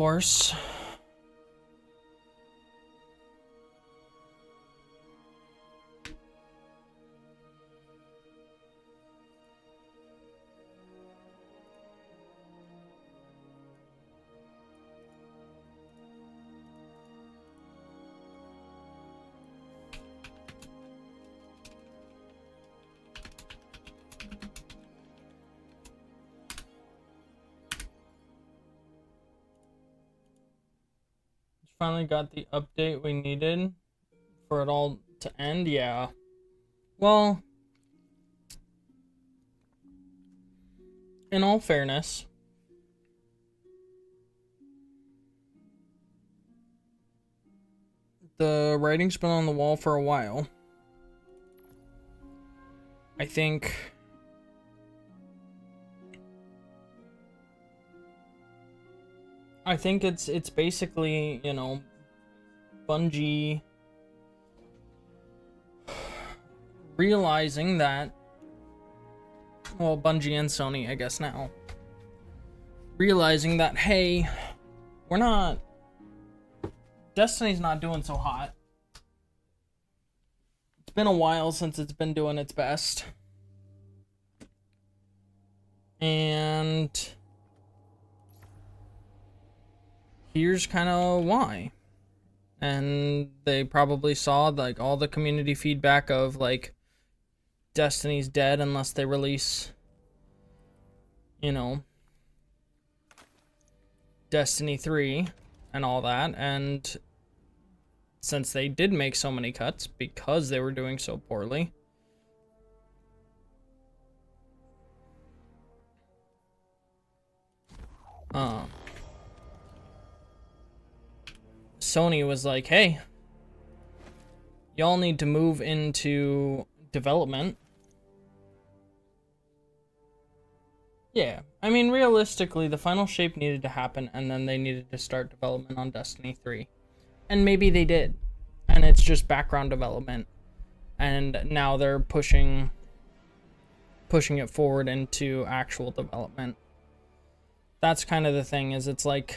course. Finally got the update we needed for it all to end. Yeah. Well, in all fairness, the writing's been on the wall for a while. I think it's basically, you know, Bungie realizing that, well, Bungie and Sony, I guess now, realizing that, hey, Destiny's not doing so hot. It's been a while since it's been doing its best. And here's kind of why. And they probably saw like all the community feedback of like Destiny's dead unless they release, you know, Destiny 3 and all that. And since they did make so many cuts because they were doing so poorly, Sony was like, hey, y'all need to move into development. Yeah, I mean, realistically, the final shape needed to happen, and then they needed to start development on Destiny 3. And maybe they did. And it's just background development. And now they're pushing it forward into actual development. That's kind of the thing, is it's like,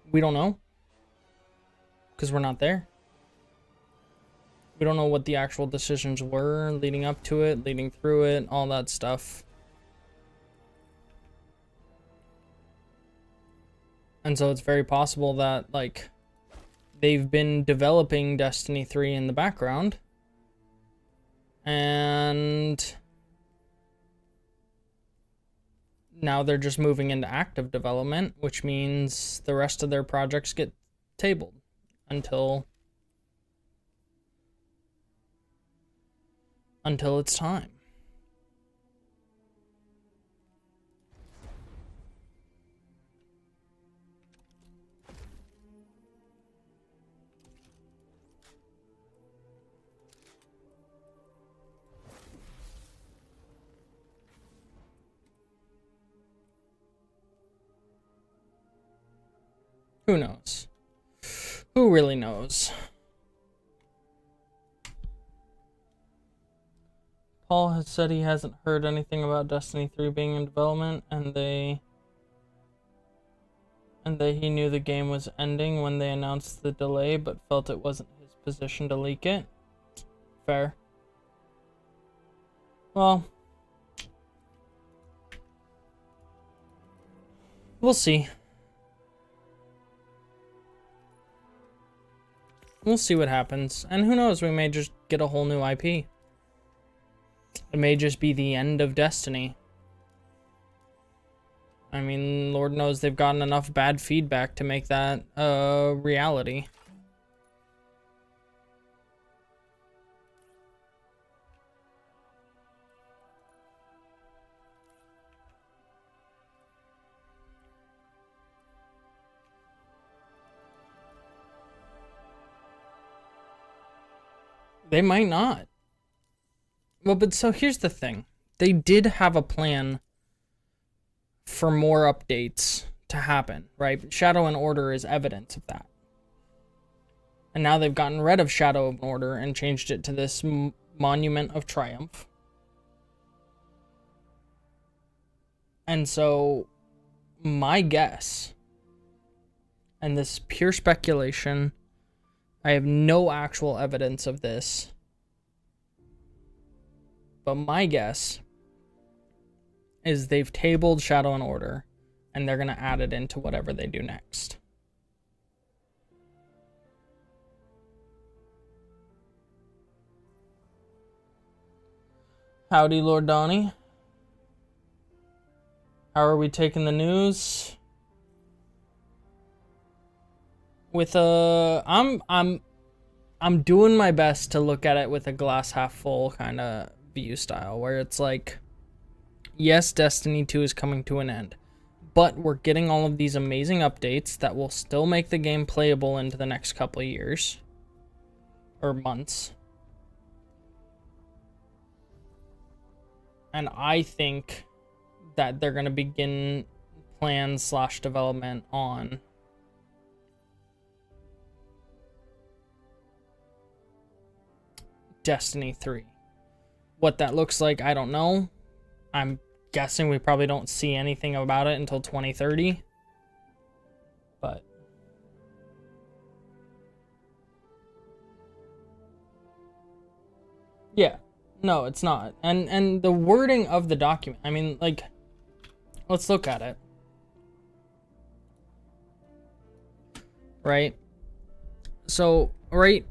we don't know, because we're not there. We don't know what the actual decisions were leading up to it, leading through it, all that stuff. And so it's very possible that, like, they've been developing Destiny 3 in the background, and now they're just moving into active development, which means the rest of their projects get tabled until it's time. Who knows? Who really knows? Paul has said he hasn't heard anything about Destiny 3 being in development, and that he knew the game was ending when they announced the delay, but felt it wasn't his position to leak it. Fair. Well, we'll see. We'll see what happens. And who knows, we may just get a whole new IP. It may just be the end of Destiny. I mean, Lord knows they've gotten enough bad feedback to make that a reality. They might not. Well, but so here's the thing. They did have a plan for more updates to happen, right? Shadow and Order is evidence of that. And now they've gotten rid of Shadow and Order and changed it to this Monument of Triumph. And so my guess, and this is pure speculation, I have no actual evidence of this, but my guess is they've tabled Shadow and Order, and they're going to add it into whatever they do next. Howdy, Lord Donnie. How are we taking the news? With I'm doing my best to look at it with a glass half full kind of view style, where it's like, yes, Destiny 2 is coming to an end, but we're getting all of these amazing updates that will still make the game playable into the next couple of years or months. And I think that they're going to begin plans / development on Destiny 3. What that looks like, I don't know. I'm guessing we probably don't see anything about it until 2030. But yeah, no, it's not. And the wording of the document, I mean, like, let's look at it. Right? So, right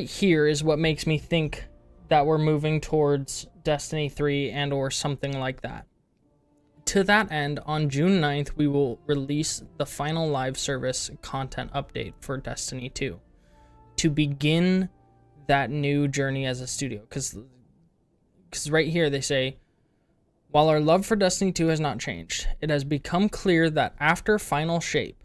here is what makes me think that we're moving towards Destiny 3 and or something like that. To that end, on June 9th, we will release the final live service content update for Destiny 2 to begin that new journey as a studio. Because right here they say, while our love for Destiny 2 has not changed, it has become clear that after Final Shape,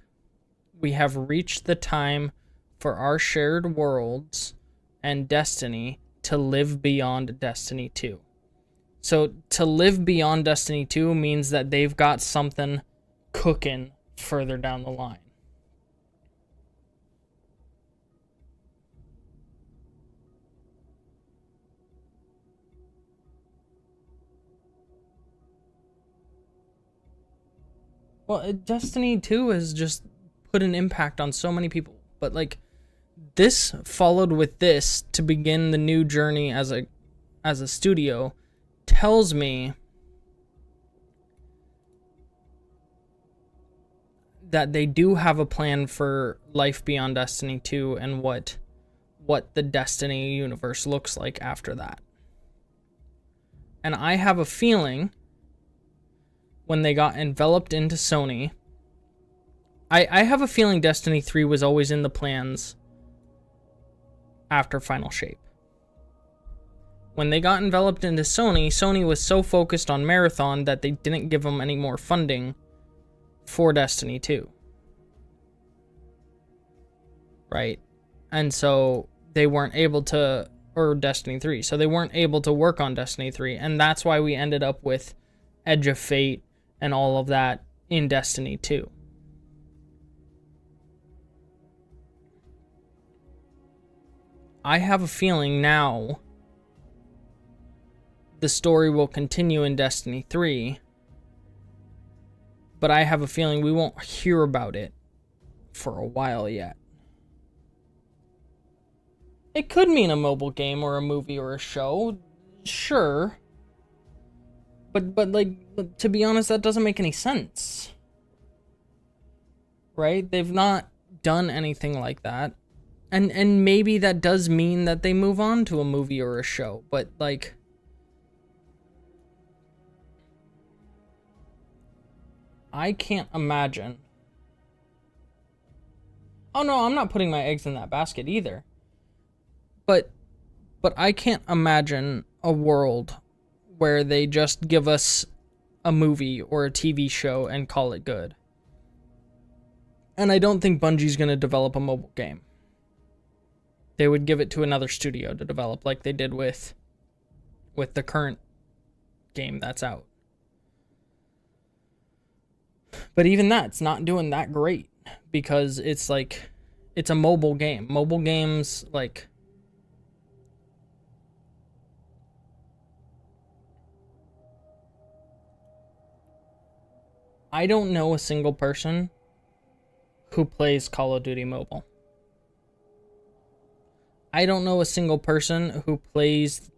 we have reached the time for our shared worlds and Destiny to live beyond Destiny 2. So to live beyond Destiny 2 means that they've got something cooking further down the line. Well, Destiny 2 has just put an impact on so many people, but like this followed with this to begin the new journey as a studio tells me that they do have a plan for life beyond Destiny 2 and what the Destiny universe looks like after that. And I have a feeling when they got enveloped into Sony, I have a feeling Destiny 3 was always in the plans after Final Shape. When they got enveloped into Sony, Sony was so focused on Marathon that they didn't give them any more funding for Destiny 2. Right? And so they weren't able to, or Destiny 3, so they weren't able to work on Destiny 3, and that's why we ended up with Edge of Fate and all of that in Destiny 2. I have a feeling now the story will continue in Destiny 3, but I have a feeling we won't hear about it for a while yet. It could mean a mobile game or a movie or a show, sure. But like, to be honest, that doesn't make any sense. Right? They've not done anything like that. And maybe that does mean that they move on to a movie or a show, but like, I can't imagine. Oh no, I'm not putting my eggs in that basket either. But I can't imagine a world where they just give us a movie or a TV show and call it good. And I don't think Bungie's going to develop a mobile game. They would give it to another studio to develop, like they did with the current game that's out. But even that's not doing that great. because it's like, it's a mobile game. Mobile games, like, I don't know a single person who plays Call of Duty Mobile. I don't know a single person who plays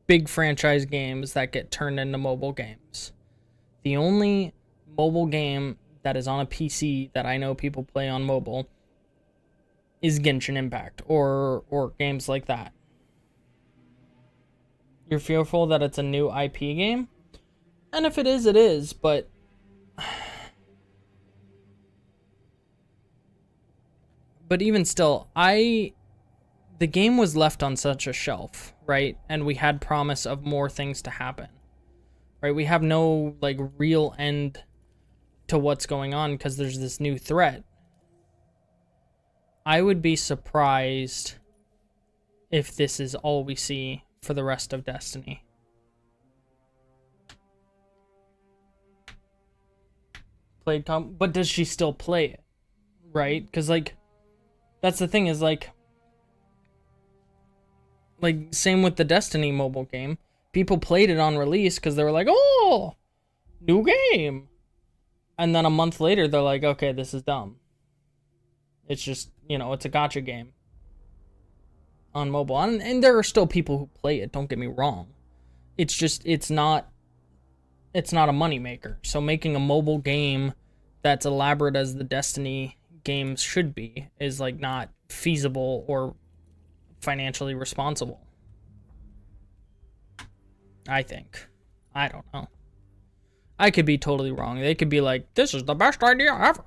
big franchise games that get turned into mobile games. The only mobile game that is on a PC that I know people play on mobile is Genshin Impact or games like that. You're fearful that it's a new IP game? And if it is, it is, but even still, the game was left on such a shelf, right? And we had promise of more things to happen, right? We have no, like, real end to what's going on because there's this new threat. I would be surprised if this is all we see for the rest of Destiny. But does she still play it, right? Because, like, that's the thing is, like, same with the Destiny mobile game. People played it on release because they were like, oh, new game. And then a month later, they're like, okay, this is dumb. It's just, it's a gacha game on mobile. And there are still people who play it, don't get me wrong. It's just, it's not a moneymaker. So making a mobile game that's elaborate as the Destiny games should be is, like, not feasible or financially responsible. I think. I don't know. I could be totally wrong. They could be like, this is the best idea ever.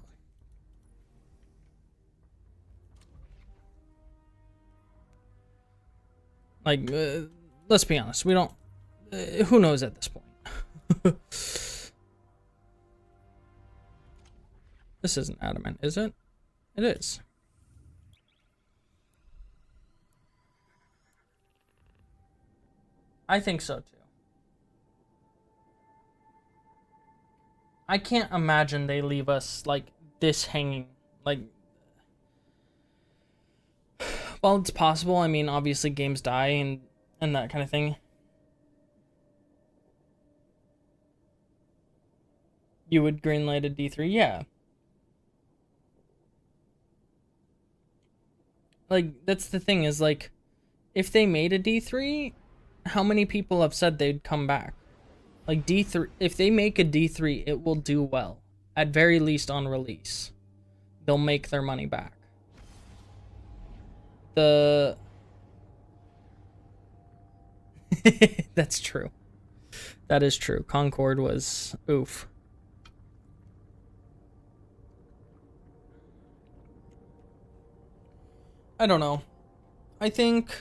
Like, let's be honest. We don't... who knows at this point? This isn't adamant, is it? It is. I think so, too. I can't imagine they leave us, like, this hanging. Like, well, it's possible. I mean, obviously games die and that kind of thing. You would greenlight a D3? Yeah. Like, that's the thing is, like, if they made a D3, how many people have said they'd come back? Like, D3, if they make a D3, it will do well. At very least on release. They'll make their money back. That's true. That is true. Concord was oof. I don't know. I think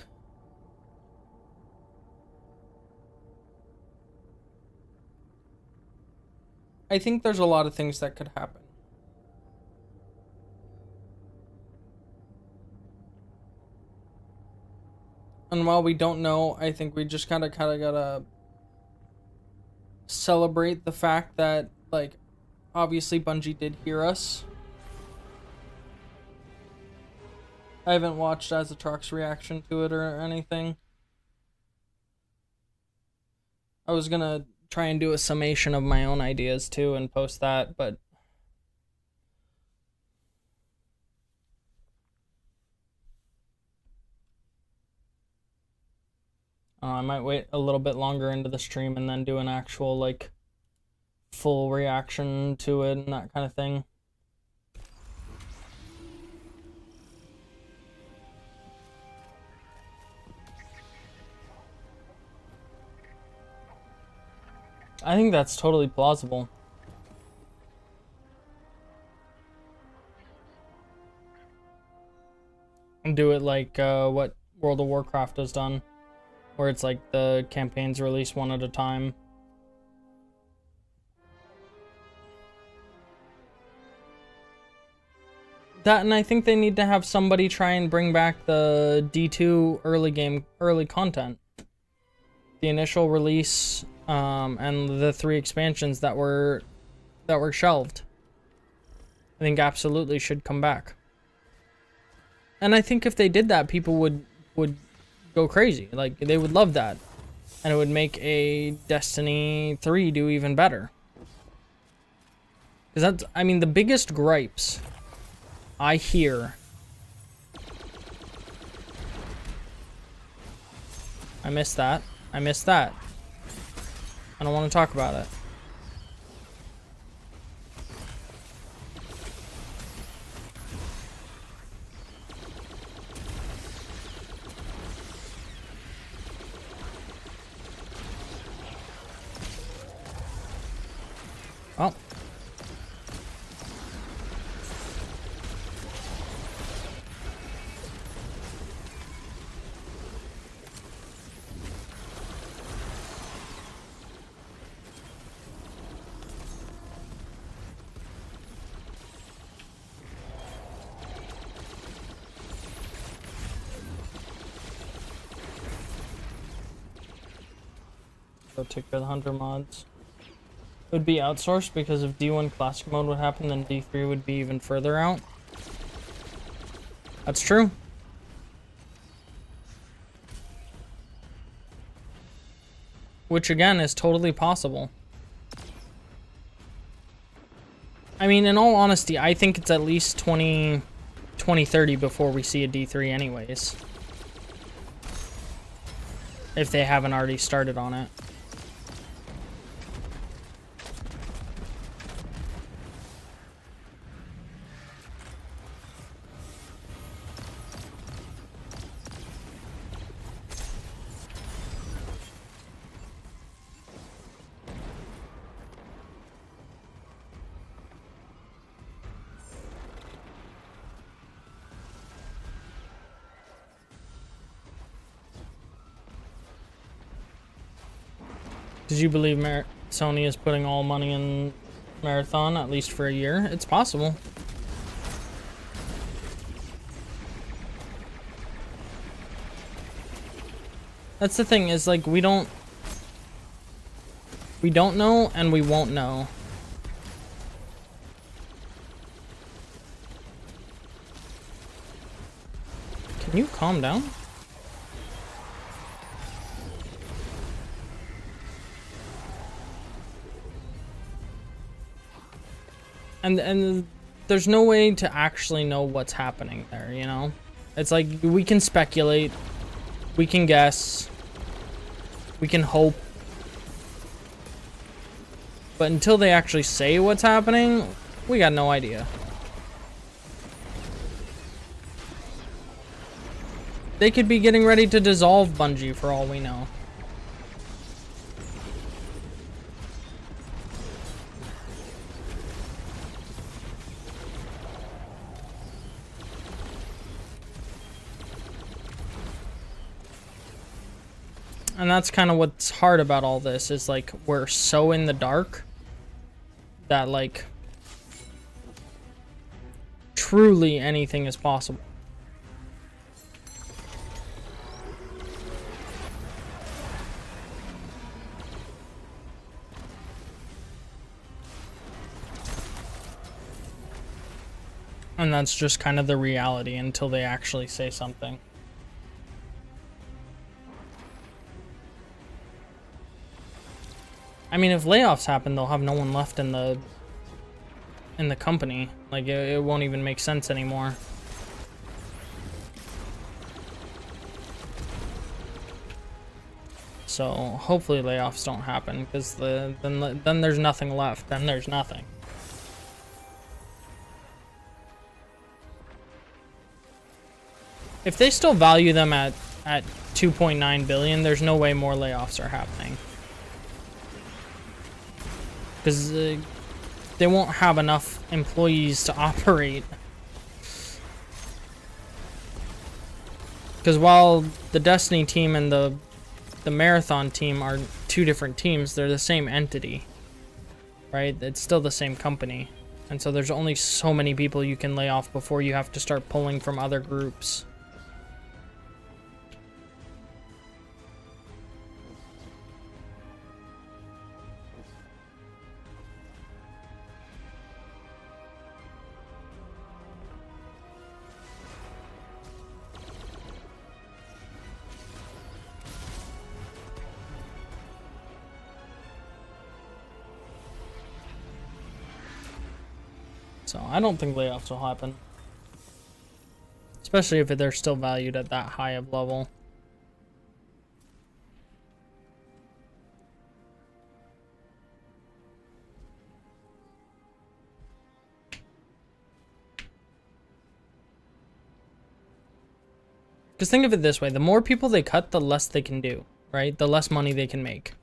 there's a lot of things that could happen. And while we don't know, I think we just kind of gotta celebrate the fact that, like, obviously Bungie did hear us. I haven't watched Azatrox's reaction to it or anything. I was gonna try and do a summation of my own ideas too and post that, but I might wait a little bit longer into the stream and then do an actual, like, full reaction to it and that kind of thing. I think that's totally plausible. And do it like what World of Warcraft has done, where it's like the campaigns release one at a time. That, and I think they need to have somebody try and bring back the D2 early content. The initial release, and the 3 expansions that were shelved. I think absolutely should come back. And I think if they did that, people would go crazy. Like, they would love that. And it would make a Destiny 3 do even better. Because that's, I mean, the biggest gripes I hear. I missed that. I missed that. I don't want to talk about it. Oh. Go take care of the hunter mods. It would be outsourced because if D1 classic mode would happen, then D3 would be even further out. That's true. Which again is totally possible. I mean, in all honesty, I think it's at least 2030 before we see a D3 anyways. If they haven't already started on it. Did you believe Sony is putting all money in Marathon, at least for a year? It's possible. That's the thing, is like we don't know and we won't know. Can you calm down? And there's no way to actually know what's happening there, you know? It's like we can speculate, we can guess, we can hope. But until they actually say what's happening, we got no idea. They could be getting ready to dissolve Bungie for all we know. And that's kind of what's hard about all this, is like we're so in the dark that like truly anything is possible. And that's just kind of the reality until they actually say something. I mean, if layoffs happen, they'll have no one left in the company. Like, it won't even make sense anymore. So, hopefully layoffs don't happen, because then there's nothing left. Then there's nothing. If they still value them at 2.9 billion, there's no way more layoffs are happening. Because they won't have enough employees to operate. Because while the Destiny team and the Marathon team are two different teams, they're the same entity, right? It's still the same company. And so there's only so many people you can lay off before you have to start pulling from other groups. So I don't think layoffs will happen. Especially if they're still valued at that high of level. Because think of it this way, the more people they cut, the less they can do, right? The less money they can make.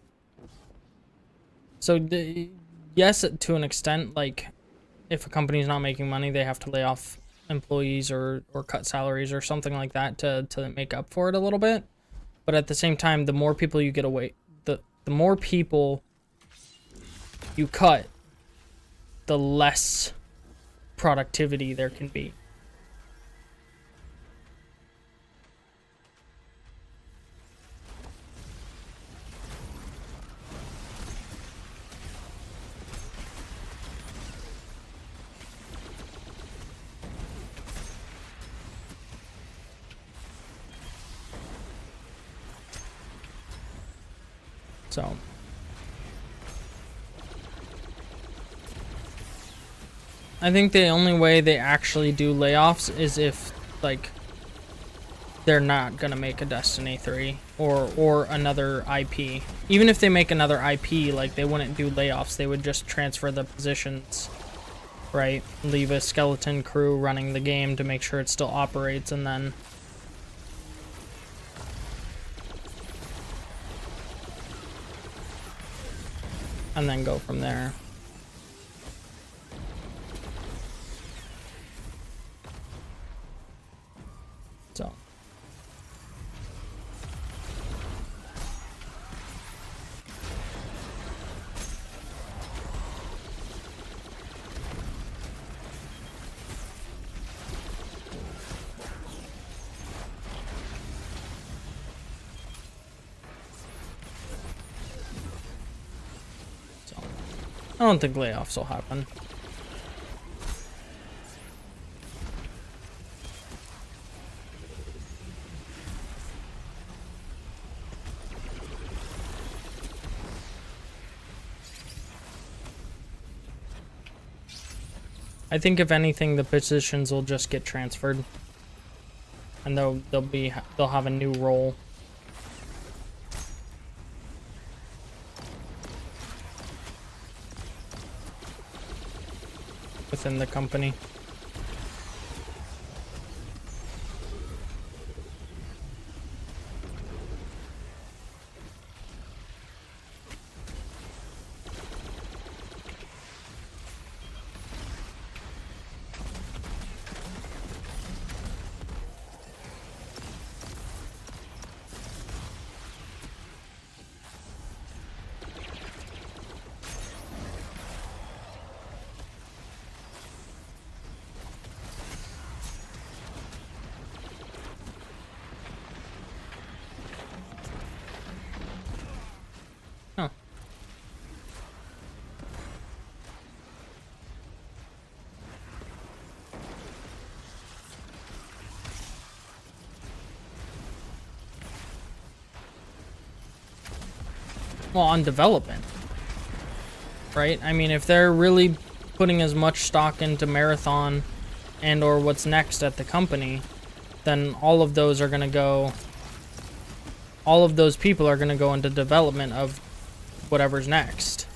So, yes, to an extent, like, if a company's not making money, they have to lay off employees or cut salaries or something like that to make up for it a little bit. But at the same time, the more people you get away, the more people you cut, the less productivity there can be. So I think the only way they actually do layoffs is if, like, they're not gonna make a Destiny 3 or another IP. Even if they make another IP, like, they wouldn't do layoffs. They would just transfer the positions, right? Leave a skeleton crew running the game to make sure it still operates, and then go from there. So I don't think layoffs will happen. I think if anything, the positions will just get transferred, and they'll have a new role. Within the company. Oh. Well, on development, right? I mean, if they're really putting as much stock into Marathon and or what's next at the company, then all of those people are going to go into development of whatever's next.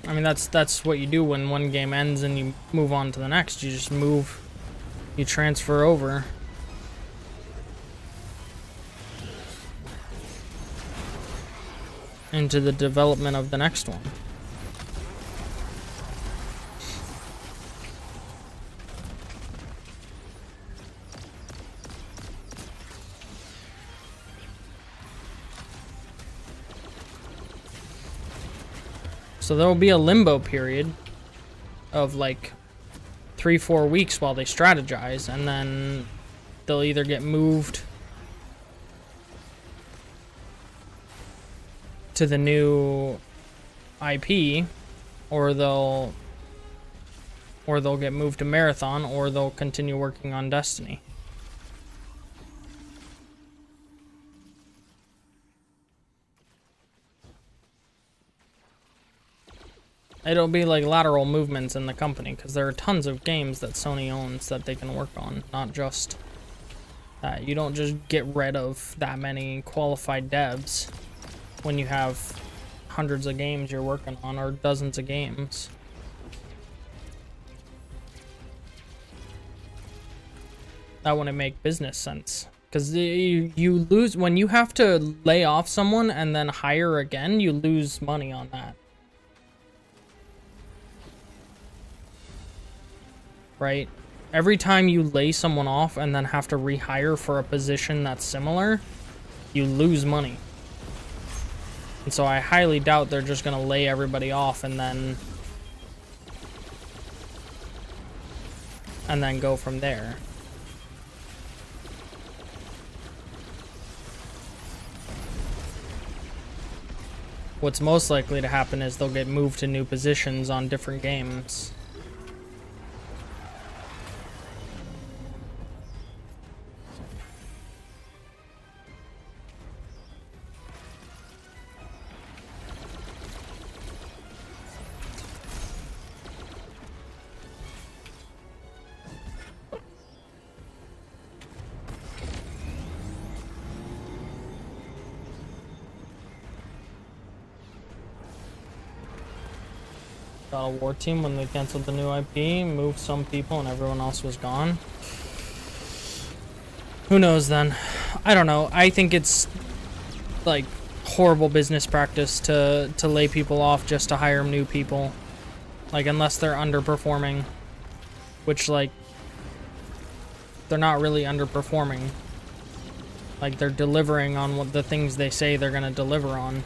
I mean, that's what you do when one game ends and you move on to the next. You just you transfer over. Into the development of the next one. So there will be a limbo period of like 3-4 weeks while they strategize, and then they'll either get moved to the new IP, or they'll get moved to Marathon, or they'll continue working on Destiny. It'll be like lateral movements in the company, because there are tons of games that Sony owns that they can work on, not just that. You don't just get rid of that many qualified devs when you have hundreds of games you're working on, or dozens of games. That wouldn't make business sense. Because you lose, when you have to lay off someone and then hire again, you lose money on that. Right? Every time you lay someone off and then have to rehire for a position that's similar, you lose money. And so I highly doubt they're just gonna lay everybody off and then go from there. What's most likely to happen is they'll get moved to new positions on different games. God of War team, when they canceled the new IP, moved some people and everyone else was gone. Who knows then? I don't know. I think it's like horrible business practice to lay people off just to hire new people. Like, unless they're underperforming, which, like, they're not really underperforming. Like, they're delivering on what the things they say they're gonna deliver on.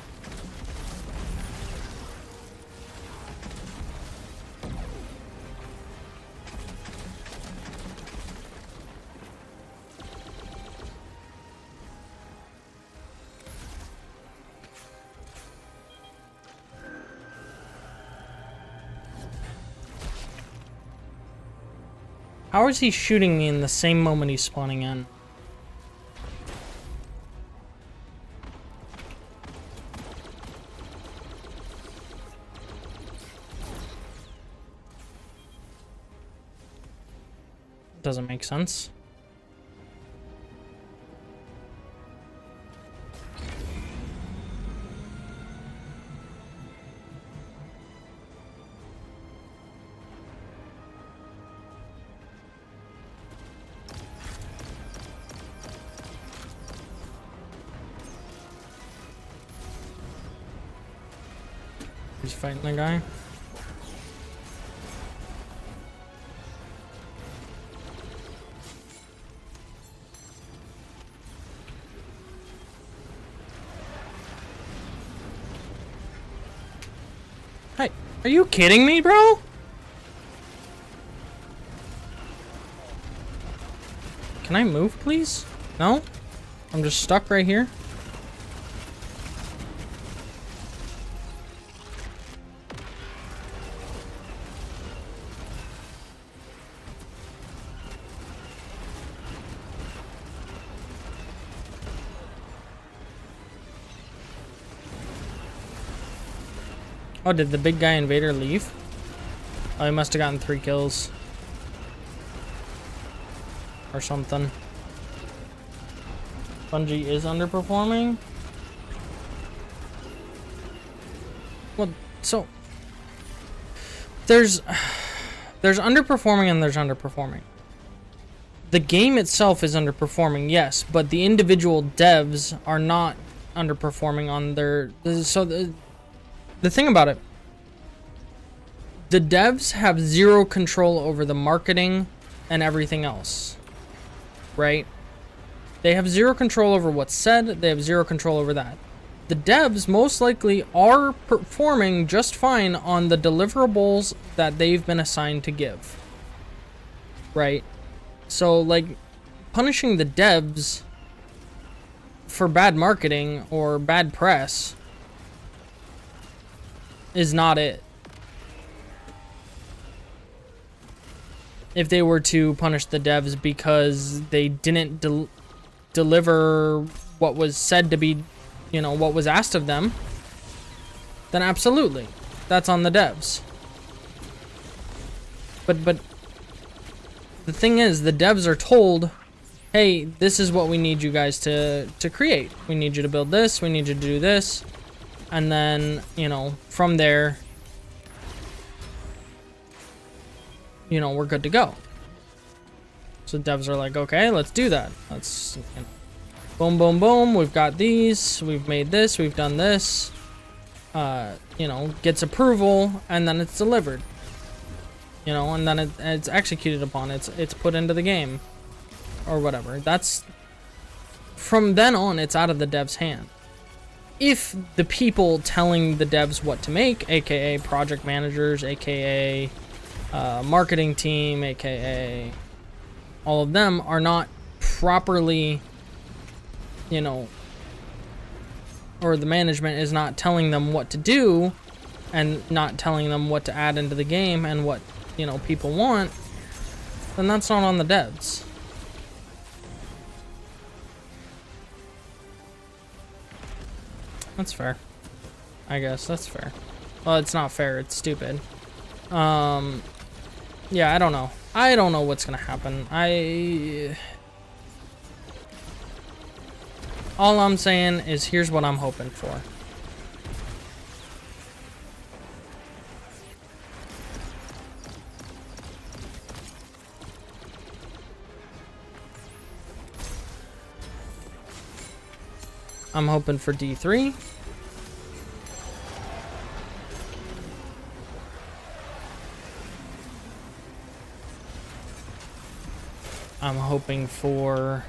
How is he shooting me in the same moment he's spawning in? Doesn't make sense. He's fighting the guy. Hey, are you kidding me, bro? Can I move, please? No? I'm just stuck right here. Oh, did the big guy invader leave? Oh, he must have gotten 3 kills. Or something. Bungie is underperforming? Well, so... There's underperforming and there's underperforming. The game itself is underperforming, yes, but the individual devs are not underperforming on their... So the thing about it, the devs have zero control over the marketing and everything else, right? They have zero control over what's said, they have zero control over that. The devs most likely are performing just fine on the deliverables that they've been assigned to give, right? So, like, punishing the devs for bad marketing or bad press is not it. If they were to punish the devs because they didn't deliver what was said to be, you know, what was asked of them, then absolutely. that's on the devs. But the thing is, the devs are told, hey, this is what we need you guys to create. We need you to build this, we need you to do this. And then, you know, from there, you know, we're good to go. So devs are like, okay, let's do that. Let's, you know, boom, boom, boom. We've got these, we've made this, we've done this. You know, gets approval, and then it's delivered. You know, and then it's executed upon. It's put into the game, or whatever. That's, from then on, it's out of the dev's hand. If the people telling the devs what to make, aka project managers, aka marketing team, aka all of them, are not properly, you know, or the management is not telling them what to do and not telling them what to add into the game and what, you know, people want, then that's not on the devs. That's fair. I guess that's fair. Well, it's not fair, it's stupid. Yeah, I don't know. I don't know what's gonna happen. All I'm saying is, here's what I'm hoping for. I'm hoping for D3. I'm hoping for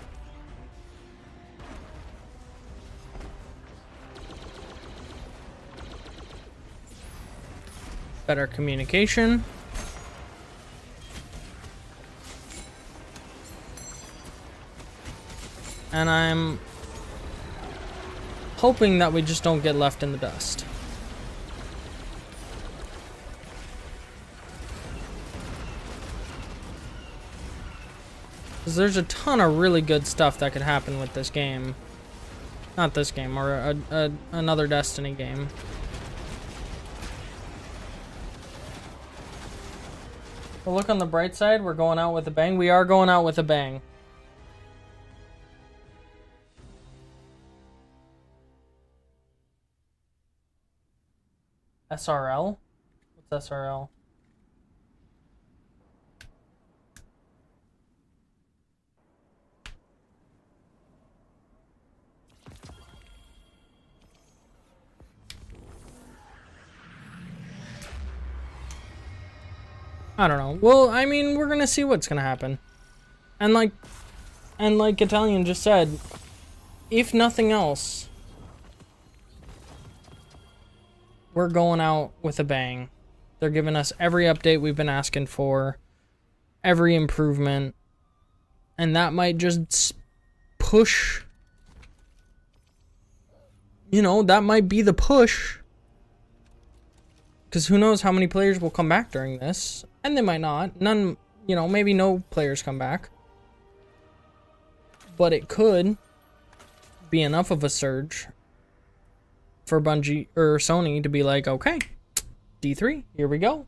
better communication. And I'm hoping that we just don't get left in the dust. Because there's a ton of really good stuff that could happen with this game. Not this game, or another Destiny game. Well, look on the bright side, we're going out with a bang. We are going out with a bang. SRL? What's SRL? I don't know. Well, I mean, we're gonna see what's gonna happen. And like Italian just said, if nothing else, we're going out with a bang. They're giving us every update we've been asking for, every improvement, and that might just push, you know, that might be the push. Because who knows how many players will come back during this. And they might not. None, you know, maybe no players come back. But it could be enough of a surge for Bungie or Sony to be like, okay, D3, here we go.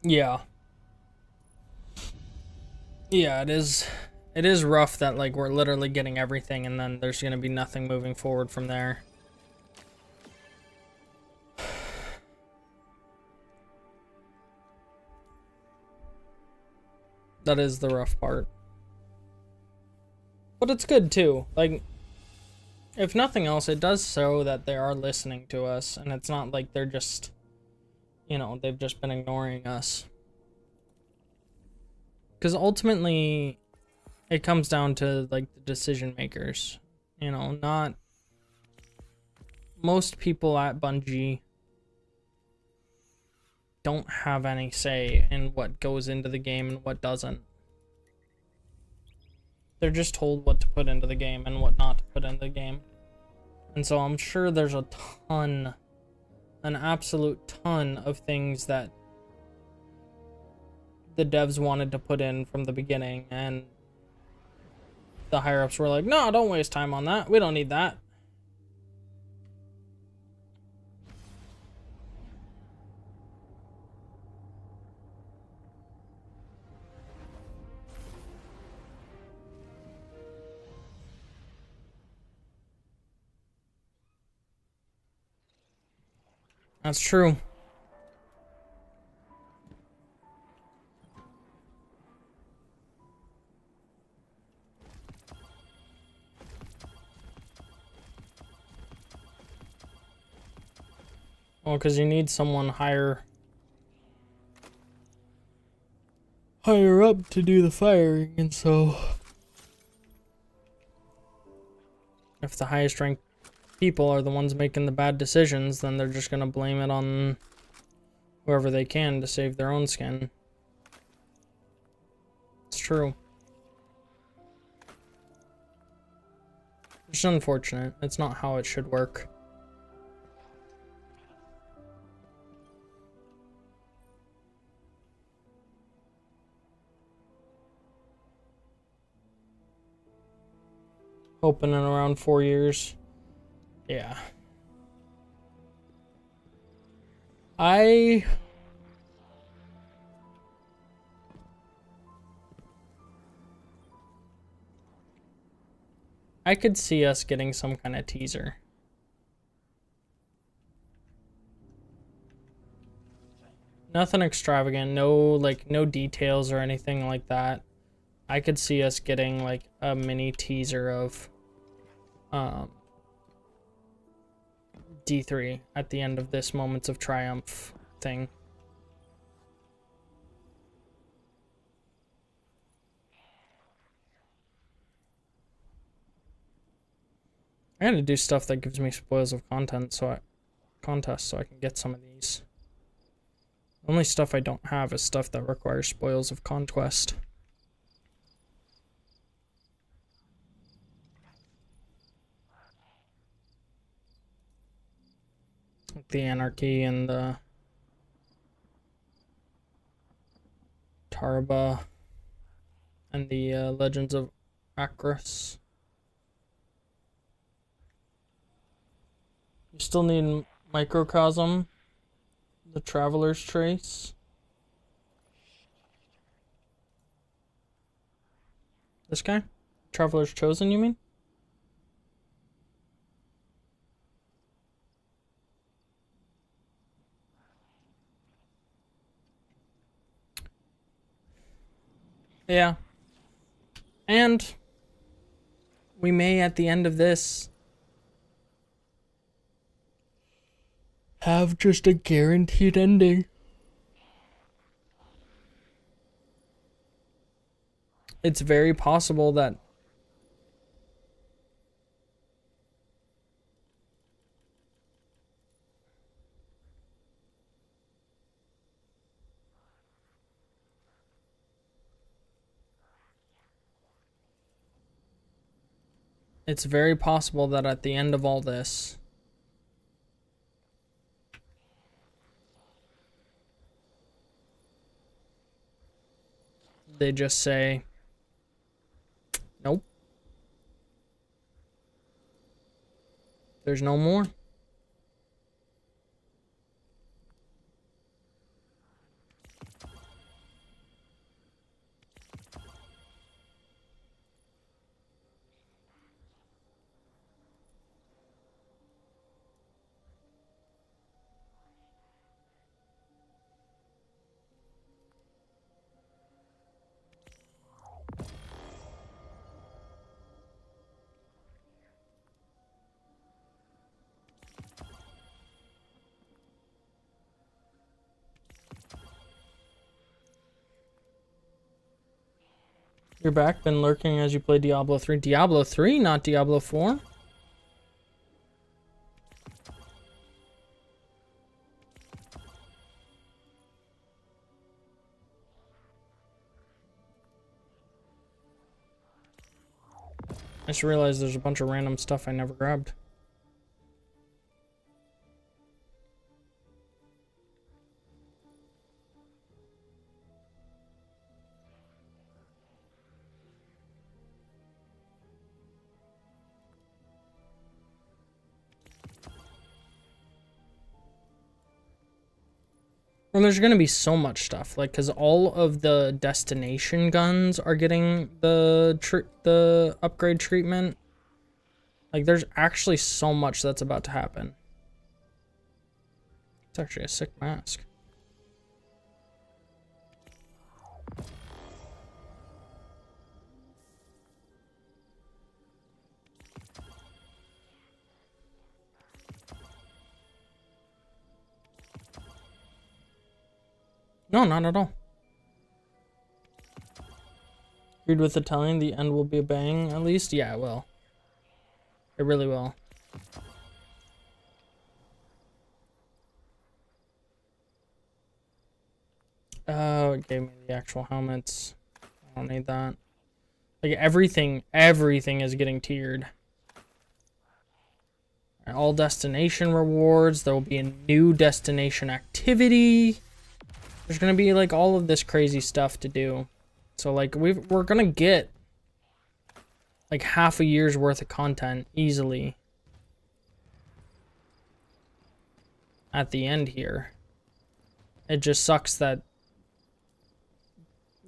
Yeah. Yeah, it is rough that like we're literally getting everything and then there's going to be nothing moving forward from there. That is the rough part. But it's good too. Like, if nothing else, it does show that they are listening to us and it's not like they're just, you know, they've just been ignoring us. Because ultimately, it comes down to, like, the decision makers. You know, not... Most people at Bungie don't have any say in what goes into the game and what doesn't. They're just told what to put into the game and what not to put into the game. And so I'm sure there's a ton, an absolute ton of things that the devs wanted to put in from the beginning, and the higher ups were like, no, don't waste time on that. We don't need that. That's true. Well, because you need someone higher up to do the firing, and so if the highest ranked people are the ones making the bad decisions, then they're just gonna blame it on whoever they can to save their own skin. It's true. It's unfortunate. It's not how it should work. Open in around 4 years. Yeah. I could see us getting some kind of teaser. Nothing extravagant, no details or anything like that. I could see us getting like a mini teaser of D3 at the end of this Moments of Triumph thing. I gotta do stuff that gives me spoils of content contests so I can get some of these. The only stuff I don't have is stuff that requires spoils of conquest. Like the Anarchy and the Tarba and the Legends of Akros. You still need Microcosm, the Traveler's Trace. This guy? Traveler's Chosen, you mean? Yeah. And we may, at the end of this, have just a guaranteed ending. It's very possible that at the end of all this, they just say, nope. There's no more. You're back, been lurking as you play Diablo 3. Diablo 3, not Diablo 4? I just realized there's a bunch of random stuff I never grabbed. Well, there's gonna be so much stuff, like, cause all of the destination guns are getting the upgrade treatment. Like, there's actually so much that's about to happen. It's actually a sick mask. No, not at all. Agreed with Italian, the end will be a bang, at least? Yeah, it will. It really will. Oh, it gave me the actual helmets. I don't need that. Like, everything is getting tiered. All destination rewards. There will be a new destination activity. There's gonna be, like, all of this crazy stuff to do. So, like, we're gonna get, like, half a year's worth of content easily at the end here. It just sucks that,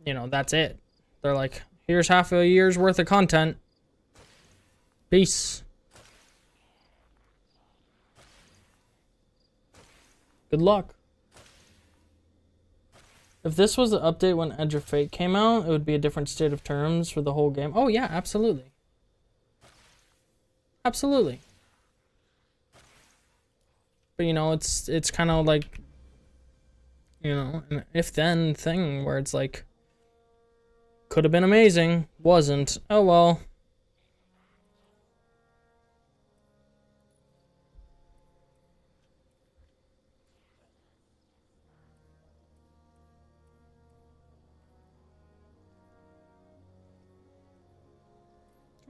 you know, that's it. They're like, here's half a year's worth of content. Peace. Good luck. If this was the update when Edge of Fate came out, it would be a different state of terms for the whole game. Oh yeah, absolutely. Absolutely. But you know, it's kind of like, you know, an if-then thing where it's like, could have been amazing, wasn't. Oh well.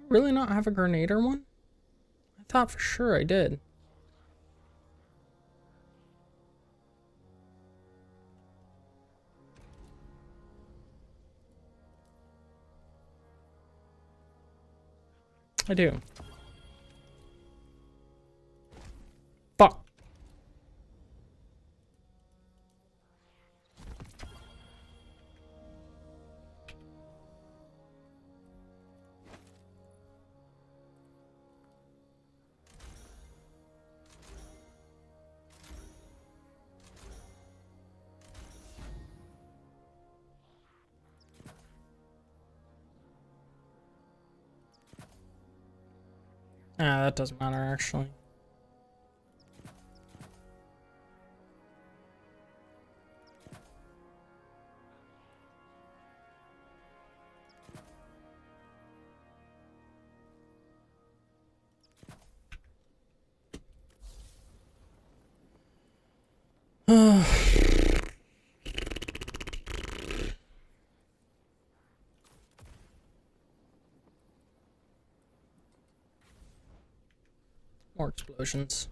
Really not have a Grenadier one? I thought for sure I did. I do. Fuck. Ah, that doesn't matter actually. More explosions.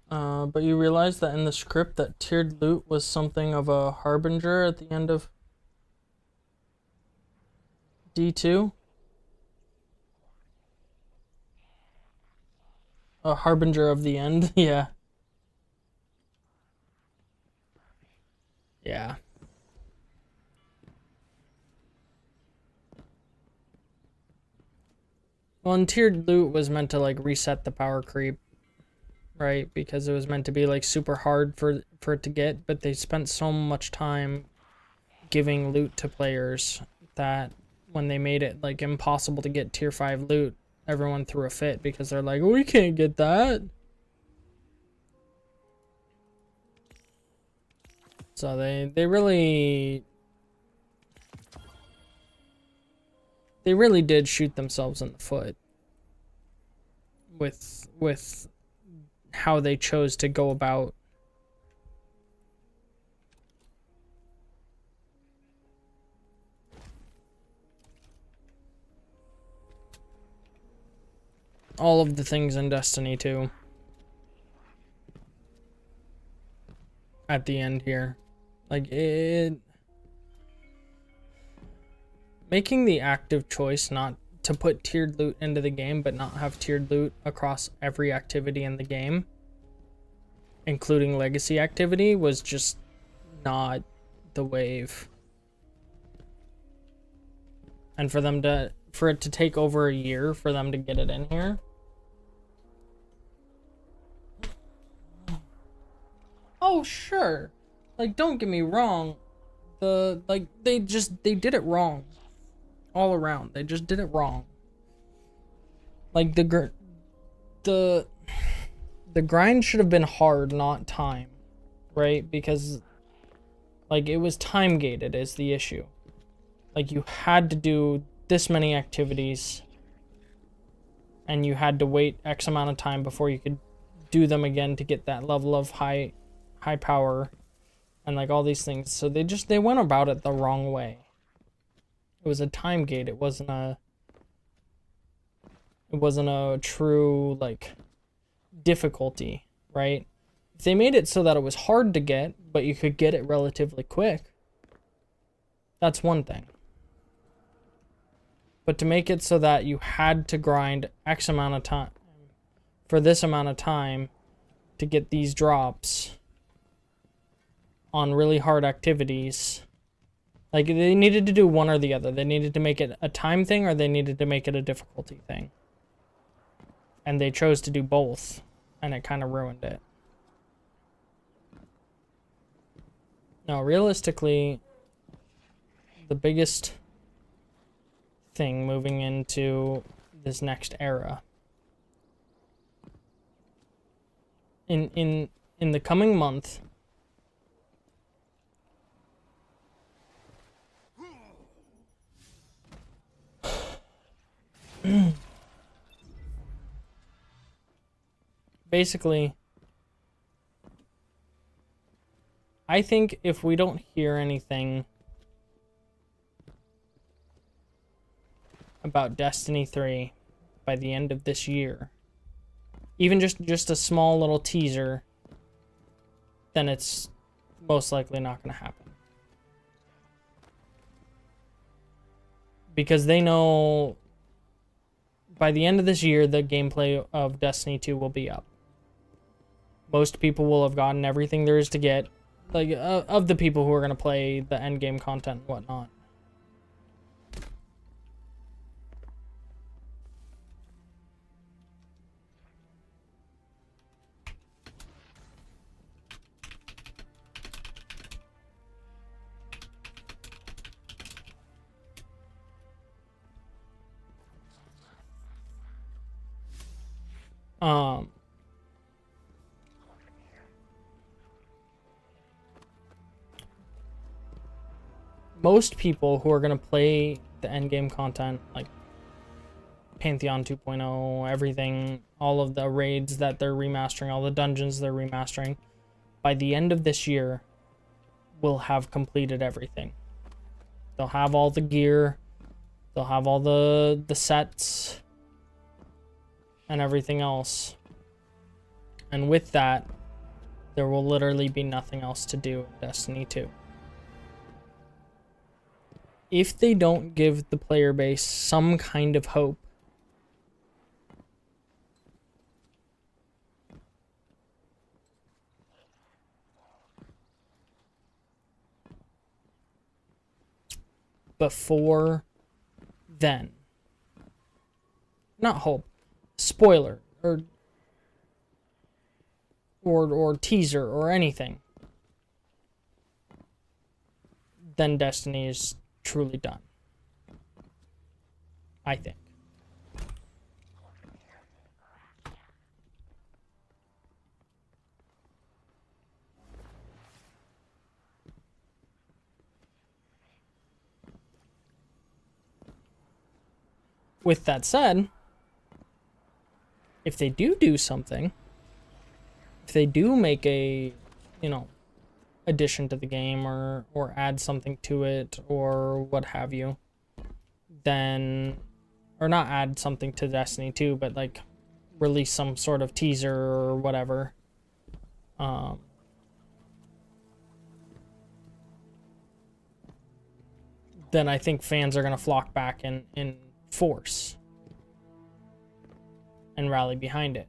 But you realize that in the script that tiered loot was something of a harbinger at the end of D2? A harbinger of the end? Yeah. Yeah. Well, and tiered loot was meant to, like, reset the power creep, right? Because it was meant to be, like, super hard for it to get, but they spent so much time giving loot to players that when they made it, like, impossible to get tier 5 loot, everyone threw a fit because they're like, we can't get that. So they really did shoot themselves in the foot with how they chose to go about all of the things in Destiny 2 at the end here. Like, making the active choice not to put tiered loot into the game but not have tiered loot across every activity in the game, including legacy activity, was just not the wave. And for it to take over a year for them to get it in here. Oh, sure. Like, don't get me wrong. They did it wrong. All around. They just did it wrong. Like, the grind should have been hard, not time. Right? Because, like, it was time gated is the issue. Like, you had to do this many activities. And you had to wait X amount of time before you could do them again to get that level of high power. And, like, all these things. So they went about it the wrong way. It was a time gate. It wasn't a true, like, difficulty, right? If they made it so that it was hard to get, but you could get it relatively quick, that's one thing. But to make it so that you had to grind X amount of time for this amount of time to get these drops on really hard activities, like, they needed to do one or the other. They needed to make it a time thing or they needed to make it a difficulty thing. And they chose to do both, and it kind of ruined it. Now, realistically, the biggest thing moving into this next era in the coming month, basically, I think if we don't hear anything about Destiny 3 by the end of this year, even just a small little teaser, then it's most likely not going to happen. Because they know by the end of this year, the gameplay of Destiny 2 will be up. Most people will have gotten everything there is to get, like, of the people who are going to play the endgame content and whatnot. Most people who are going to play the endgame content, like Pantheon 2.0, everything, all of the raids that they're remastering, all the dungeons they're remastering, by the end of this year, will have completed everything. They'll have all the gear, they'll have all the sets, and everything else. And with that, there will literally be nothing else to do in Destiny 2. If they don't give the player base some kind of hope, before then, not hope, spoiler, or teaser, or anything, then Destiny is truly done. I think. With that said, if they do something, if they do make a, addition to the game or add something to it or what have you, then, or not add something to Destiny 2, but like release some sort of teaser or whatever, then I think fans are going to flock back in force. and rally behind it.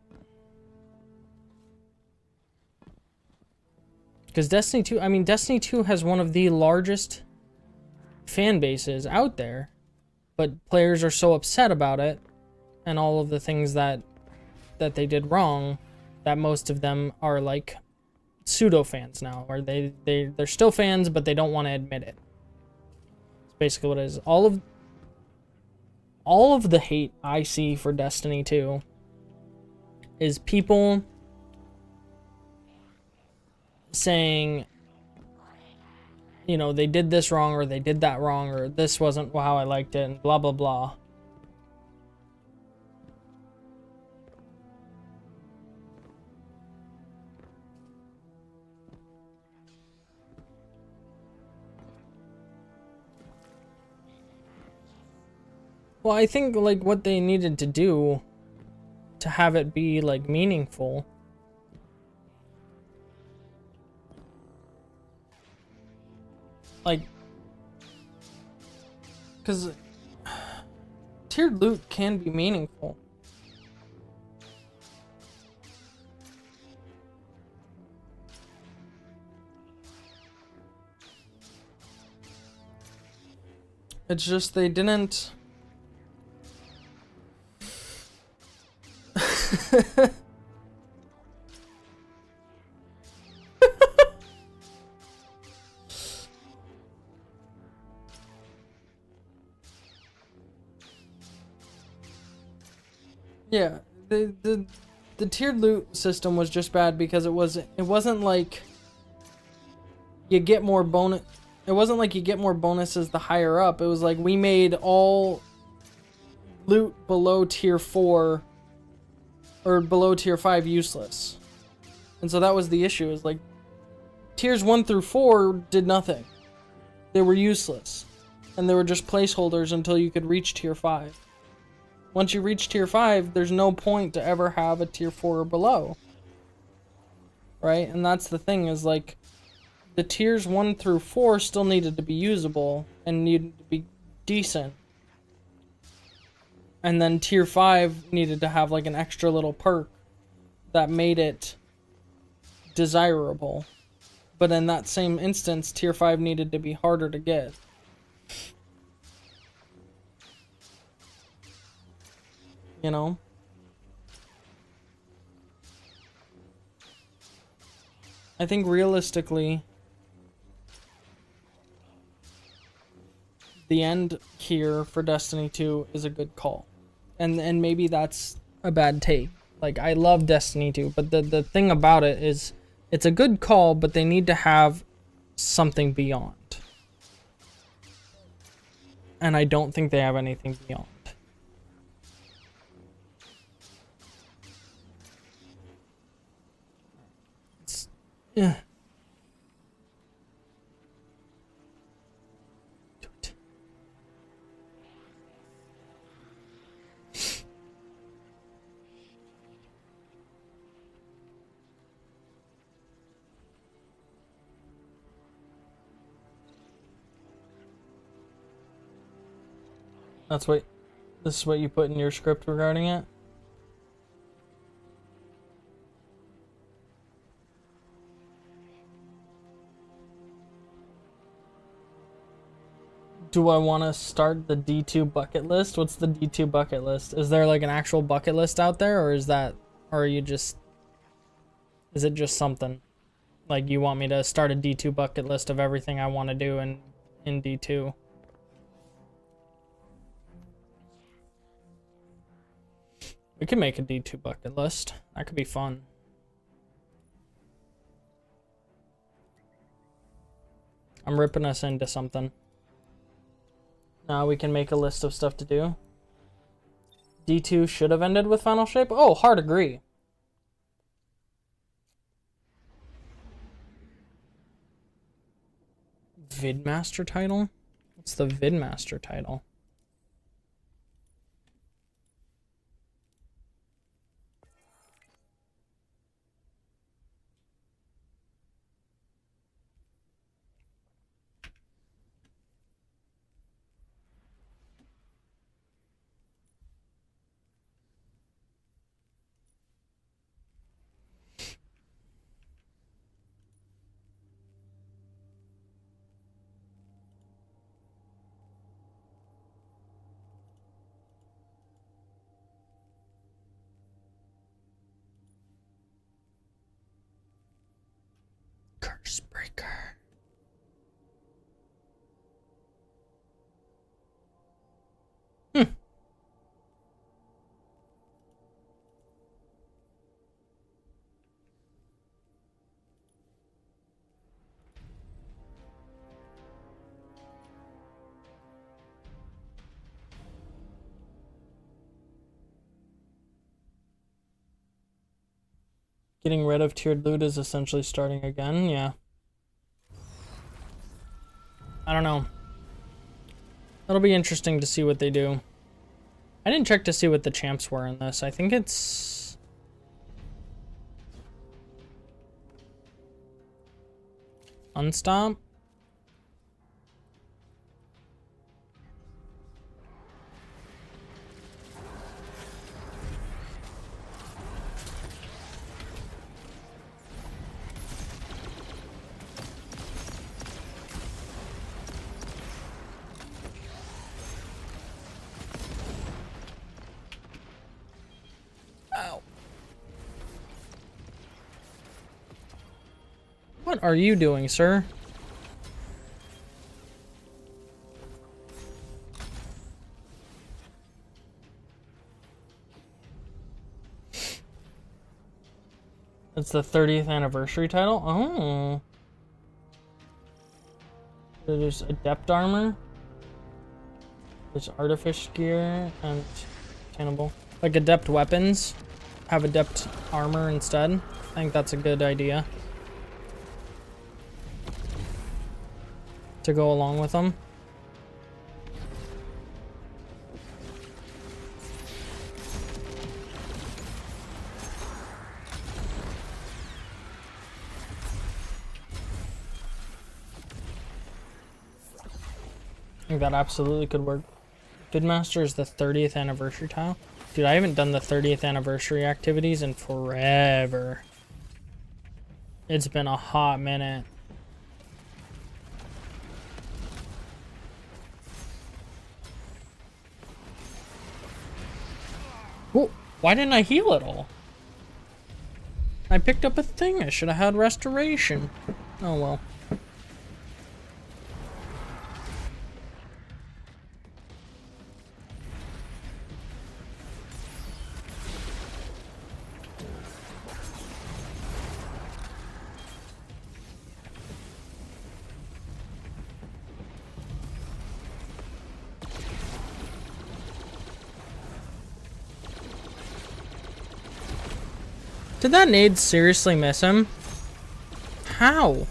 Because Destiny 2, I mean, Destiny 2 has one of the largest fan bases out there, but players are so upset about it and all of the things that they did wrong that most of them are like pseudo fans now, or they're still fans but they don't want to admit it. It's basically what it is. All of the hate I see for Destiny 2 is people saying, you know, they did this wrong, or they did that wrong, or this wasn't how I liked it, and blah blah blah. Well, I think like what they needed to do to have it be like meaningful, like, because tiered loot can be meaningful. It's just they didn't. Yeah, the tiered loot system was just bad because it wasn't like you get more bonus. It wasn't like you get more bonuses the higher up. It was like we made all loot below tier 4 or below tier 5 useless. And so that was the issue, is like tiers 1 through 4 did nothing. They were useless. And they were just placeholders until you could reach tier 5. Once you reach tier 5, there's no point to ever have a tier 4 or below. Right? And that's the thing, is like the tiers 1 through 4 still needed to be usable and needed to be decent. And then tier 5 needed to have like an extra little perk that made it desirable. But in that same instance, tier 5 needed to be harder to get. You know? I think realistically, the end here for Destiny 2 is a good call. And maybe that's a bad take. Like, I love Destiny 2, but the thing about it is it's a good call, but they need to have something beyond. And I don't think they have anything beyond. Yeah. That's what. This is what you put in your script regarding it? Do I want to start the D2 bucket list? What's the D2 bucket list? Is there like an actual bucket list out there, or is that, or are you just, is it just something? Like, you want me to start a D2 bucket list of everything I want to do in D2? We can make a D2 bucket list. That could be fun. I'm ripping us into something. Now we can make a list of stuff to do. D2 should have ended with Final Shape? Oh, hard agree. Vidmaster title? What's the Vidmaster title? Curse breaker. Getting rid of tiered loot is essentially starting again, yeah. I don't know. It'll be interesting to see what they do. I didn't check to see what the champs were in this. I think it's... Unstomp? Ow. What are you doing, sir? It's the 30th anniversary title? Oh. There's Adept Armor. There's Artifice Gear and Cannibal. Like Adept Weapons. Have Adept Armor instead. I think that's a good idea. To go along with them. I think that absolutely could work. Vidmaster is the 30th anniversary tile. Dude, I haven't done the 30th anniversary activities in forever. It's been a hot minute. Whoa, why didn't I heal at all? I picked up a thing. I should have had restoration. Oh well. Did that nade seriously miss him? How?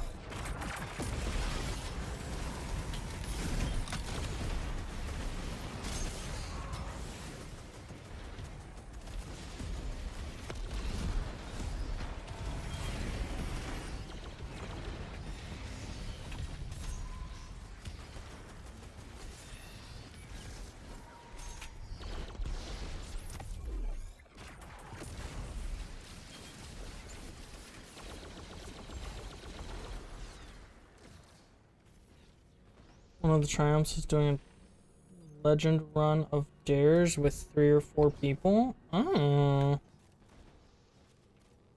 One of the triumphs is doing a legend run of dares with 3 or 4 people. Oh.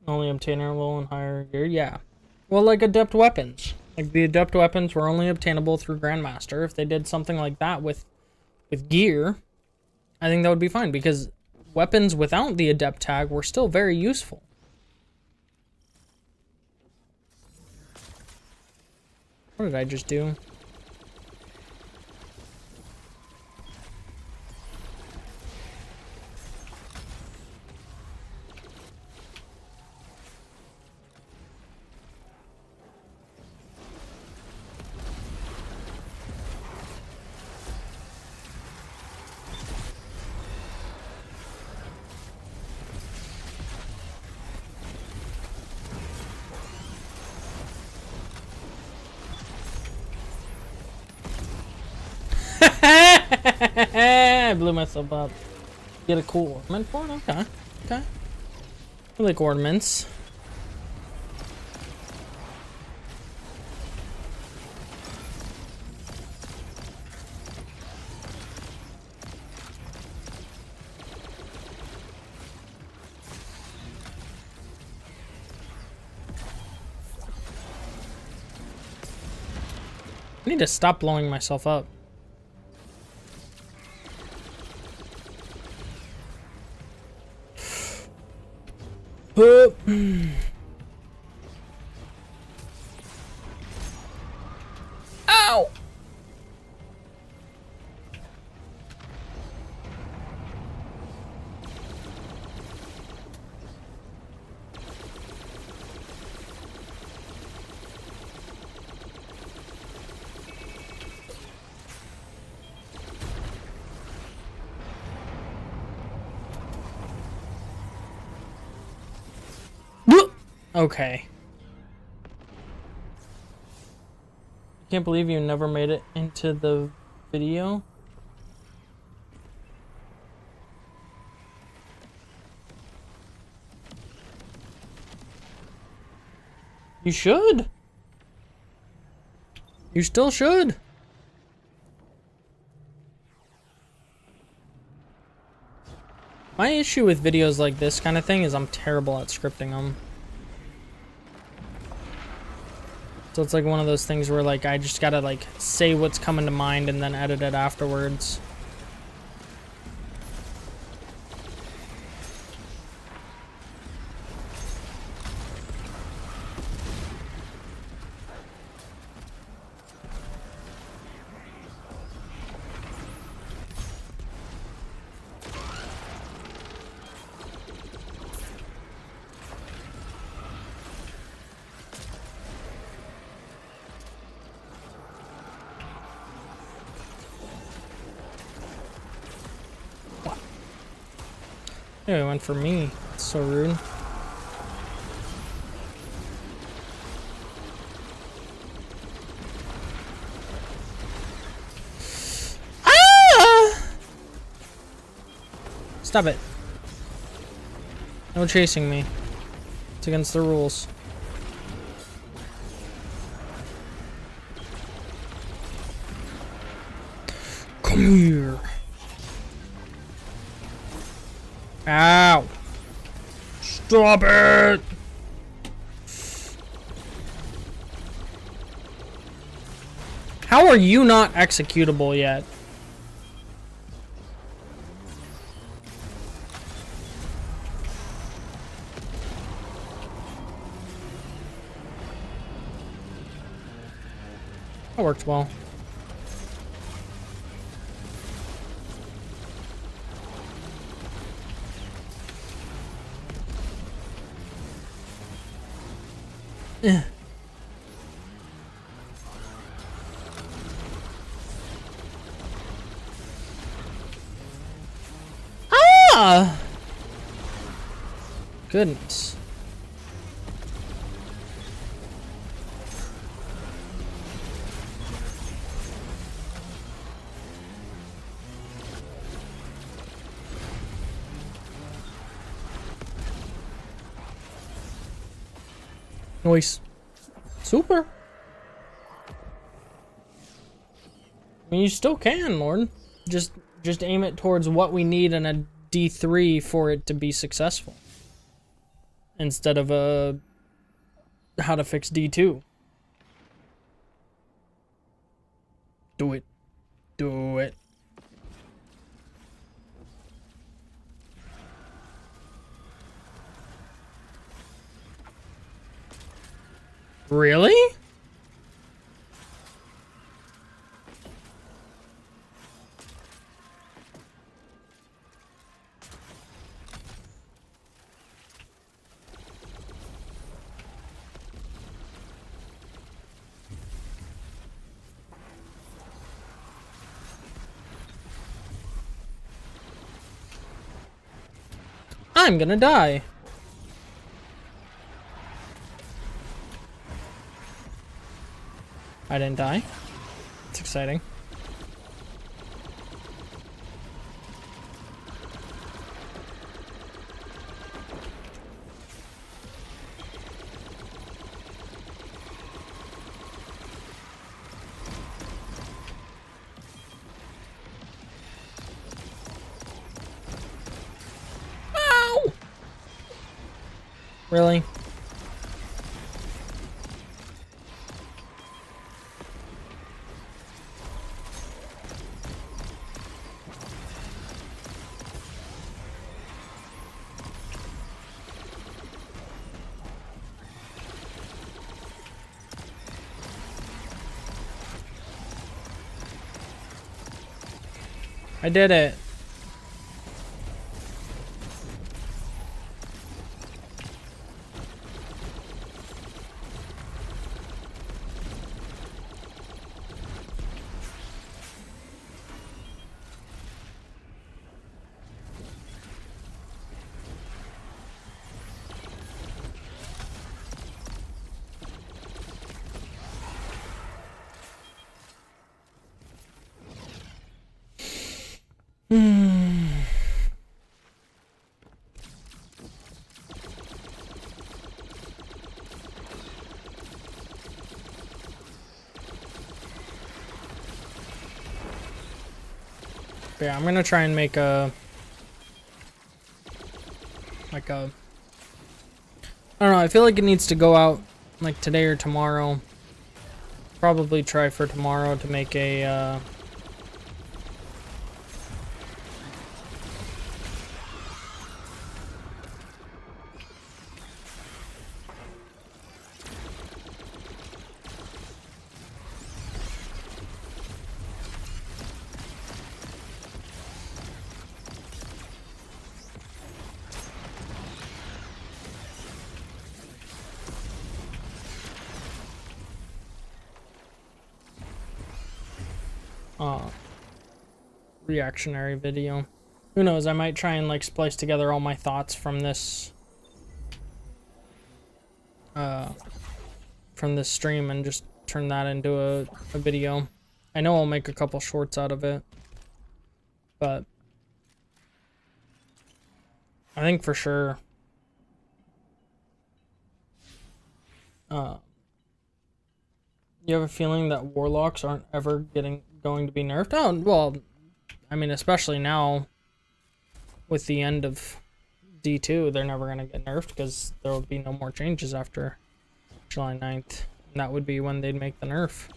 Only obtainable in higher gear. Yeah. Well, like Adept Weapons. Like the Adept Weapons were only obtainable through Grandmaster. If they did something like that with gear, I think that would be fine because weapons without the Adept tag were still very useful. What did I just do? I blew myself up. Get a cool ornament for it? Okay. Okay. I like ornaments. I need to stop blowing myself up. Ow! Okay. Can't believe you never made it into the video. You should. You still should. My issue with videos like this kind of thing is I'm terrible at scripting them. So it's like one of those things where like I just gotta like say what's coming to mind and then edit it afterwards. Yeah, it went for me. It's so rude. Ah! Stop it. No chasing me. It's against the rules. Come here. Ow! Stop it! How are you not executable yet? That worked well. Ah! Goodness. Nice. Super. I mean, you still can, Lord. Just aim it towards what we need in a D3 for it to be successful. Instead of a how to fix D2. Do it. Do it. Really? I'm gonna die. I didn't die. It's exciting. Ow! Really? I did it. Yeah, I'm gonna try and make a I don't know, I feel like it needs to go out like today or tomorrow. Probably try for tomorrow to make a reactionary video. Who knows, I might try and like splice together all my thoughts from this stream and just turn that into a video. I know I'll make a couple shorts out of it, but I think for sure you have a feeling that warlocks aren't ever going to be nerfed? Oh, well, I mean, especially now with the end of D2, they're never going to get nerfed because there will be no more changes after July 9th. And that would be when they'd make the nerf.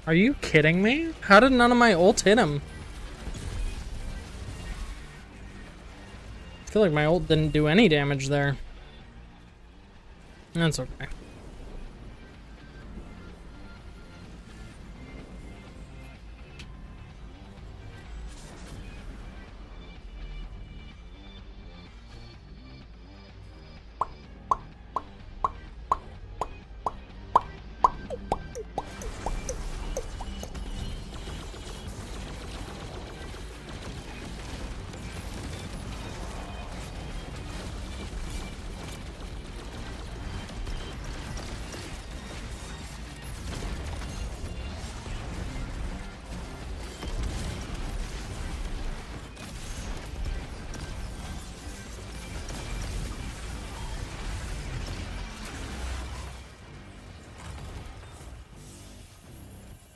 Are you kidding me? How did none of my ult hit him? I feel like my ult didn't do any damage there. That's okay.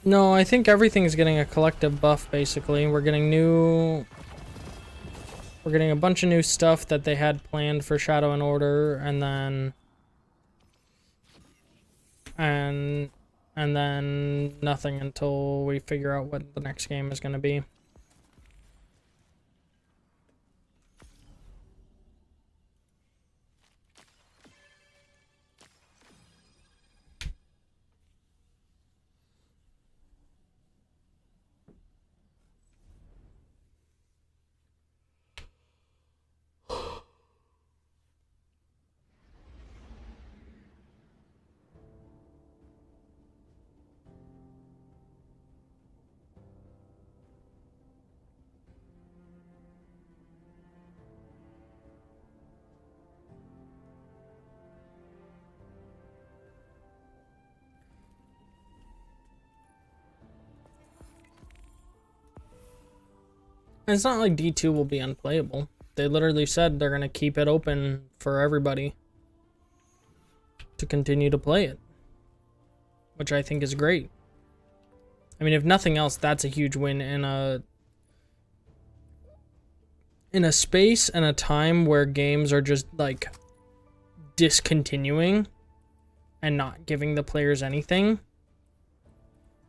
No, I think everything's getting a collective buff, basically. We're getting a bunch of new stuff that they had planned for Shadow and Order, and then... And then nothing until we figure out what the next game is going to be. And it's not like D2 will be unplayable. They literally said they're going to keep it open for everybody to continue to play it, which I think is great. I mean, if nothing else, that's a huge win in a space and a time where games are just like discontinuing and not giving the players anything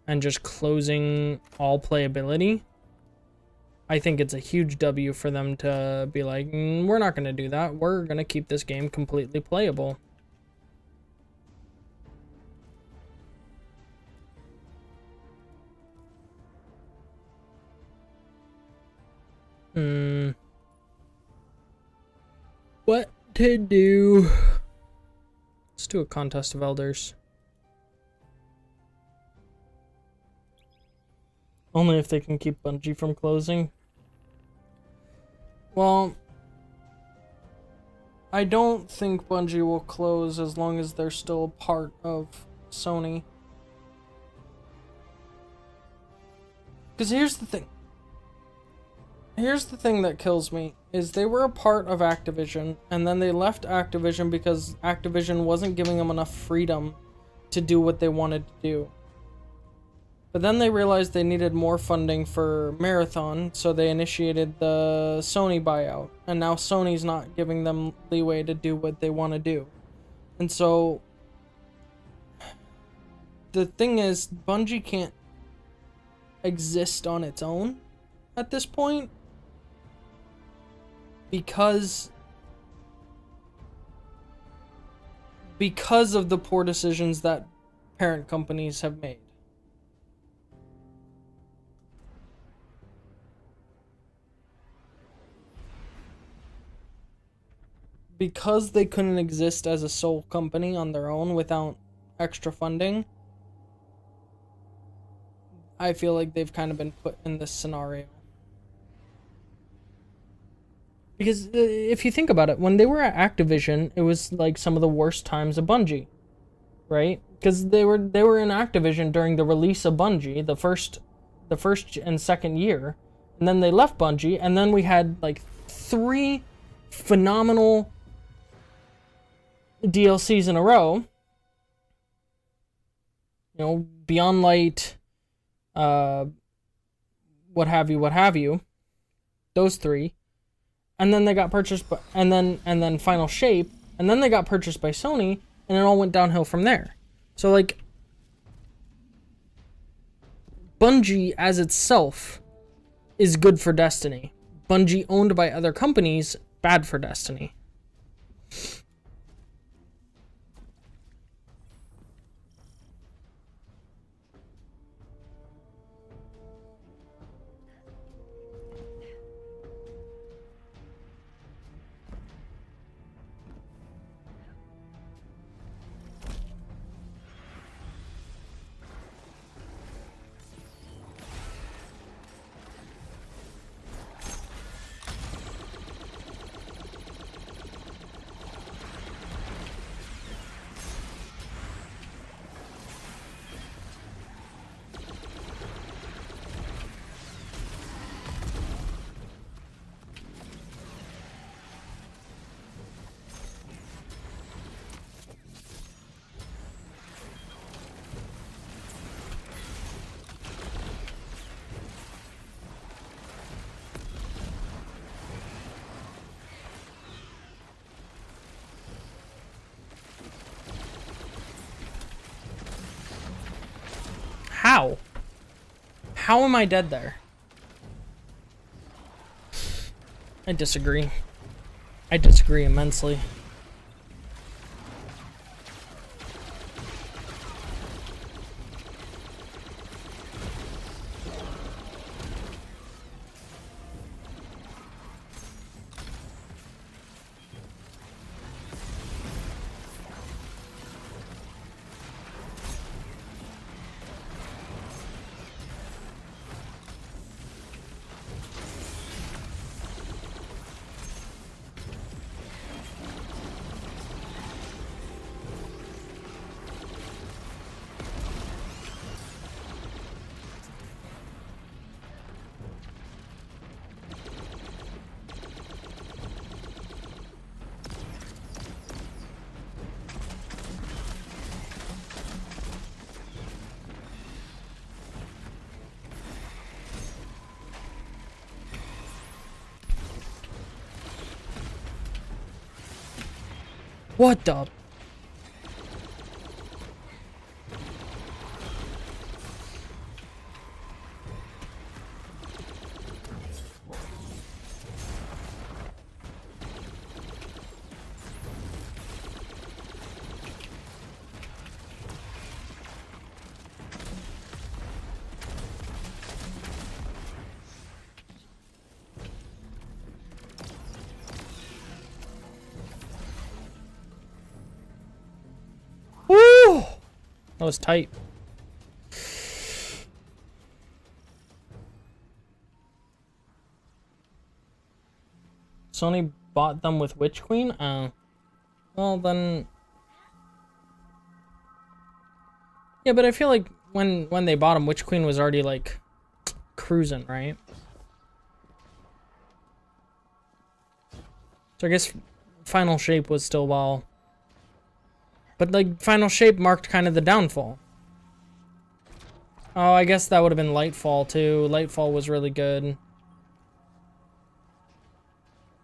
and just closing all playability. I think it's a huge W for them to be like, we're not going to do that. We're going to keep this game completely playable. What to do? Let's do a contest of elders. Only if they can keep Bungie from closing. Well, I don't think Bungie will close as long as they're still a part of Sony. Because here's the thing. Here's the thing that kills me, is they were a part of Activision, and then they left Activision because Activision wasn't giving them enough freedom to do what they wanted to do. But then they realized they needed more funding for Marathon, so they initiated the Sony buyout, and now Sony's not giving them leeway to do what they want to do. And so, the thing is, Bungie can't exist on its own at this point, because of the poor decisions that parent companies have made. Because they couldn't exist as a sole company on their own without extra funding, I feel like they've kind of been put in this scenario. Because if you think about it, when they were at Activision, it was like some of the worst times of Bungie, right? Because they were in Activision during the release of Bungie, the first and second year, and then they left Bungie, and then we had like 3 phenomenal DLCs in a row. You know, Beyond Light, what have you. Those 3. And then they got purchased by, and then Final Shape, and then they got purchased by Sony, and it all went downhill from there. So like, Bungie as itself is good for Destiny. Bungie owned by other companies, bad for Destiny. How? How am I dead there? I disagree. I disagree immensely. What the? Woo! That was tight. Sony bought them with Witch Queen? Well then... Yeah, but I feel like when they bought them, Witch Queen was already, like, cruising, right? So I guess Final Shape was still well... But, like, Final Shape marked kind of the downfall. Oh, I guess that would have been Lightfall, too. Lightfall was really good.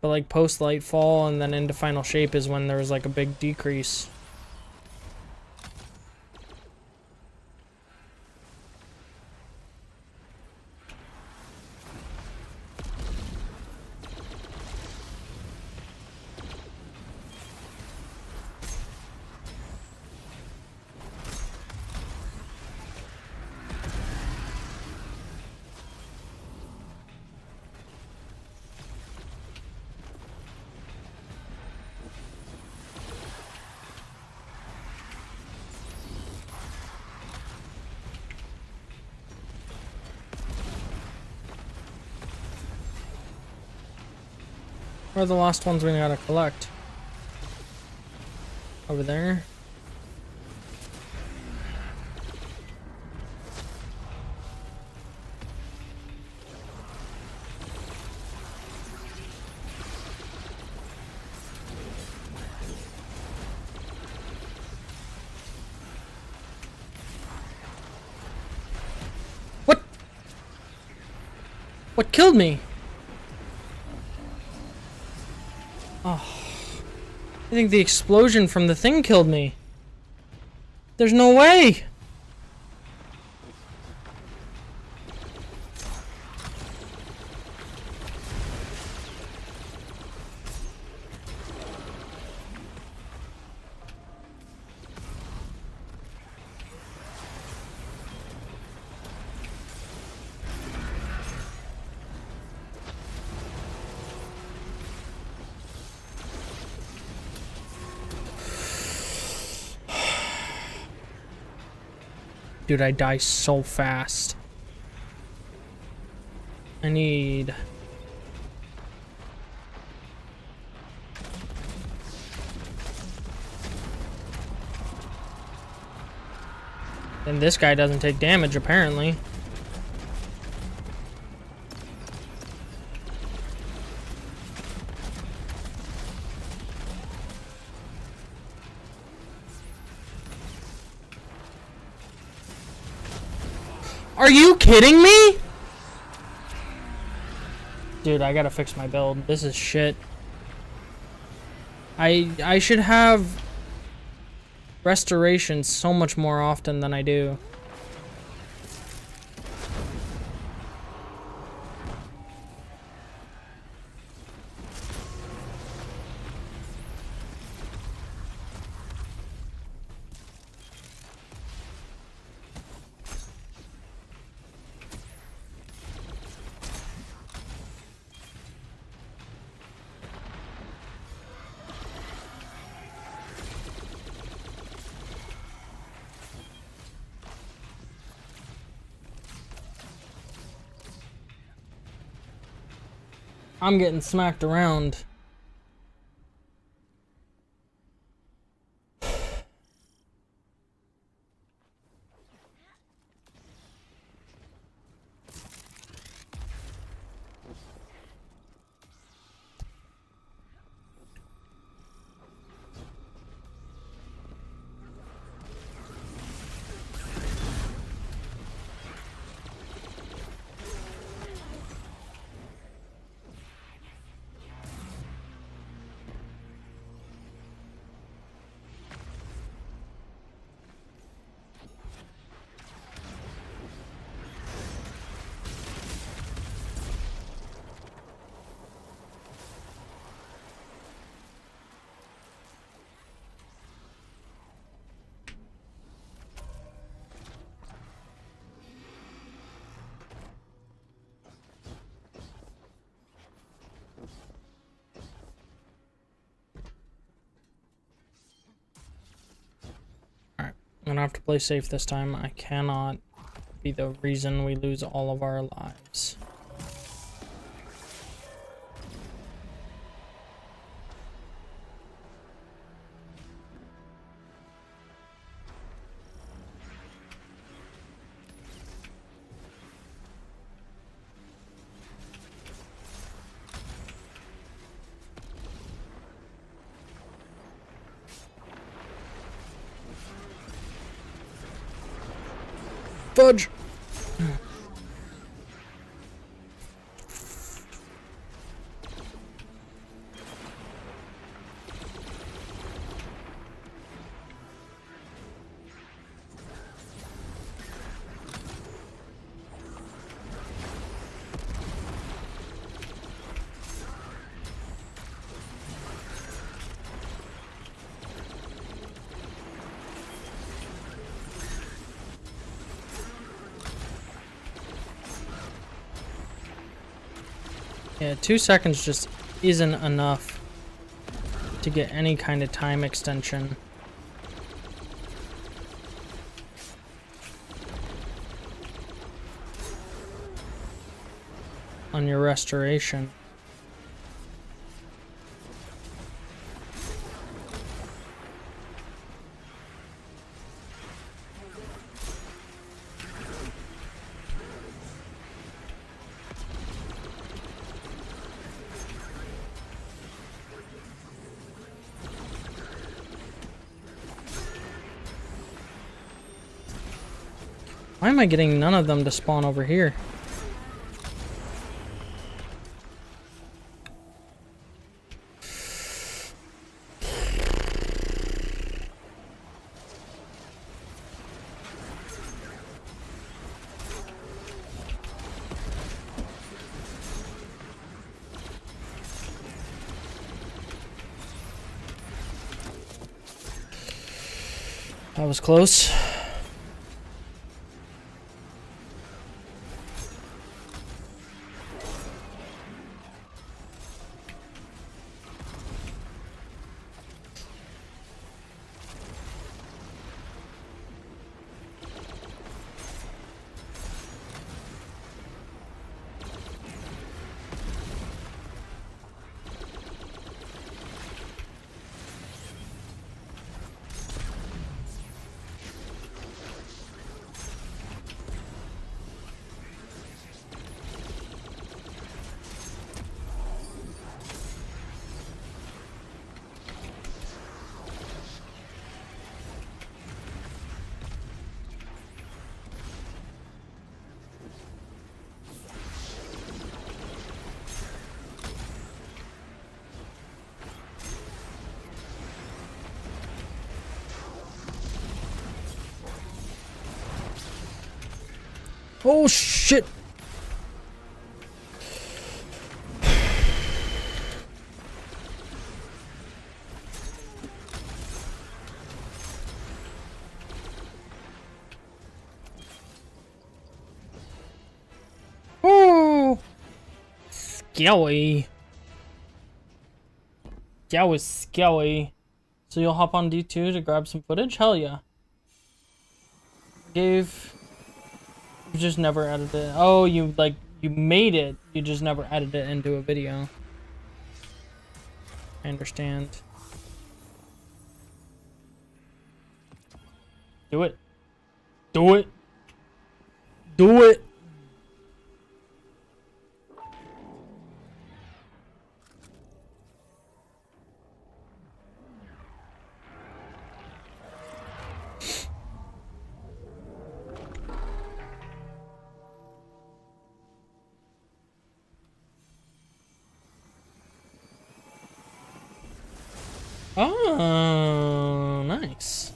But, like, post-Lightfall and then into Final Shape is when there was, like, a big decrease. Where are the last ones we gotta collect? Over there. What? What killed me? Oh, I think the explosion from the thing killed me. There's no way. Dude, I die so fast. I need... And this guy doesn't take damage, apparently. Are you kidding me? Dude, I gotta fix my build. This is shit. I should have restoration so much more often than I do. I'm getting smacked around. gonna have to play safe this time. I cannot be the reason we lose all of our lives. Fudge! Yeah, 2 seconds just isn't enough to get any kind of time extension. On your restoration. Why am I getting none of them to spawn over here? That was close. Oh shit! Oh! Scary. That was scary. So you'll hop on D2 to grab some footage? Hell yeah. You just never edited it. Oh, you made it. You just never edited it into a video. I understand. Do it. Do it. Do it. Oh, nice.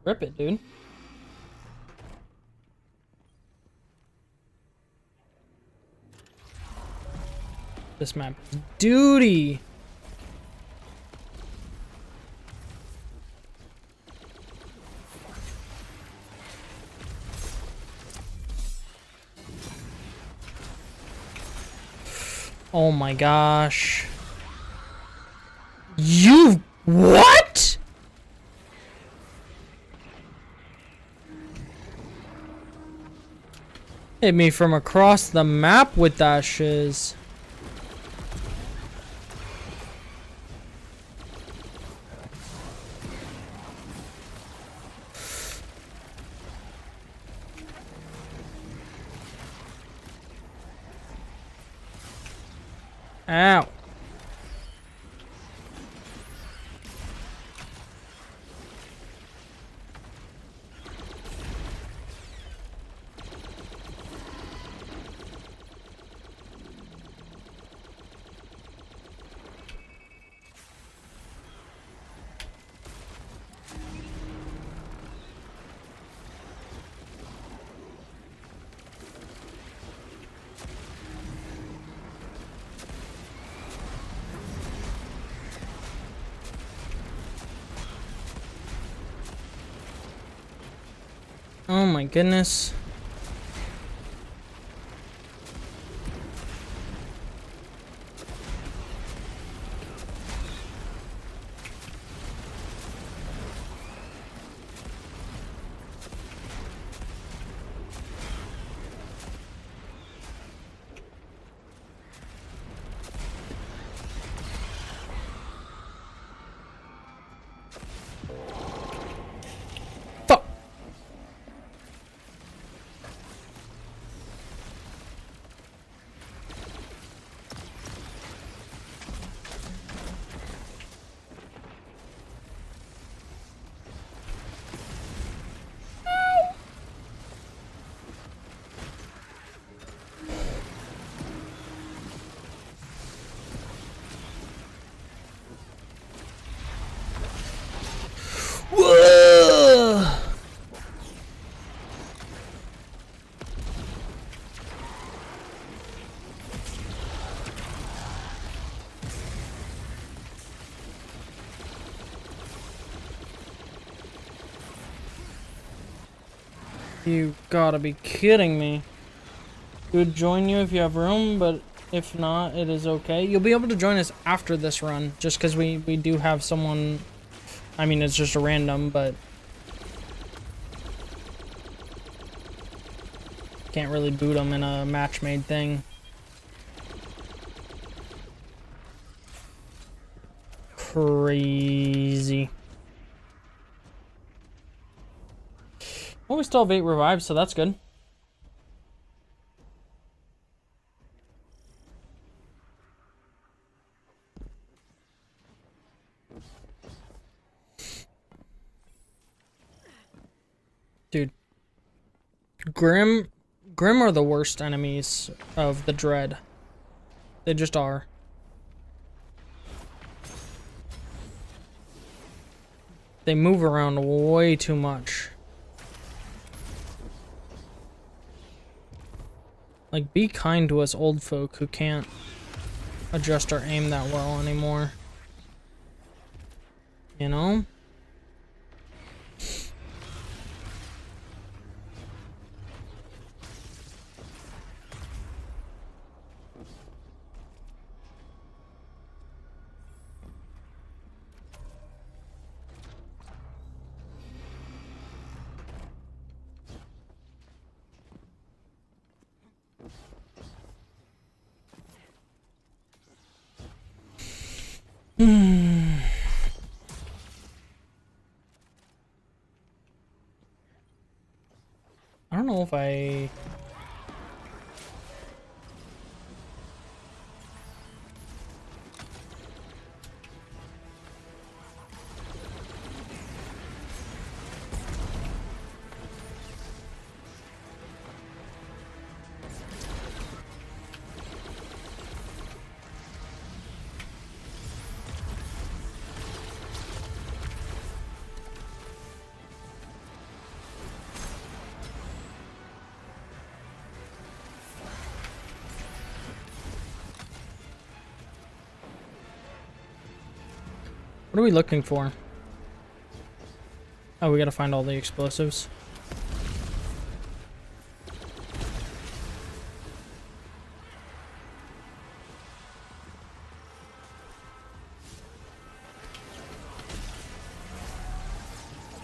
Rip it, dude. This map is duty. Oh my gosh. You what? Hit me from across the map with that shiz. Ow. Oh my goodness. Fuck. Whoa! You gotta be kidding me. We would join you if you have room, but if not, it is okay. You'll be able to join us after this run, just because we do have someone. I mean, it's just a random, but can't really boot them in a match-made thing. Crazy. Well, we still have 8 revives, so that's good. Dude. Grim are the worst enemies of the Dread. They just are. They move around way too much. Like, be kind to us old folk who can't adjust our aim that well anymore. You know? I don't know if I... What are we looking for? Oh, we gotta find all the explosives.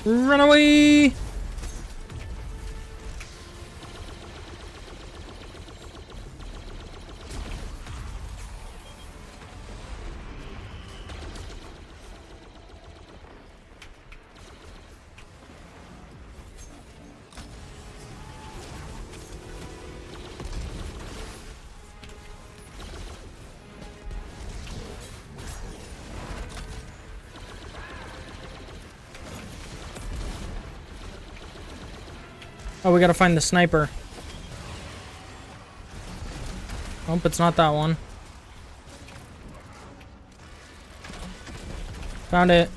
Run away! Oh, we gotta find the sniper. Nope, it's not that one. Found it.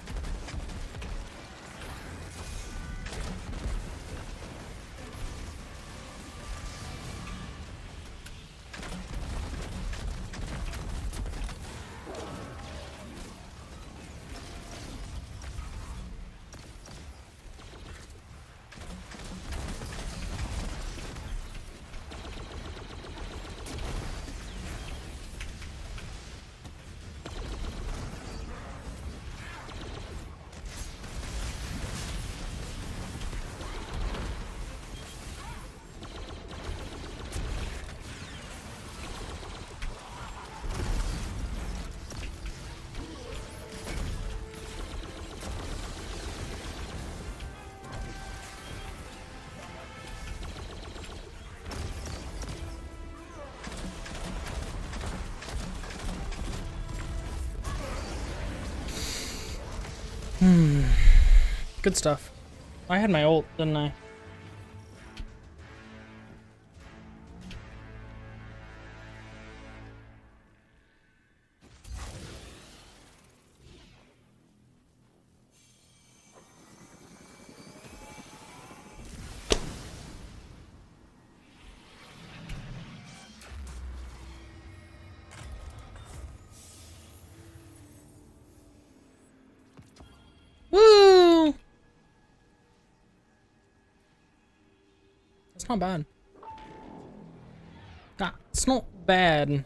Good stuff. I had my ult, didn't I? Woo! That's not bad. It's not bad.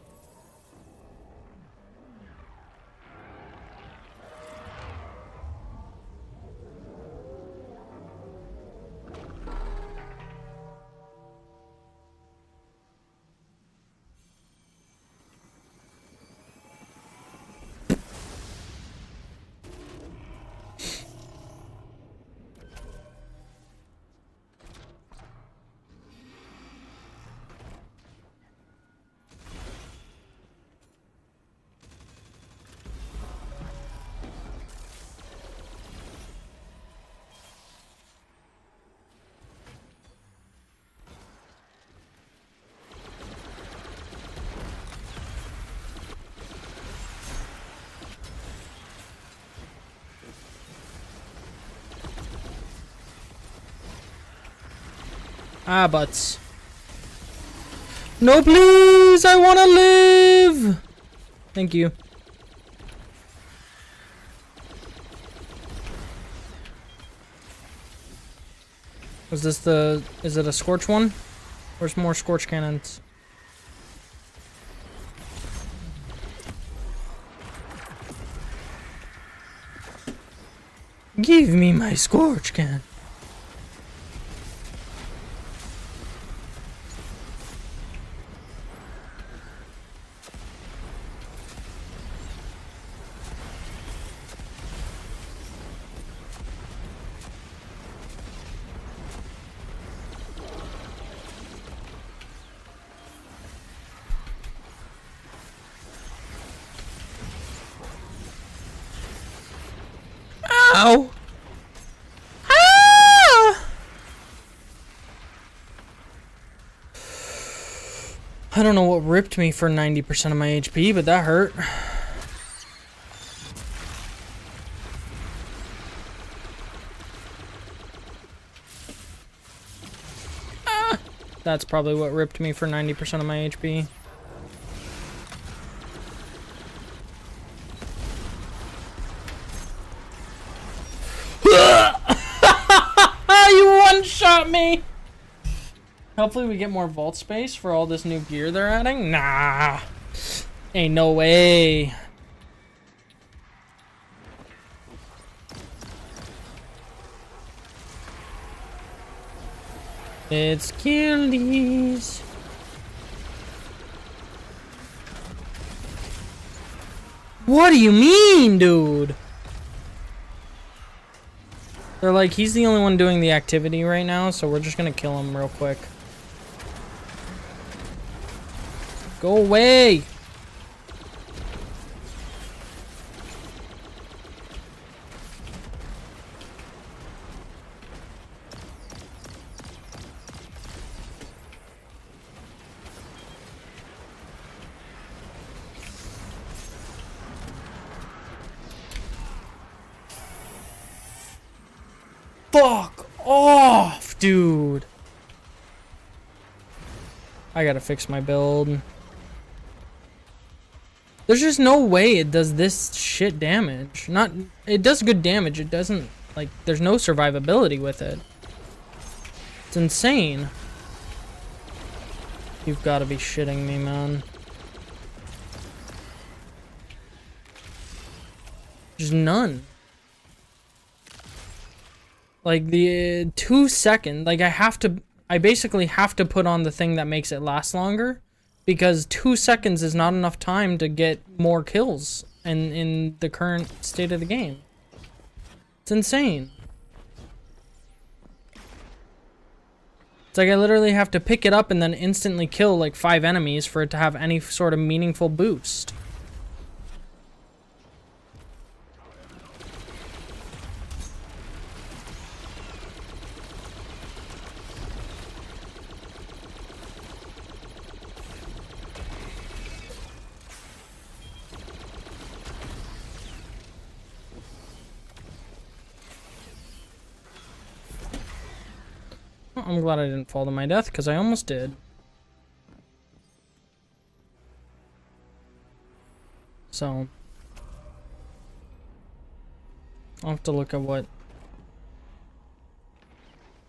Ah, butts. No, please! I wanna live! Thank you. Was this the... Is it a Scorch one? Where's more Scorch cannons? Give me my Scorch cannon. Ow! Ah! I don't know what ripped me for 90% of my HP, but that hurt. Ah! That's probably what ripped me for 90% of my HP. You one-shot me! Hopefully we get more vault space for all this new gear they're adding. Nah. Ain't no way. It's killies. What do you mean, dude? They're like, he's the only one doing the activity right now, so we're just gonna kill him real quick. Go away! Fuck off, dude. I gotta fix my build. There's just no way it does this shit damage. It does good damage. It doesn't, like, there's no survivability with it. It's insane. You've got to be shitting me, man. Just none. Like, the 2 second, like, I basically have to put on the thing that makes it last longer, because 2 seconds is not enough time to get more kills in the current state of the game. It's insane. It's like I literally have to pick it up and then instantly kill like 5 enemies for it to have any sort of meaningful boost. I'm glad I didn't fall to my death, because I almost did. So I'll have to look at what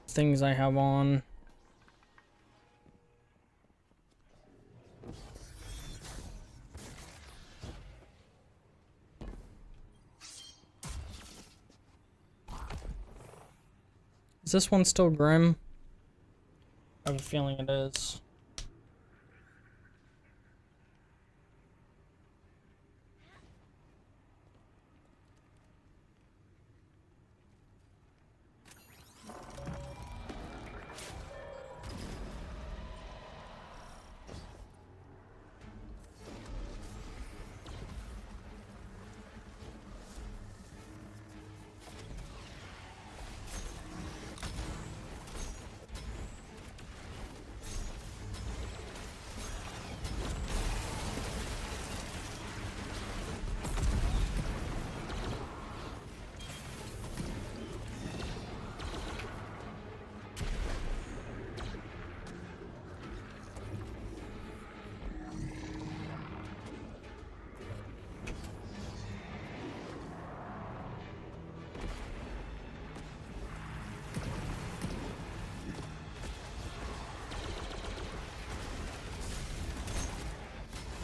things I have on. Is this one still Grim? I have a feeling it is.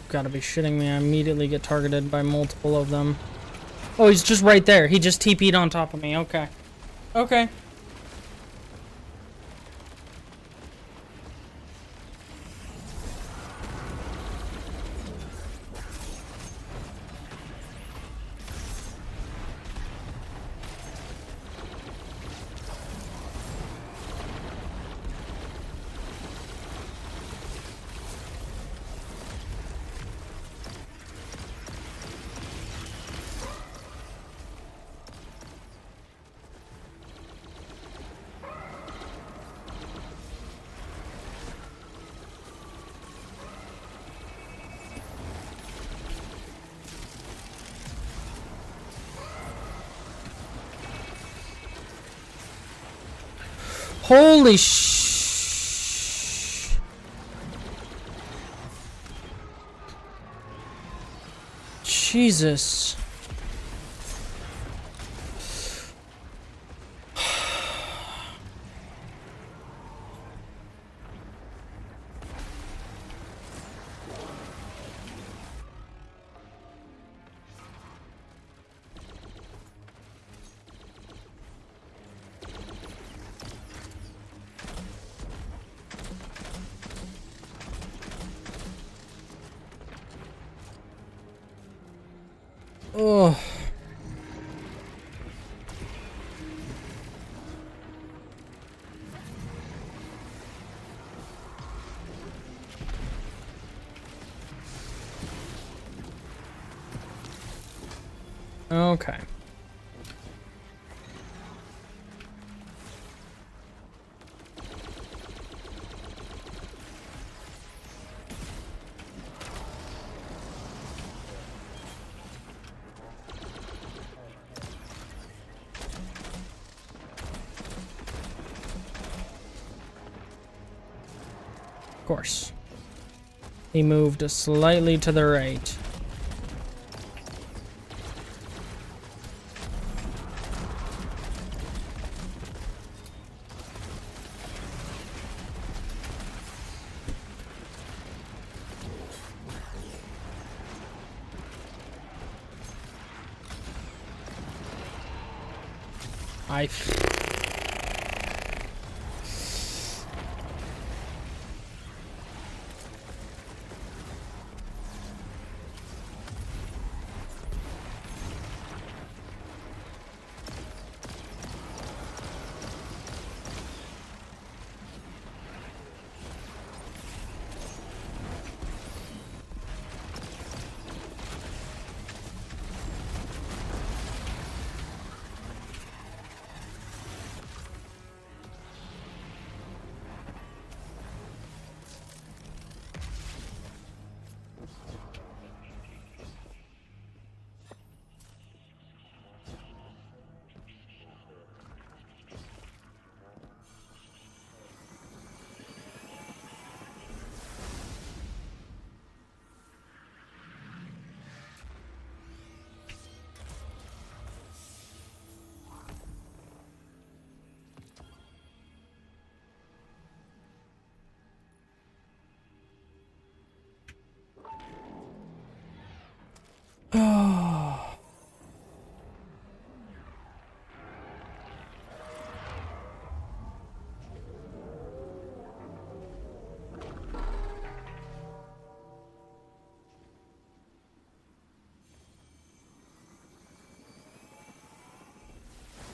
Gotta be shitting me. I immediately get targeted by multiple of them. Oh, he's just right there. He just TP'd on top of me. Okay. Okay. Holy sh... Jesus. Oh. Okay. Of course. He moved slightly to the right.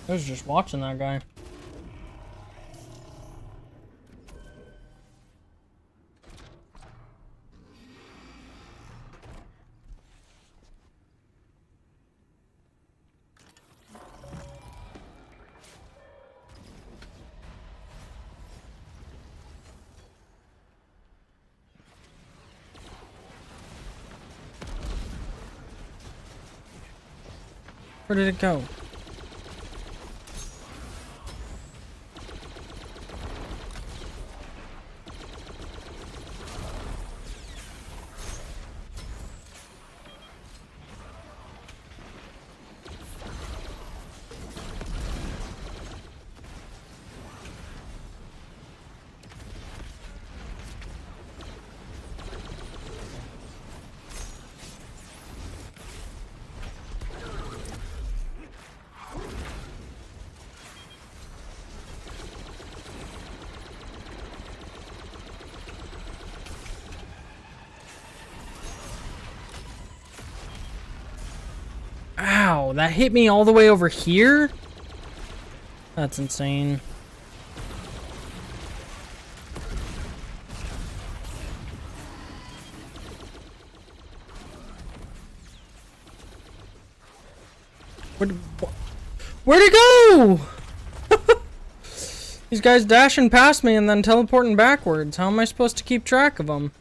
I was just watching that guy. Where did it go? Ow, that hit me all the way over here? That's insane. Where'd it go? These guys dashing past me and then teleporting backwards. How am I supposed to keep track of them?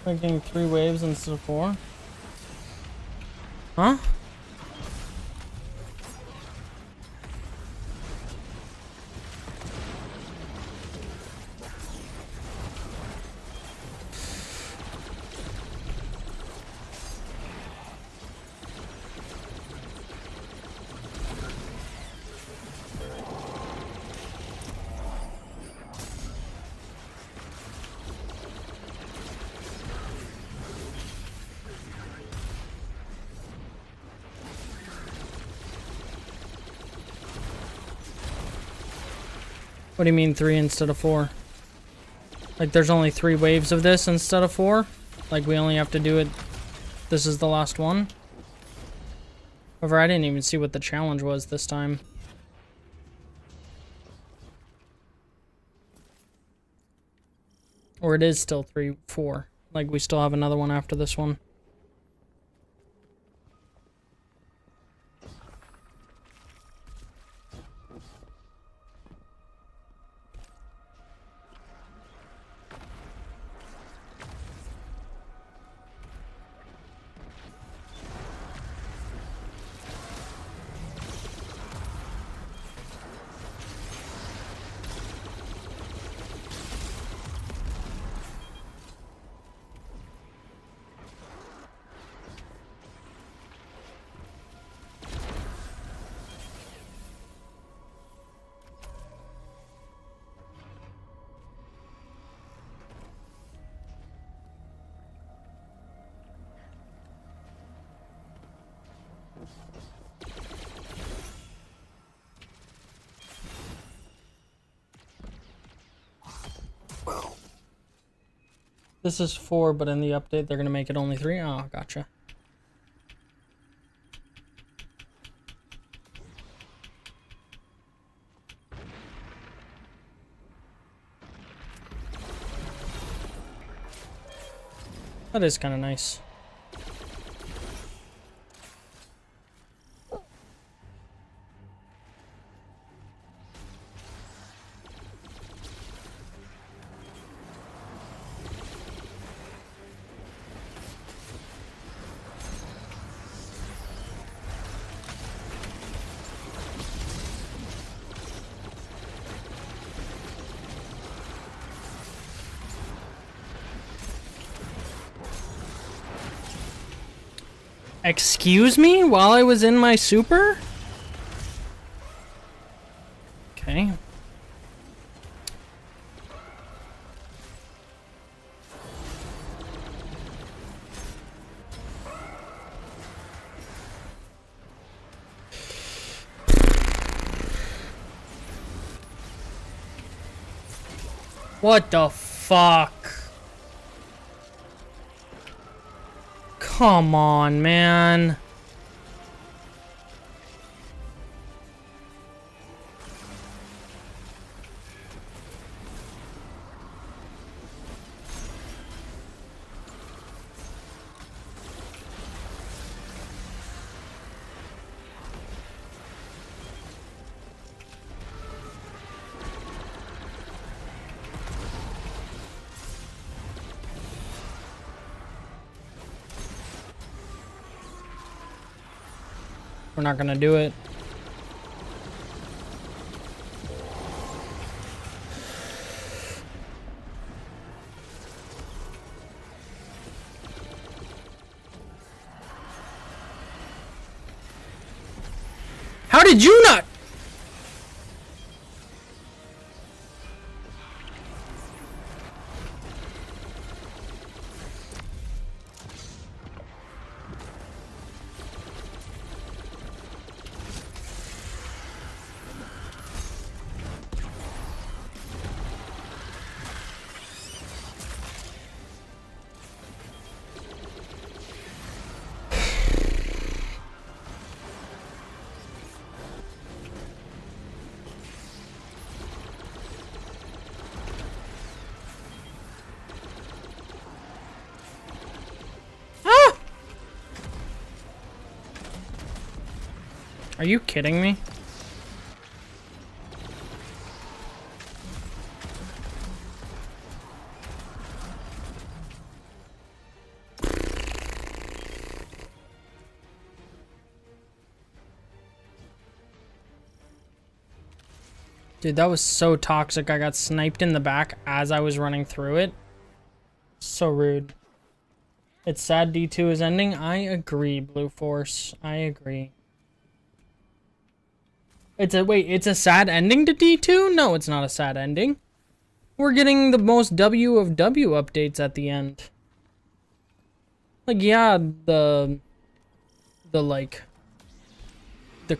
Like getting 3 waves instead of 4? Huh? What do you mean 3 instead of 4? Like there's only 3 waves of this instead of 4? Like we only have to do it... This is the last one? However, I didn't even see what the challenge was this time. Or it is still 3, 4. Like we still have another one after this one. This is 4, but in the update they're gonna make it only 3. Oh, gotcha. That is kind of nice. Excuse me while I was in my super? Okay. What the fuck? Come on, man. We're not gonna do it. How did you not? Are you kidding me? Dude, that was so toxic. I got sniped in the back as I was running through it. So rude. It's sad D2 is ending. I agree, Blue Force. I agree. It's a sad ending to D2? No, it's not a sad ending. We're getting the most W of W updates at the end. Like, yeah, the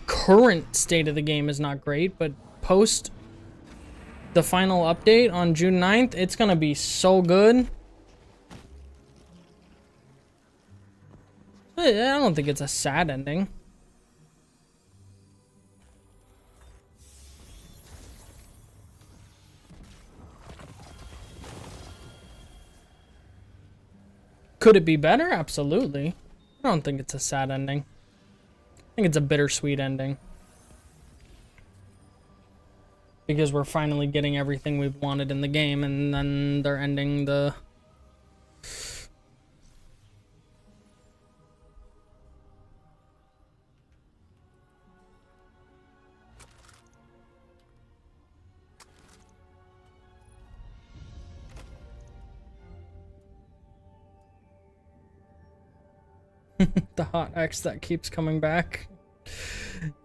current state of the game is not great, but post the final update on June 9th, it's gonna be so good. I don't think it's a sad ending. Could it be better? Absolutely. I don't think it's a sad ending. I think it's a bittersweet ending. Because we're finally getting everything we've wanted in the game, and then they're ending the... the hot X that keeps coming back.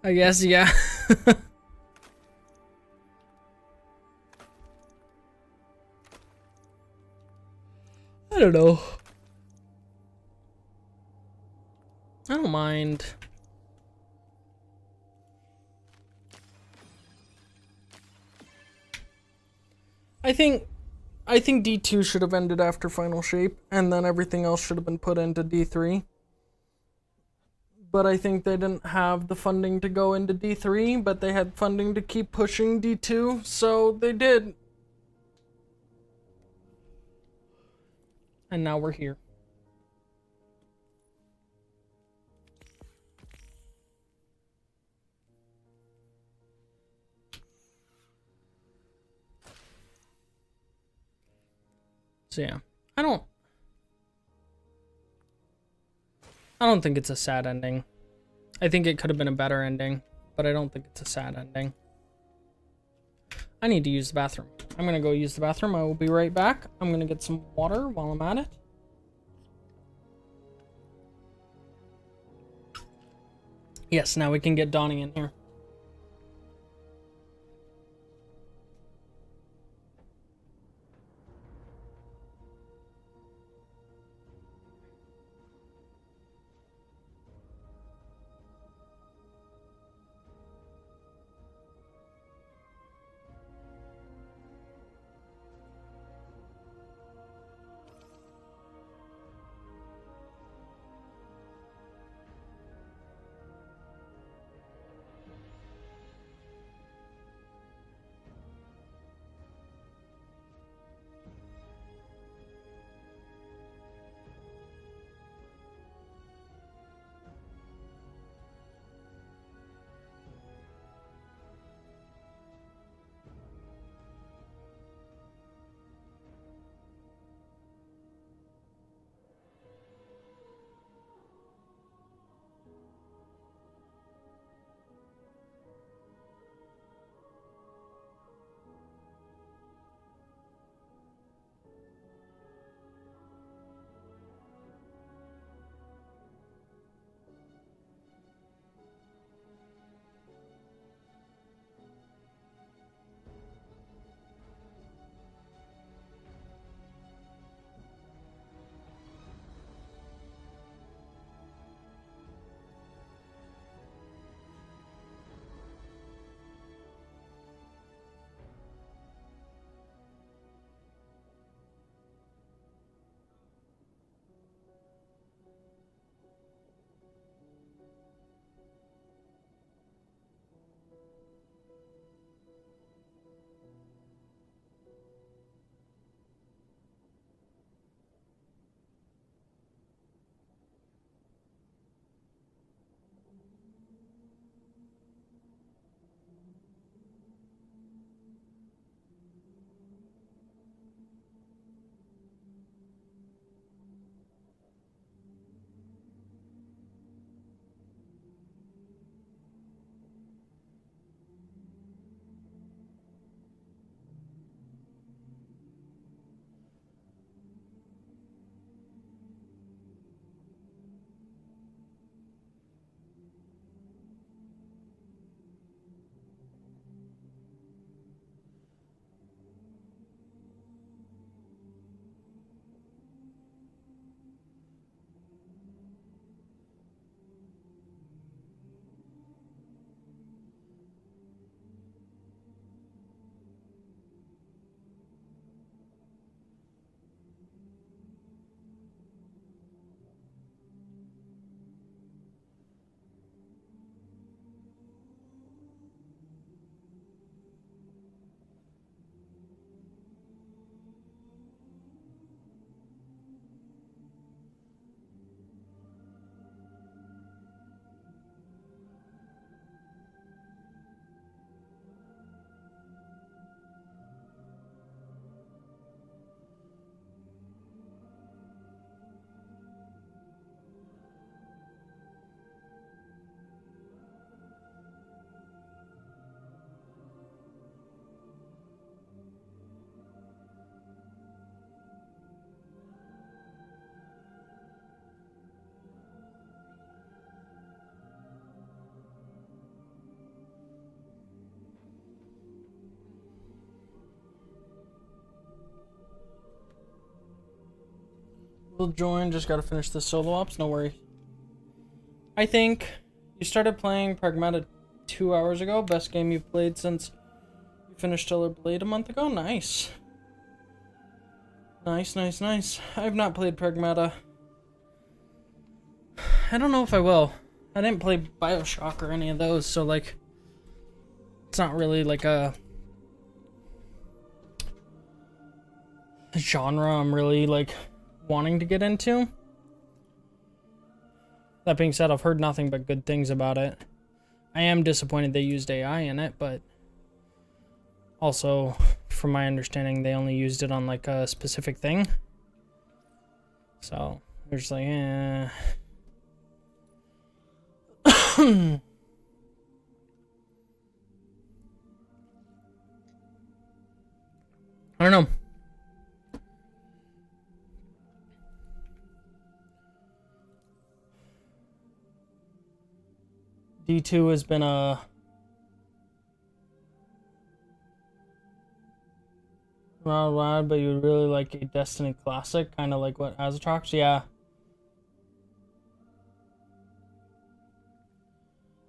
I guess, yeah. I don't know. I don't mind. I think D2 should have ended after Final Shape, and then everything else should have been put into D3. But I think they didn't have the funding to go into D3, but they had funding to keep pushing D2, so they did. And now we're here. So yeah, I don't think it's a sad ending. I think it could have been a better ending, but I don't think it's a sad ending. I need to use the bathroom. I'm gonna go use the bathroom. I will be right back. I'm gonna get some water while I'm at it. Yes, now we can get Donnie in here. We'll join, just gotta finish the solo ops, no worries. I think you started playing Pragmata 2 hours ago. Best game you've played since you finished Stellar Blade a month ago? Nice. Nice, nice, nice. I've not played Pragmata. I don't know if I will. I didn't play BioShock or any of those, so like, it's not really like a genre I'm really like wanting to get into. That being said, I've heard nothing but good things about it. I am disappointed they used AI in it, but also, from my understanding, they only used it on like a specific thing. So, they're just like, eh. I don't know. D2 has been a wild, but you would really like a Destiny classic, kind of like what Azerox. Yeah.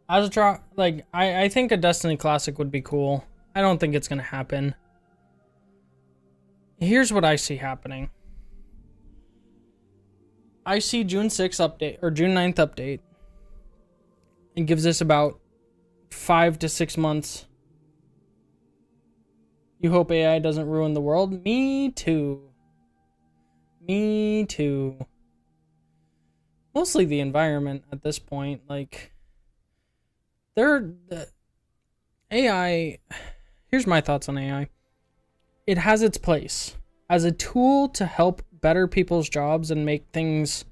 Azerox, like, I think a Destiny classic would be cool. I don't think it's gonna happen. Here's what I see happening. I see June 6th update, or June 9th update. It gives us about 5 to 6 months. You hope AI doesn't ruin the world? Me too. Me too. Mostly the environment at this point. Like, AI. Here's my thoughts on AI. It has its place as a tool to help better people's jobs and make things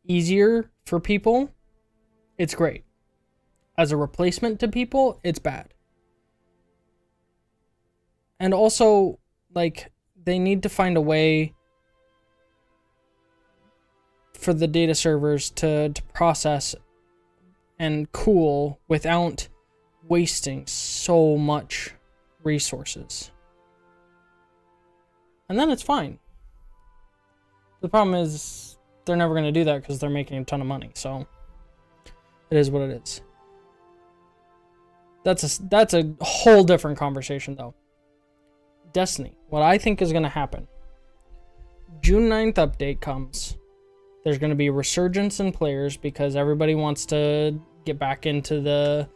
easier for people. It's great. As a replacement to people, it's bad. And also, like, they need to find a way for the data servers to process and cool without wasting so much resources. And then it's fine. The problem is they're never going to do that because they're making a ton of money. So it is what it is. That's a whole different conversation though. Destiny. What I think is going to happen. June 9th update comes. There's going to be a resurgence in players because everybody wants to get back into the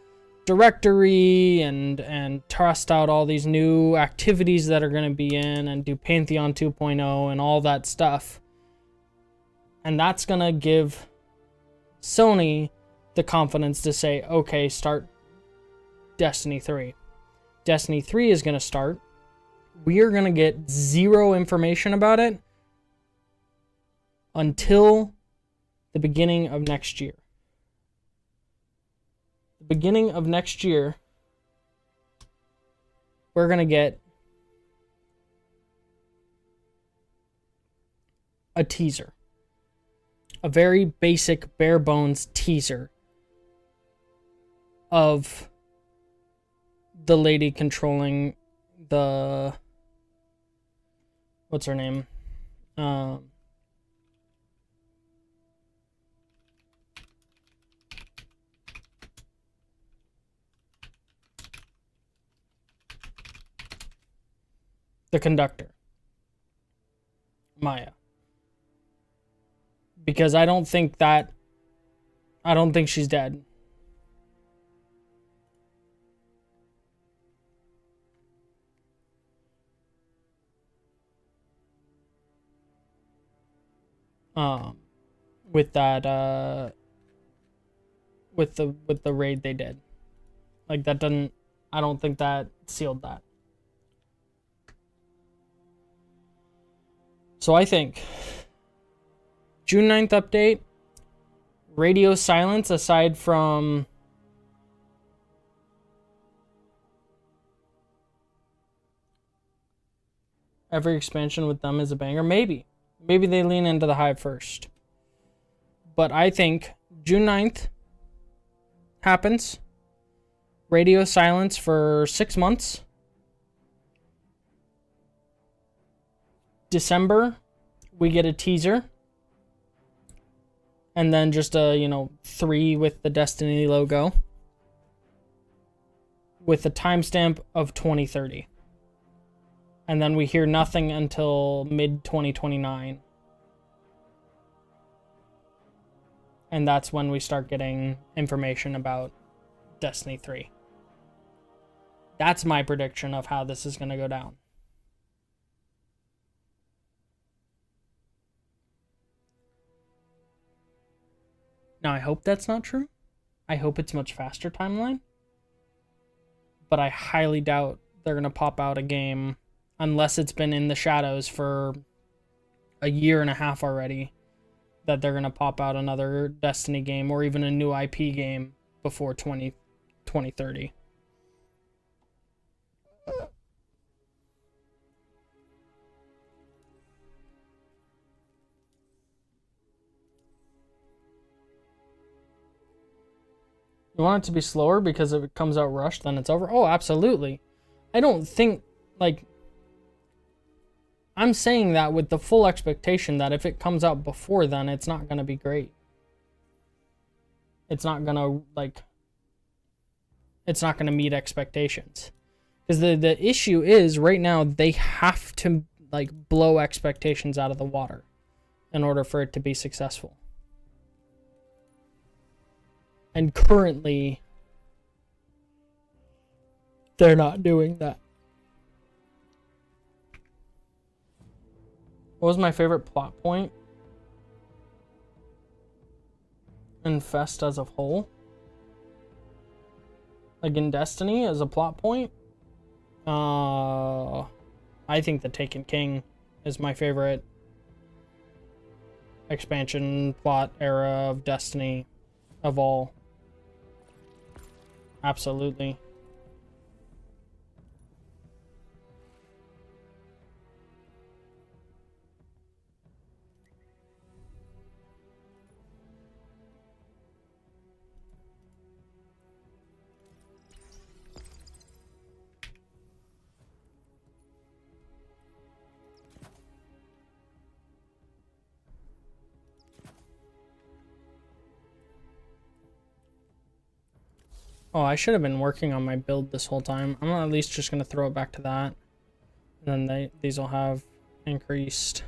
directory and test out all these new activities that are going to be in and do Pantheon 2.0 and all that stuff. And that's going to give Sony the confidence to say, okay, start Destiny 3. Destiny 3 is going to start. We are going to get zero information about it until the beginning of next year. The beginning of next year, we're going to get a teaser. A very basic, bare bones teaser of the lady controlling the... What's her name? The conductor. Maya. Because I don't think she's dead. With that with the raid they did. Like that doesn't, I don't think that sealed that. So I think June 9th update, radio silence aside from every expansion with them is a banger. Maybe they lean into the Hive first. But I think June 9th happens. Radio silence for 6 months. December, we get a teaser. And then just a, 3 with the Destiny logo. With the timestamp of 2030. And then we hear nothing until mid-2029. And that's when we start getting information about Destiny 3. That's my prediction of how this is going to go down. Now, I hope that's not true. I hope it's much faster timeline. But I highly doubt they're going to pop out a game unless it's been in the shadows for a year and a half already, that they're going to pop out another Destiny game or even a new IP game before 2030. You want it to be slower because if it comes out rushed, then it's over? Oh, absolutely. I don't think, like, I'm saying that with the full expectation that if it comes out before then, it's not going to be great. It's not going to, like, it's not going to meet expectations. Because the issue is, right now, they have to, like, blow expectations out of the water in order for it to be successful. And currently, they're not doing that. What was my favorite plot point in Fest as a whole? Like in Destiny as a plot point? I think the Taken King is my favorite expansion plot era of Destiny of all. Absolutely. Oh, I should have been working on my build this whole time. I'm at least just going to throw it back to that. And then these will have increased.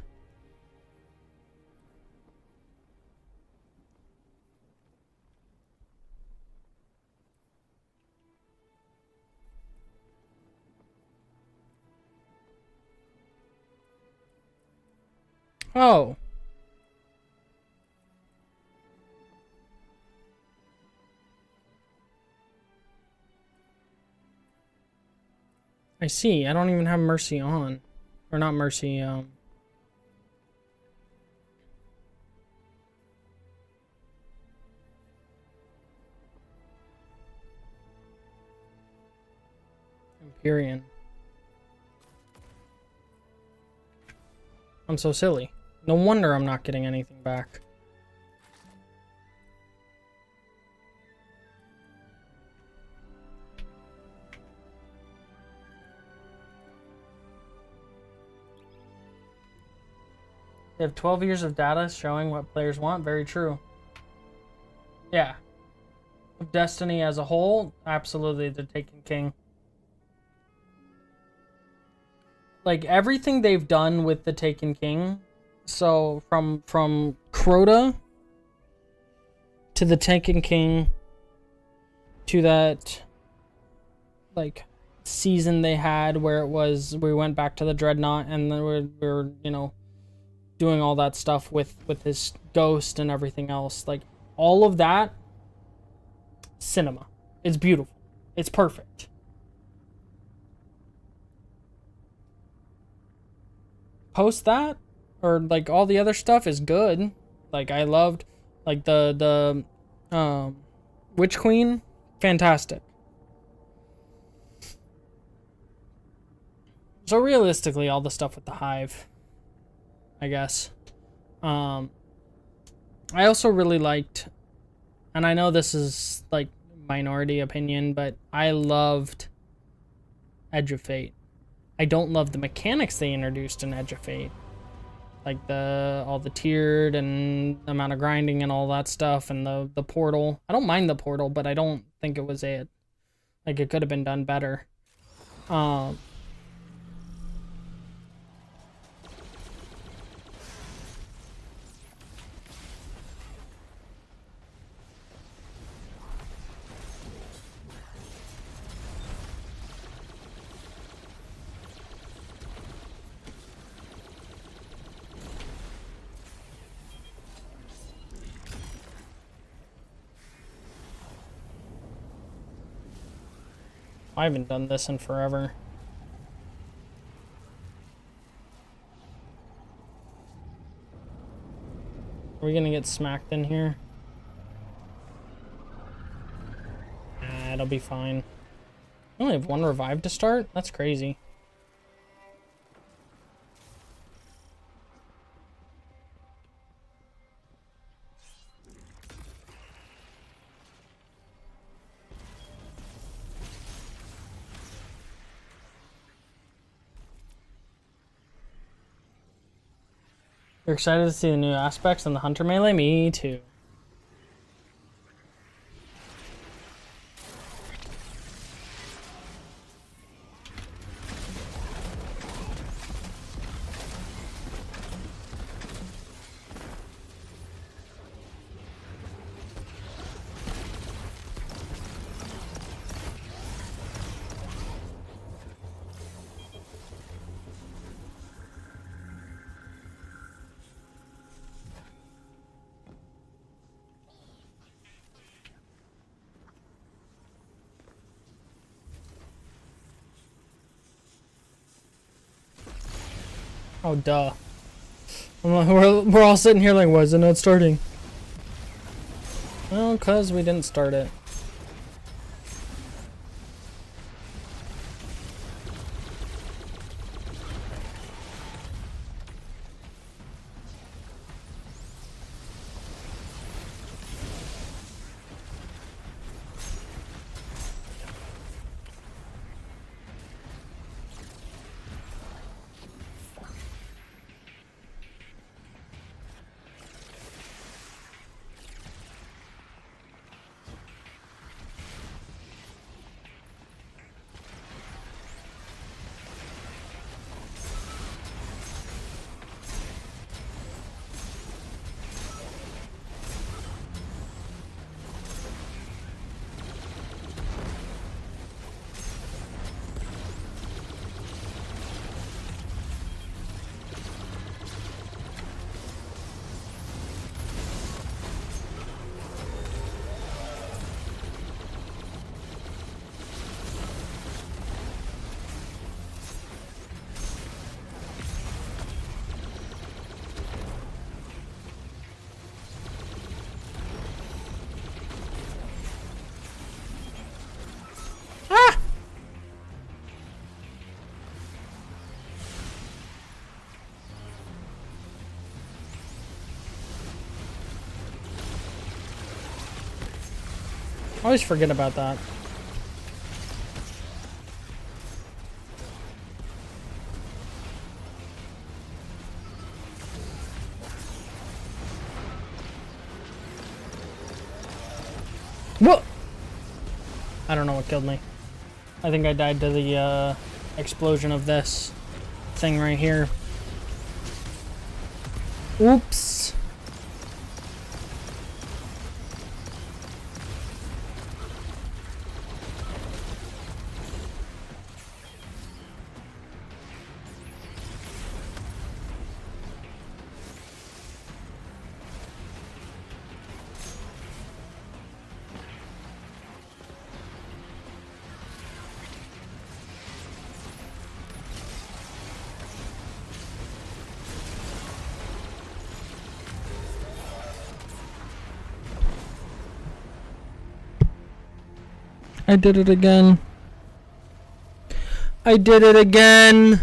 Oh. I see. I don't even have Mercy on. Or not Mercy, Empyrean. I'm so silly. No wonder I'm not getting anything back. They have 12 years of data showing what players want. Very true. Yeah. Destiny as a whole, absolutely the Taken King. Like, everything they've done with the Taken King, so from Crota to the Taken King to that, like, season they had where it was, we went back to the Dreadnought and then we were, you know, doing all that stuff with his ghost and everything else. Like, all of that, cinema. It's beautiful. It's perfect. Post that, or like all the other stuff is good. Like, I loved, like, the Witch Queen, fantastic. So realistically, all the stuff with the Hive, I guess. I also really liked, and I know this is like minority opinion, but I loved Edge of Fate. I don't love the mechanics they introduced in Edge of Fate, like all the tiered and the amount of grinding and all that stuff, and the portal. I don't mind the portal, but I don't think it was it. Like, it could have been done better. I haven't done this in forever. Are we gonna get smacked in here? Nah, it'll be fine. I only have one revive to start? That's crazy. You're excited to see the new aspects in the Hunter Melee? Me too. Oh, duh. We're all sitting here like, why is it not starting? Well, because we didn't start it. I always forget about that. What? I don't know what killed me. I think I died to the explosion of this thing right here. Oops. I did it again. I did it again.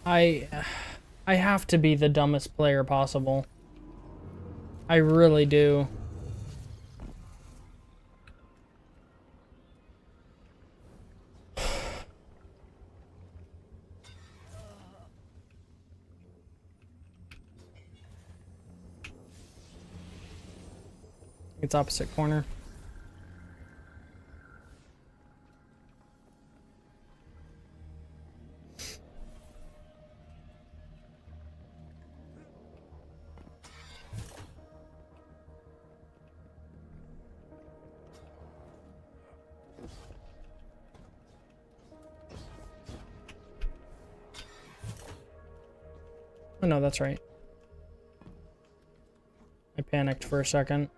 I have to be the dumbest player possible. I really do. It's opposite corner. Oh no, that's right. I panicked for a second.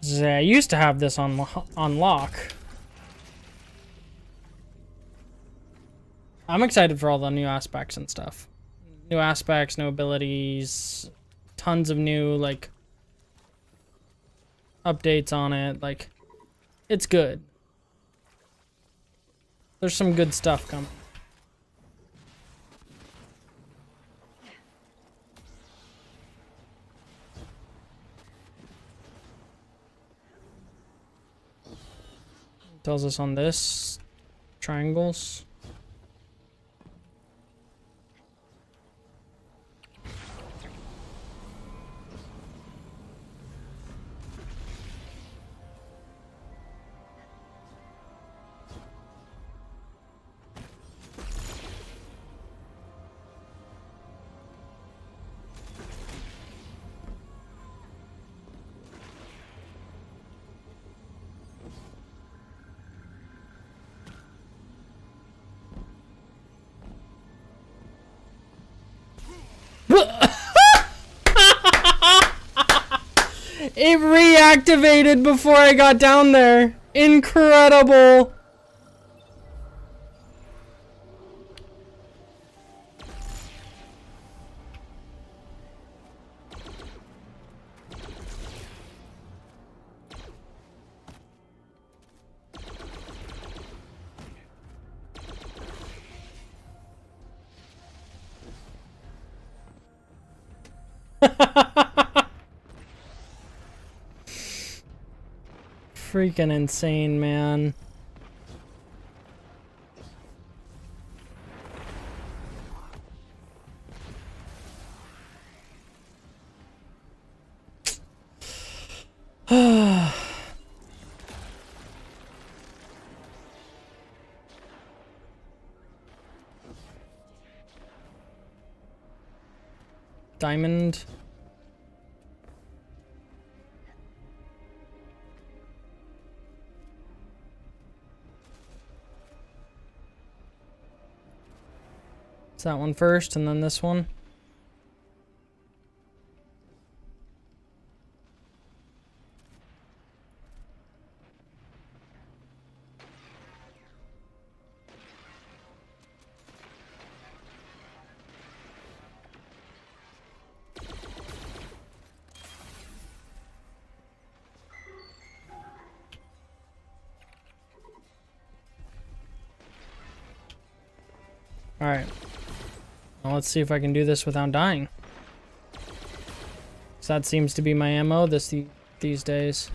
I used to have this on lock. I'm excited for all the new aspects and stuff. New aspects, new abilities, tons of new, like, updates on it. Like, it's good. There's some good stuff coming. Tells us on this triangles. It reactivated before I got down there. Incredible. Freaking insane, man. Diamond. It's that one first, and then this one. All right. Well, let's see if I can do this without dying. So that seems to be my MO these days.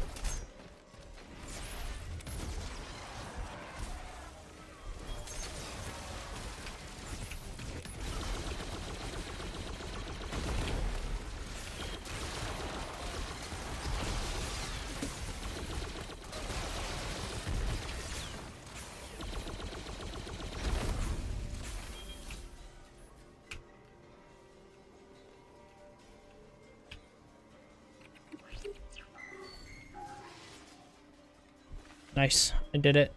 Nice. I did it.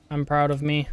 I'm proud of me.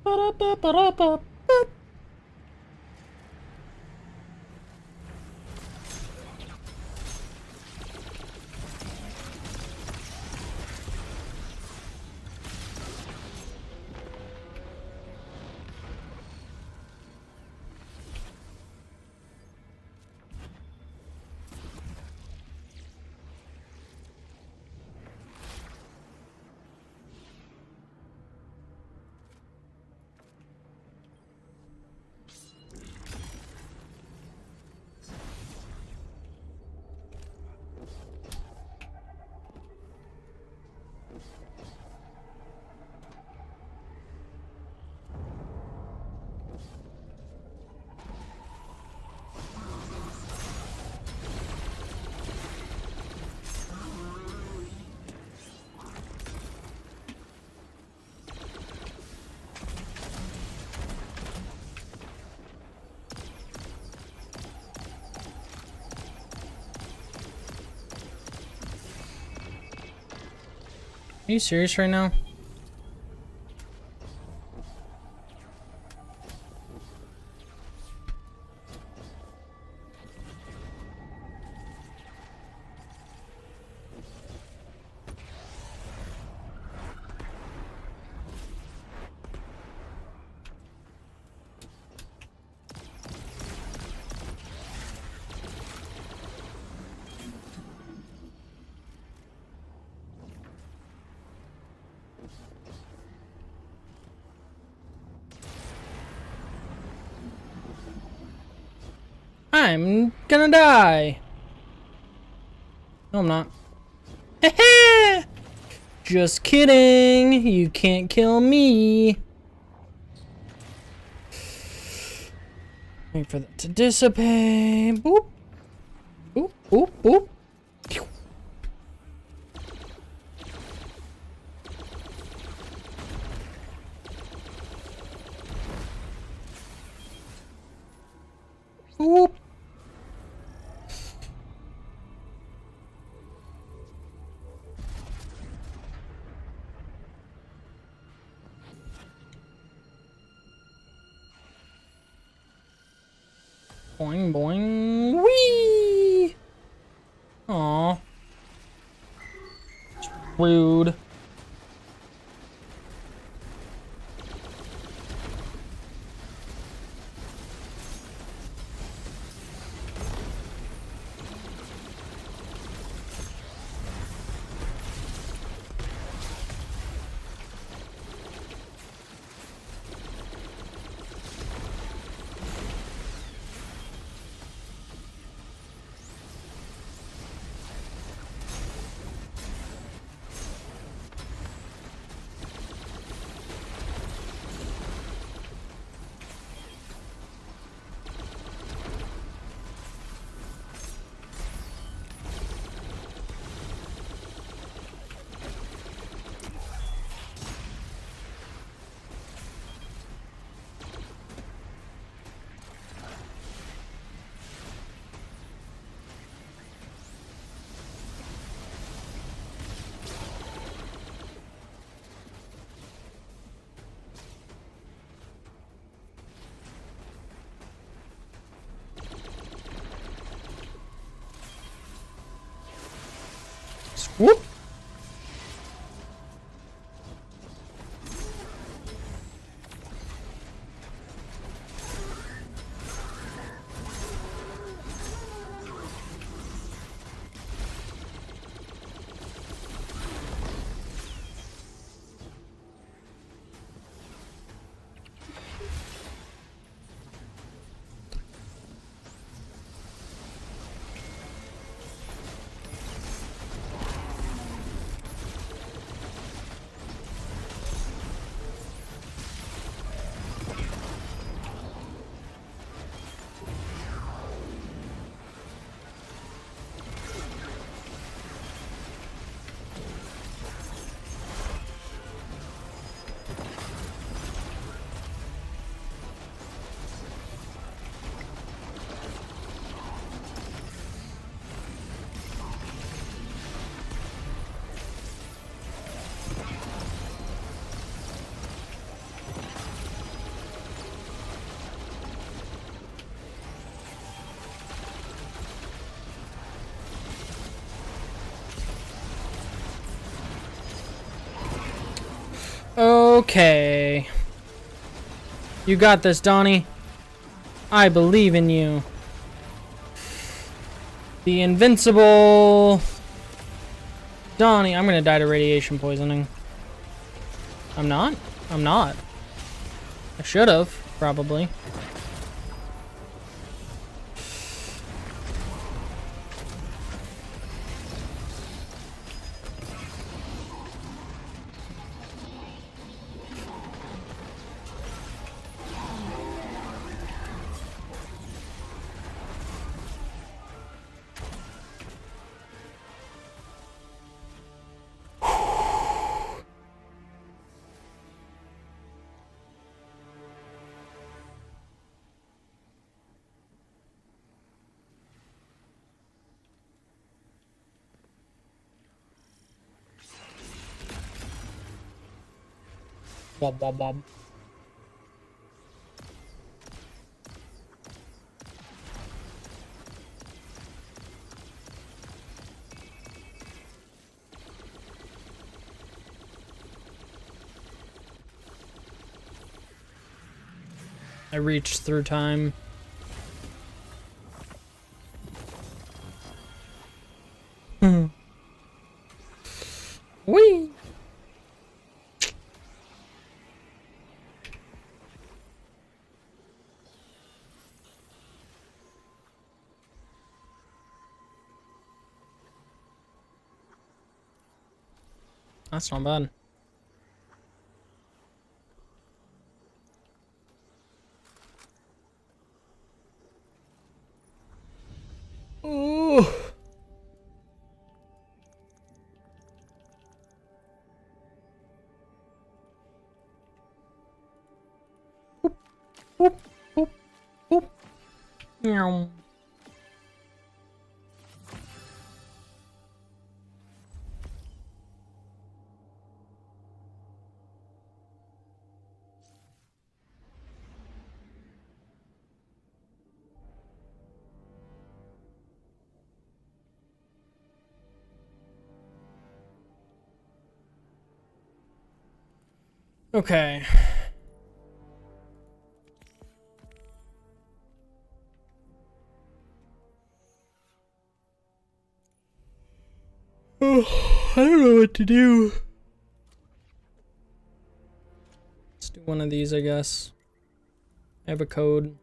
Ba-da-ba-ba-da-ba. Are you serious right now? I'm gonna die. No, I'm not. Just kidding. You can't kill me. Wait for that to dissipate. Boop. Boop, boop, boop. Boop. Boing, boing, wee! Aw. It's rude. Okay. You got this, Donnie. I believe in you. The invincible Donnie. I'm gonna die to radiation poisoning. I'm not? I'm not. I should have, probably. Bob, bob, bob. I reached through time. Whee! That's not bad. Ooh. Boop, boop, boop, boop. Meow. Okay. I don't know what to do. Let's do one of these, I guess. I have a code.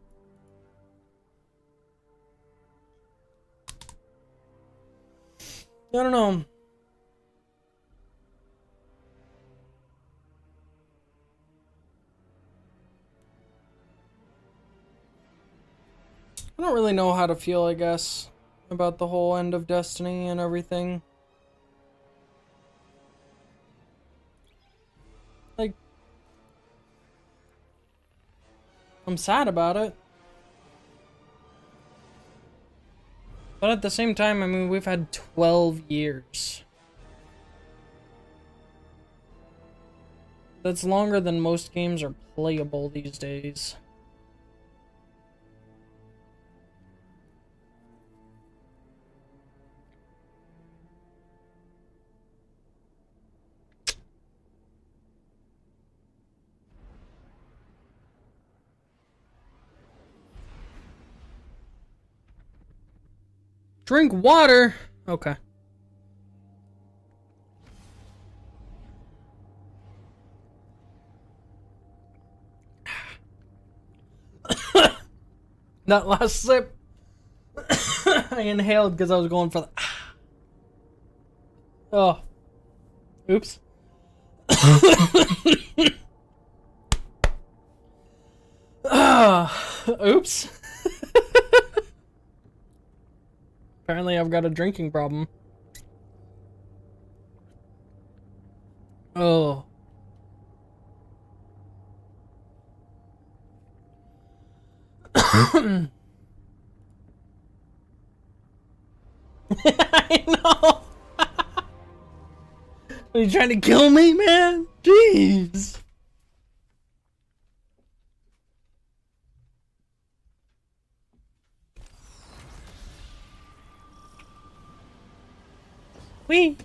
I don't know. I don't really know how to feel, I guess, about the whole end of Destiny and everything. Like, I'm sad about it. But at the same time, I mean, we've had 12 years. That's longer than most games are playable these days. Drink water. Okay. That last sip, I inhaled because I was going for the. Oh. Oops. Oops. Apparently I've got a drinking problem. Oh. I know. Are you trying to kill me, man? Jeez. Wee.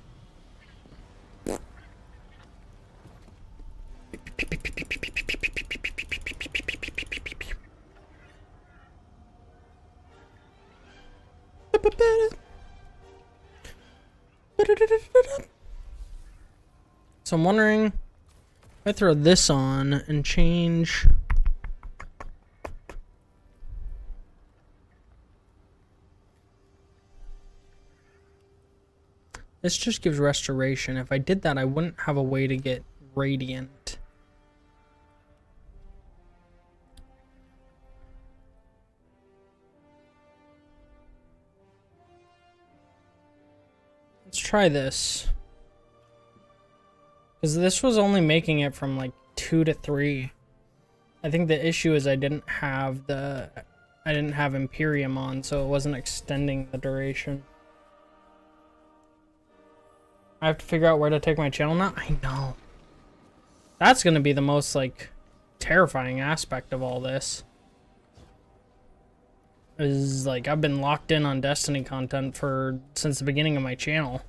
So I'm wondering if I throw this on and change. This just gives restoration. If I did that, I wouldn't have a way to get radiant. Let's try this. Because this was only making it from like 2 to 3. I think the issue is I didn't have Imperium on, so it wasn't extending the duration. I have to figure out where to take my channel now? I know. That's gonna be the most, like, terrifying aspect of all this. Is, like, I've been locked in on Destiny content since the beginning of my channel.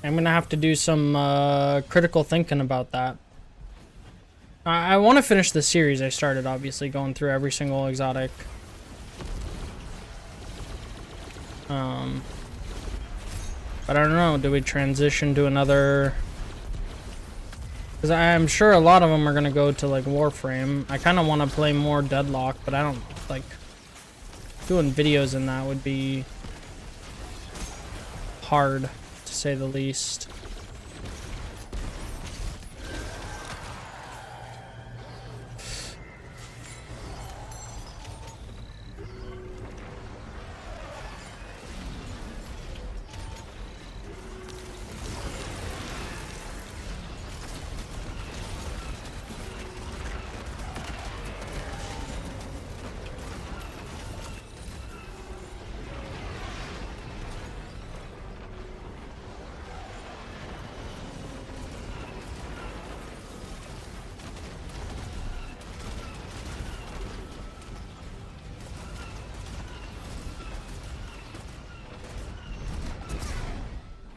I'm gonna have to do some critical thinking about that. I want to finish the series I started, obviously, going through every single exotic. But I don't know, do we transition to another? Because I'm sure a lot of them are gonna go to, like, Warframe. I kind of want to play more Deadlock, but I don't, like, doing videos in that would be hard, to say the least.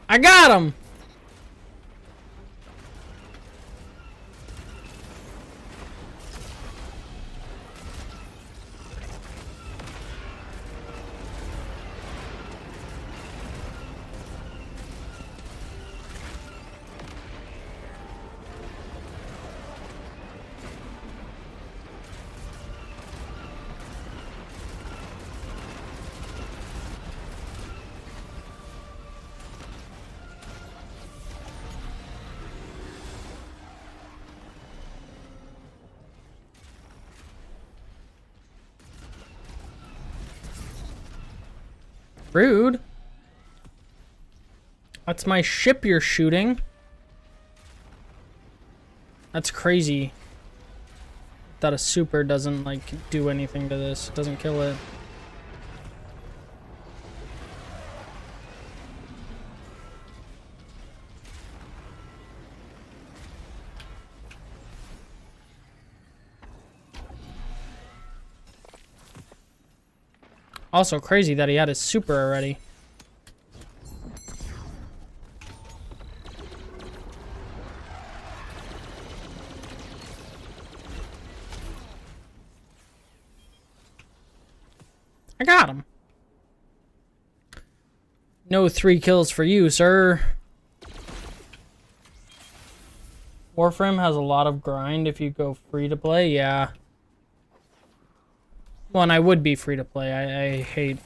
I got him! Rude. That's my ship you're shooting. That's crazy. That a super doesn't, like, do anything to this. It doesn't kill it. Also crazy that he had his super already. I got him. No 3 kills for you, sir. Warframe has a lot of grind if you go free to play, yeah. Well, and I would be free to play. I hate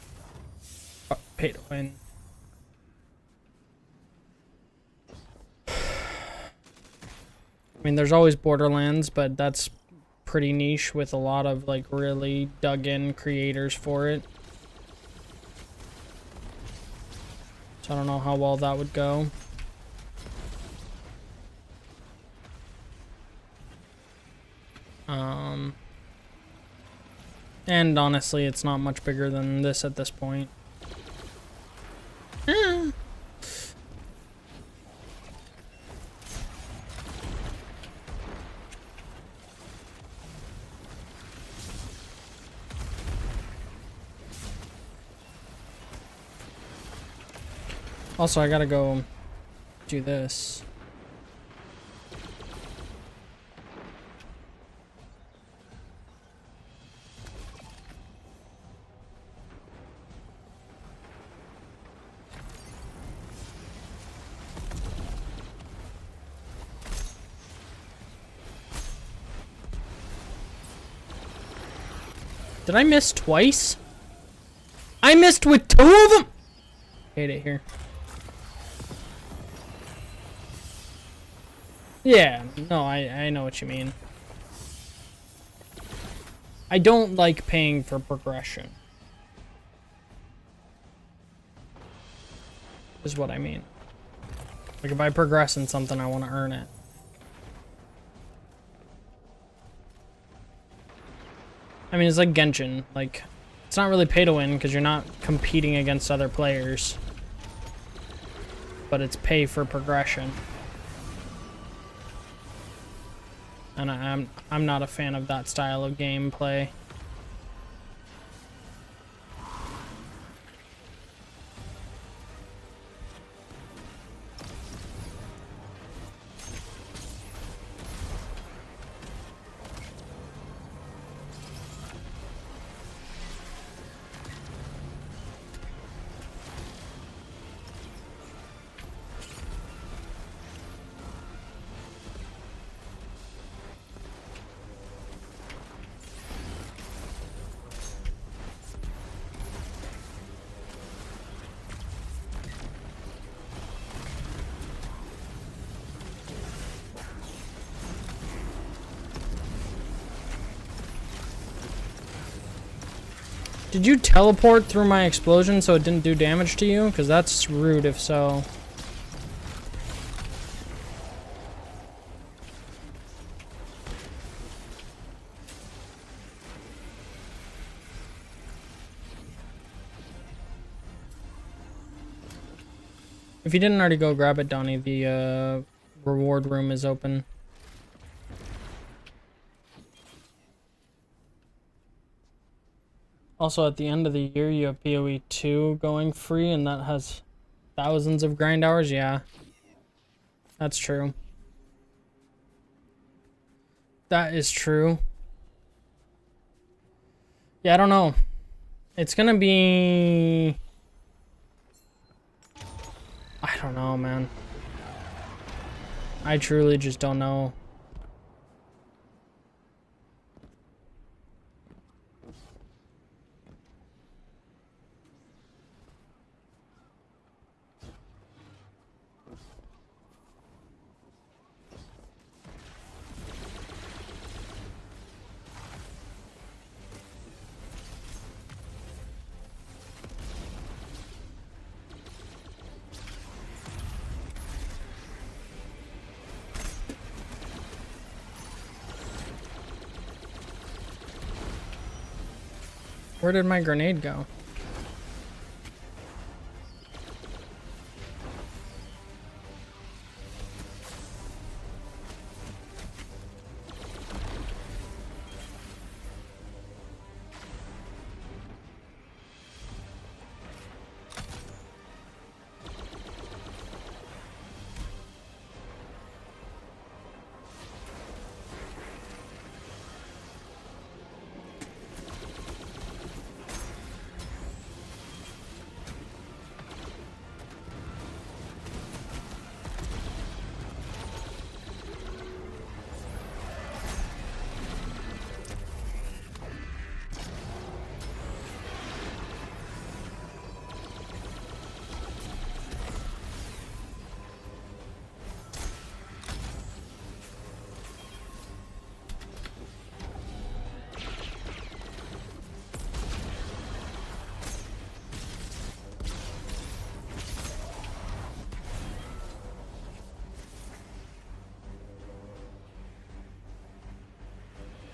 pay to win. I mean, there's always Borderlands, but that's pretty niche with a lot of, like, really dug-in creators for it. So I don't know how well that would go. And honestly, it's not much bigger than this at this point. Also, I gotta go do this. Did I miss twice? I missed with 2 of them? Hate it here. Yeah, no, I know what you mean. I don't like paying for progression. Is what I mean. Like, if I progress in something, I want to earn it. I mean, it's like Genshin. Like, it's not really pay to win because you're not competing against other players. But it's pay for progression. And I'm not a fan of that style of gameplay. Did you teleport through my explosion so it didn't do damage to you? Because that's rude if so. If you didn't already go grab it, Donnie, the reward room is open. Also, at the end of the year, you have PoE 2 going free, and that has thousands of grind hours. Yeah, that's true. That is true. Yeah, I don't know. It's gonna be... I don't know, man. I truly just don't know. Where did my grenade go?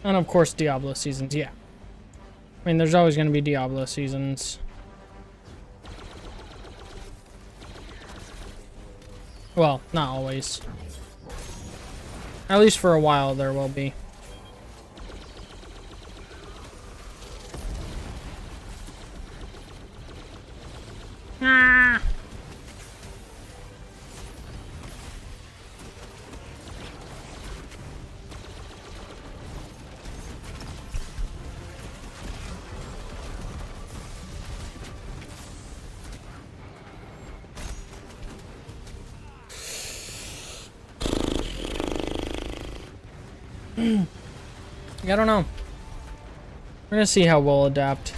And of course, Diablo seasons, yeah. I mean, there's always going to be Diablo seasons. Well, not always. At least for a while, there will be. Ah! I don't know. We're gonna see how we'll adapt.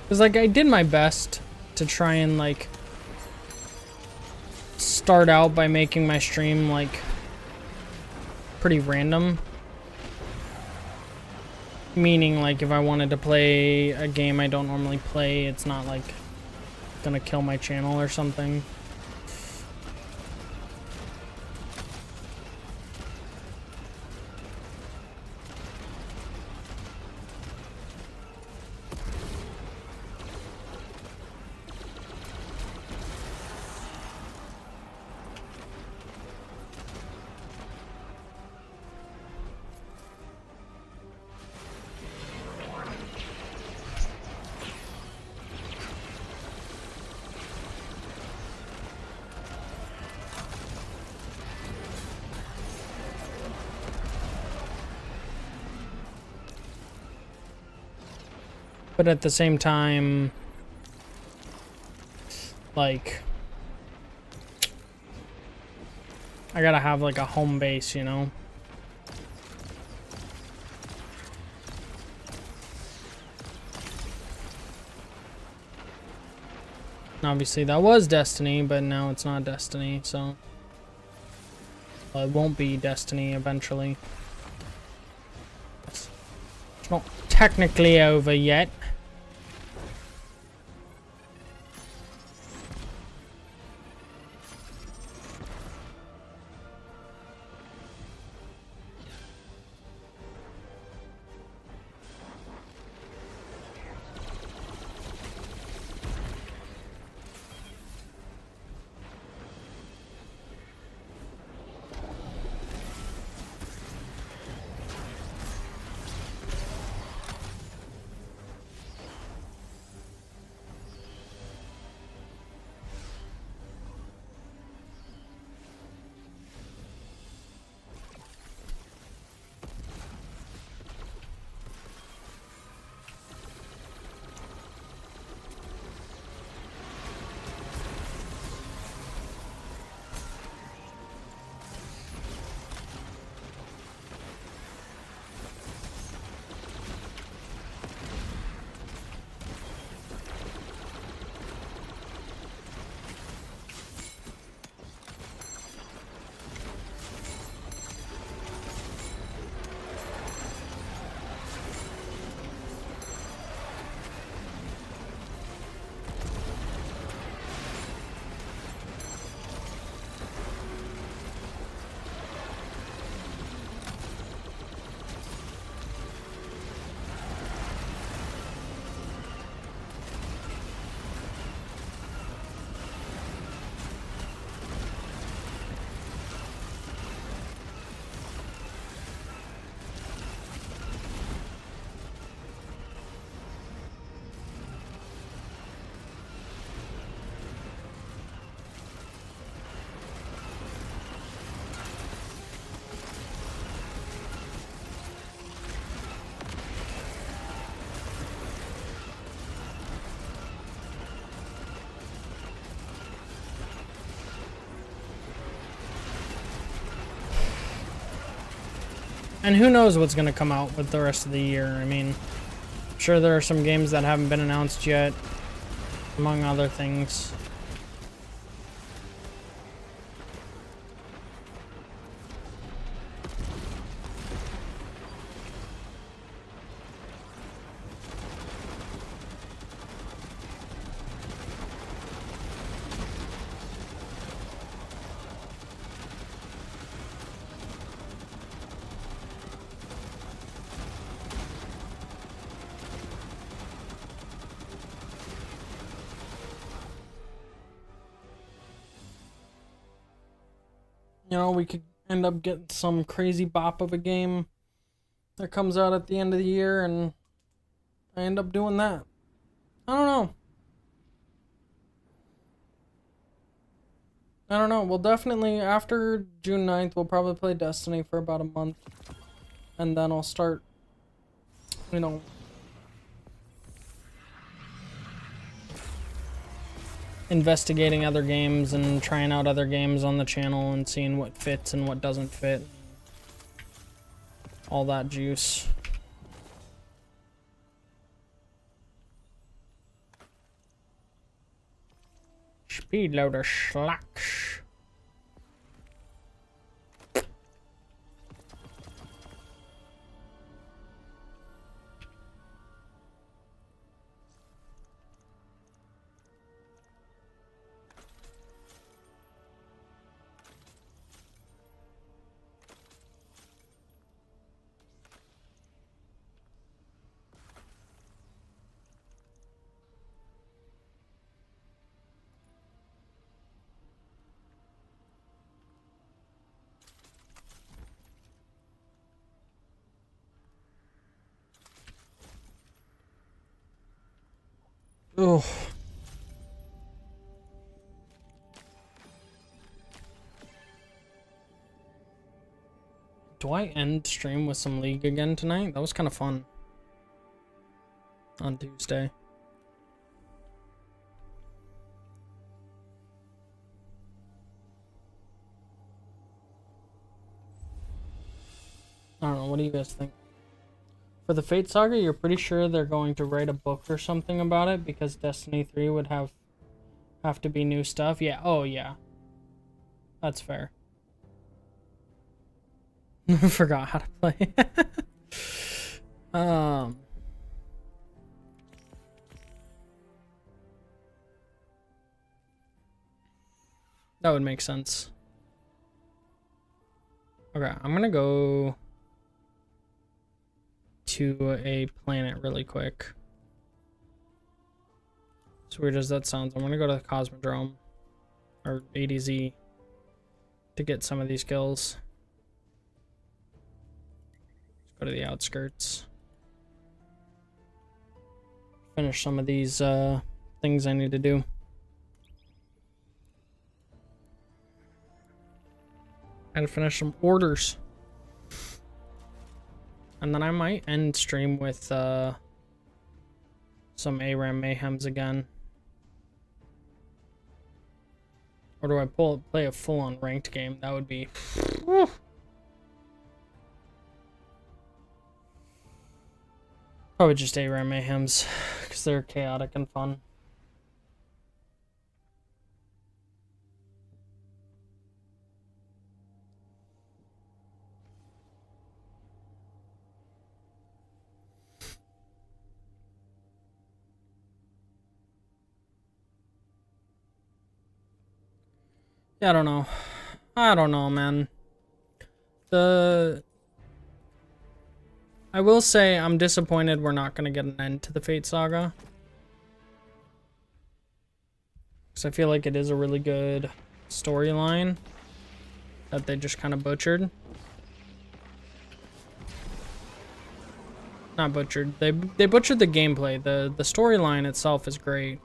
Because, like, I did my best to try and, like, start out by making my stream, like, pretty random. Meaning, like, if I wanted to play a game I don't normally play, it's not, like, gonna kill my channel or something. But at the same time, like, I gotta have, like, a home base, you know? Obviously, that was Destiny, but now it's not Destiny, so... Well, it won't be Destiny eventually. It's not technically over yet. And who knows what's going to come out with the rest of the year. I mean, I'm sure there are some games that haven't been announced yet, among other things. You know, we could end up getting some crazy bop of a game that comes out at the end of the year, and I end up doing that. I don't know. I don't know. We'll definitely, after June 9th, we'll probably play Destiny for about a month. And then I'll start, you know, investigating other games and trying out other games on the channel and seeing what fits and what doesn't fit. All that juice. Speed loader slacks. Oh. Do I end stream with some League again tonight? That was kind of fun. On Tuesday. I don't know, what do you guys think? For the Fate Saga, you're pretty sure they're going to write a book or something about it because Destiny 3 would have to be new stuff? Yeah, oh yeah. That's fair. Forgot how to play. That would make sense. Okay, I'm gonna go to a planet really quick. As weird as that sounds, I'm gonna go to the Cosmodrome or ADZ to get some of these kills. Let's go to the outskirts. Finish some of these things I need to do. I had to finish some orders. And then I might end stream with some ARAM Mayhems again. Or do I play a full-on ranked game? That would be... Whew. Probably just ARAM Mayhems, because they're chaotic and fun. Yeah, I don't know. I don't know, man. I will say I'm disappointed we're not going to get an end to the Fate Saga. Because I feel like it is a really good storyline that they just kind of butchered. Not butchered. They butchered the gameplay. The storyline itself is great.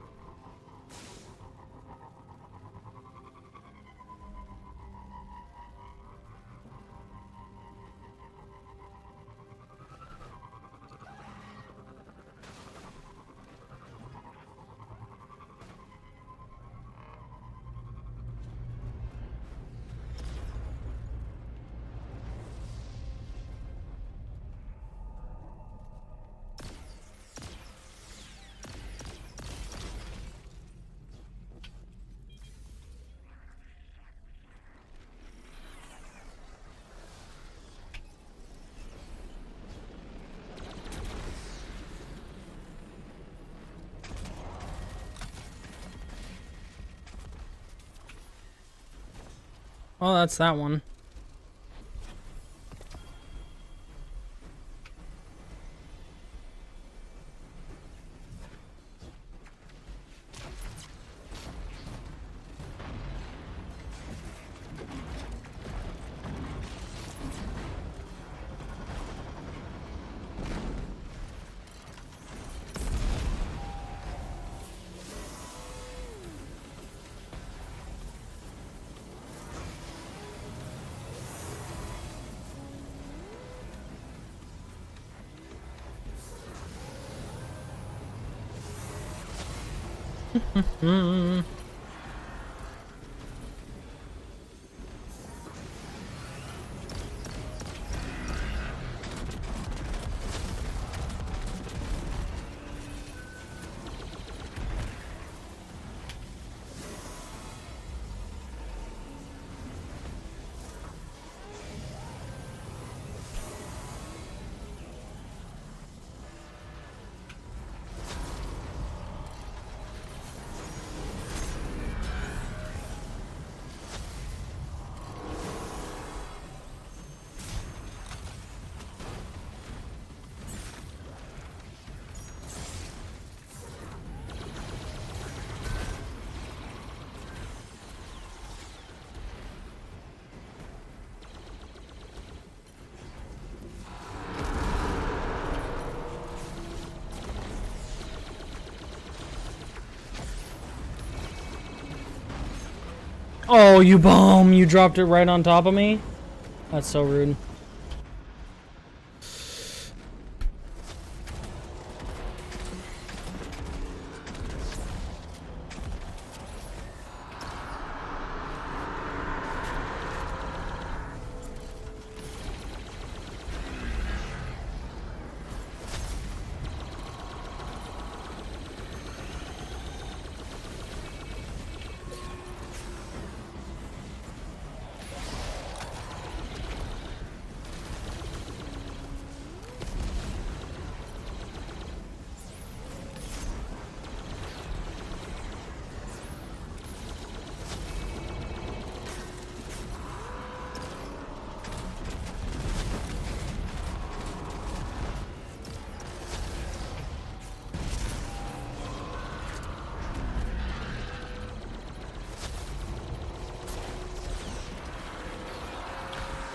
Oh, that's that one. Oh, you bum! You dropped it right on top of me? That's so rude.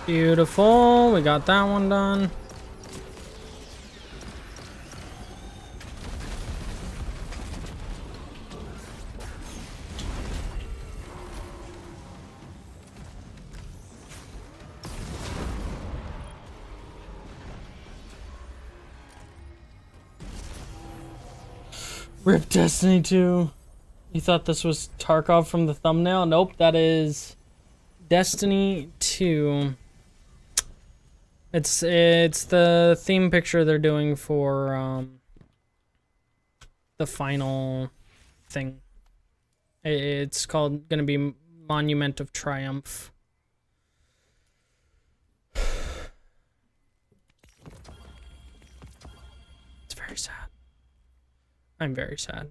Beautiful. We got that one done. Rip Destiny 2. You thought this was Tarkov from the thumbnail? Nope, that is Destiny 2. It's the theme picture they're doing for the final thing. It's gonna be Monument of Triumph. It's very sad. I'm very sad.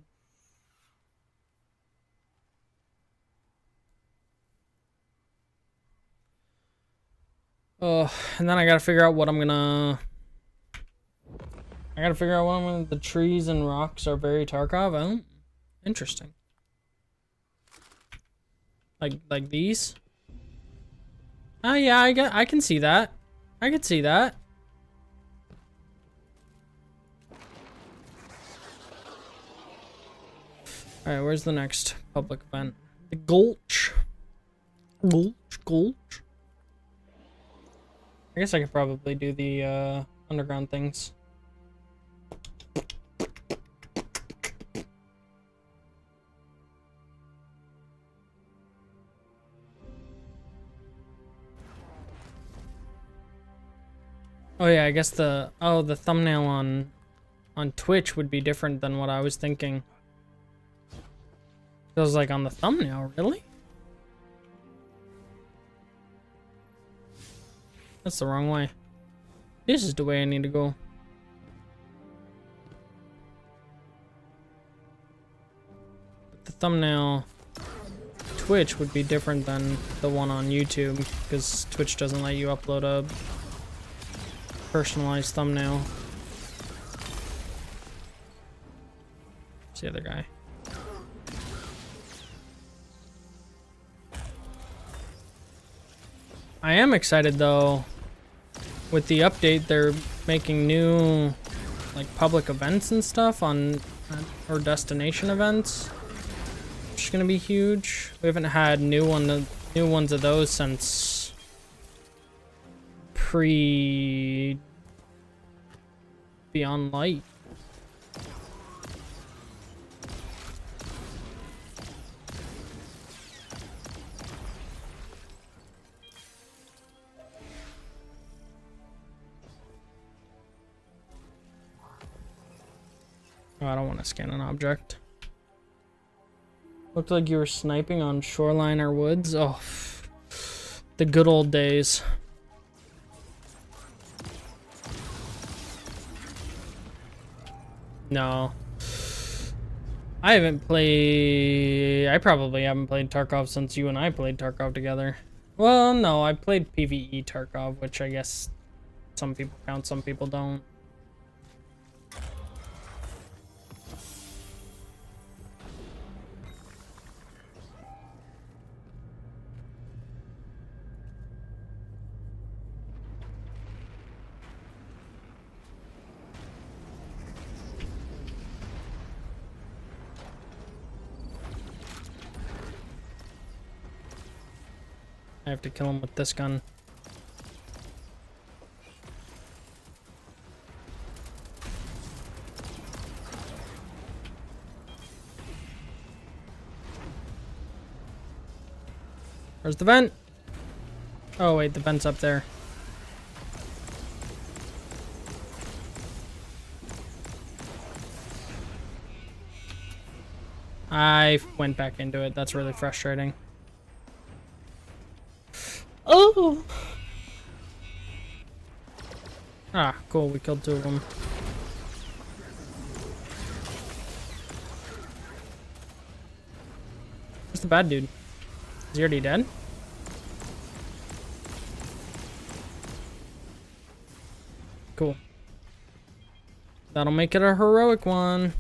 Oh, and then I gotta figure out what I'm gonna... The trees and rocks are very Tarkov. Oh, interesting. Like these? Oh yeah, I can see that. I can see that. Alright, where's the next public event? The Gulch. Gulch. I guess I could probably do the underground things. Oh yeah, I guess the thumbnail on Twitch would be different than what I was thinking. It was like on the thumbnail, really? That's the wrong way. This is the way I need to go. The thumbnail Twitch would be different than the one on YouTube, because Twitch doesn't let you upload a personalized thumbnail. It's the other guy. I am excited though. With the update, they're making new like public events and stuff on or destination events, which is gonna be huge. We haven't had new ones of those since pre Beyond Light. Oh, I don't want to scan an object. Looked like you were sniping on shoreline or woods. Oh, the good old days. No. I probably haven't played Tarkov since you and I played Tarkov together. Well, no, I played PvE Tarkov, which I guess some people count, some people don't. I have to kill him with this gun. Where's the vent? Oh wait, the vent's up there. I went back into it. That's really frustrating. Oh! Ah, cool. We killed two of them. Where's the bad dude? Is he already dead? Cool. That'll make it a heroic one.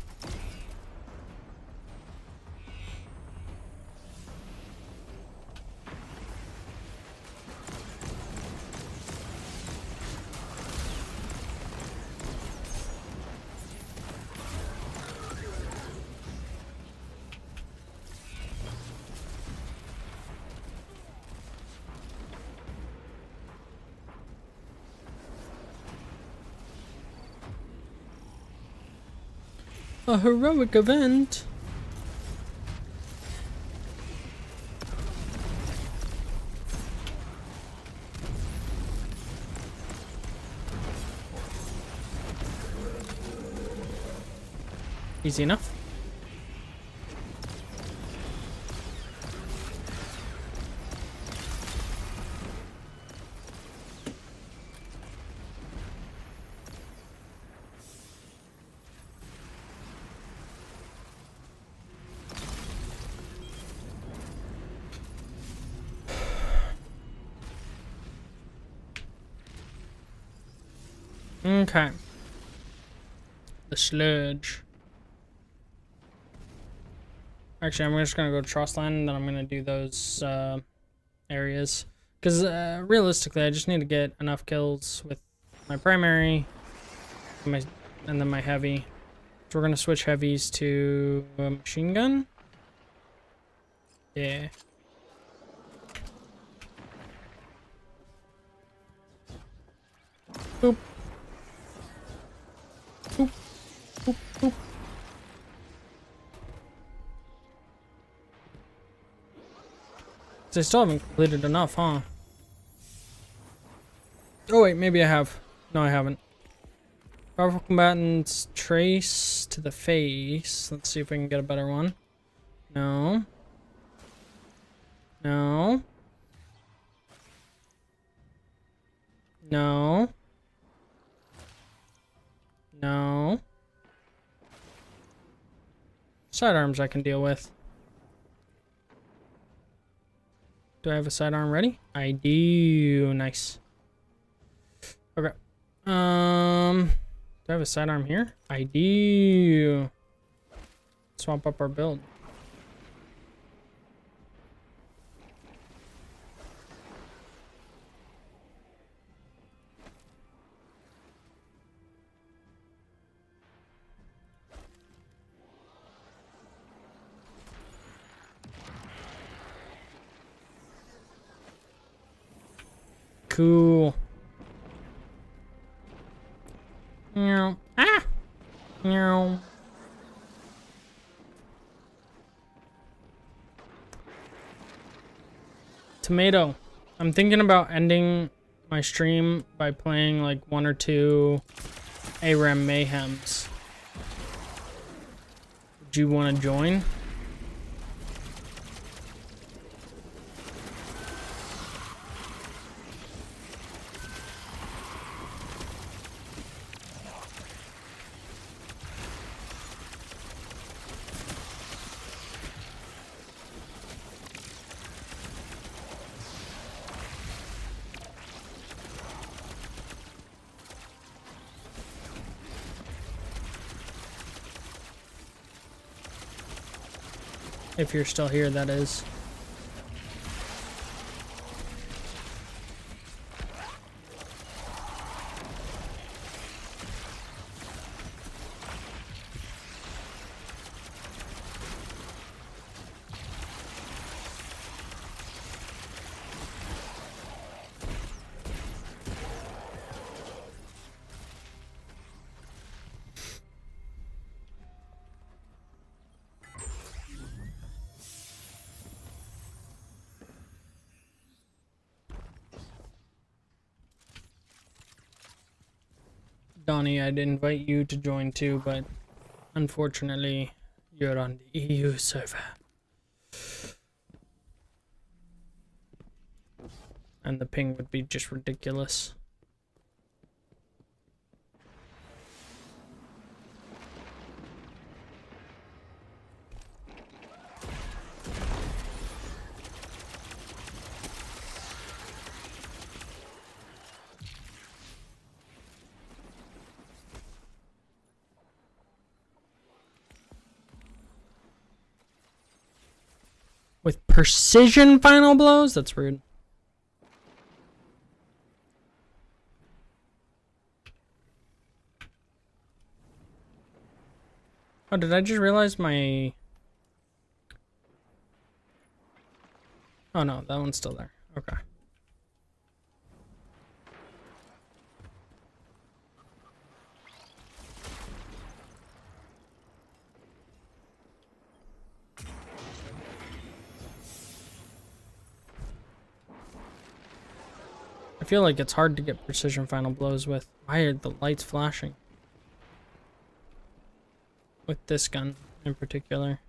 A heroic event. Easy enough. Okay. The sludge. Actually, I'm just gonna go to Trostland, and then I'm gonna do those areas. Because realistically, I just need to get enough kills with my primary and then my heavy. So we're gonna switch heavies to a machine gun. Yeah. Boop. Boop. Boop. Boop. I still haven't completed enough, huh? Oh wait, maybe I have. No, I haven't. Powerful combatants trace to the face. Let's see if we can get a better one. No. No. No. No. Sidearms I can deal with. Do I have a sidearm ready? I do. Nice. Okay. Do I have a sidearm here? I do. Swap up our build. Cool. Meow. Ah! Meow. Tomato. I'm thinking about ending my stream by playing like 1 or 2 ARAM Mayhems. Would you want to join? If you're still here, that is. Donnie, I'd invite you to join too, but unfortunately, you're on the EU server. And the ping would be just ridiculous. With precision final blows? That's rude. Oh, did I just realize my... Oh no, that one's still there. Okay. I feel like it's hard to get precision final blows with. Why are the lights flashing? With this gun in particular.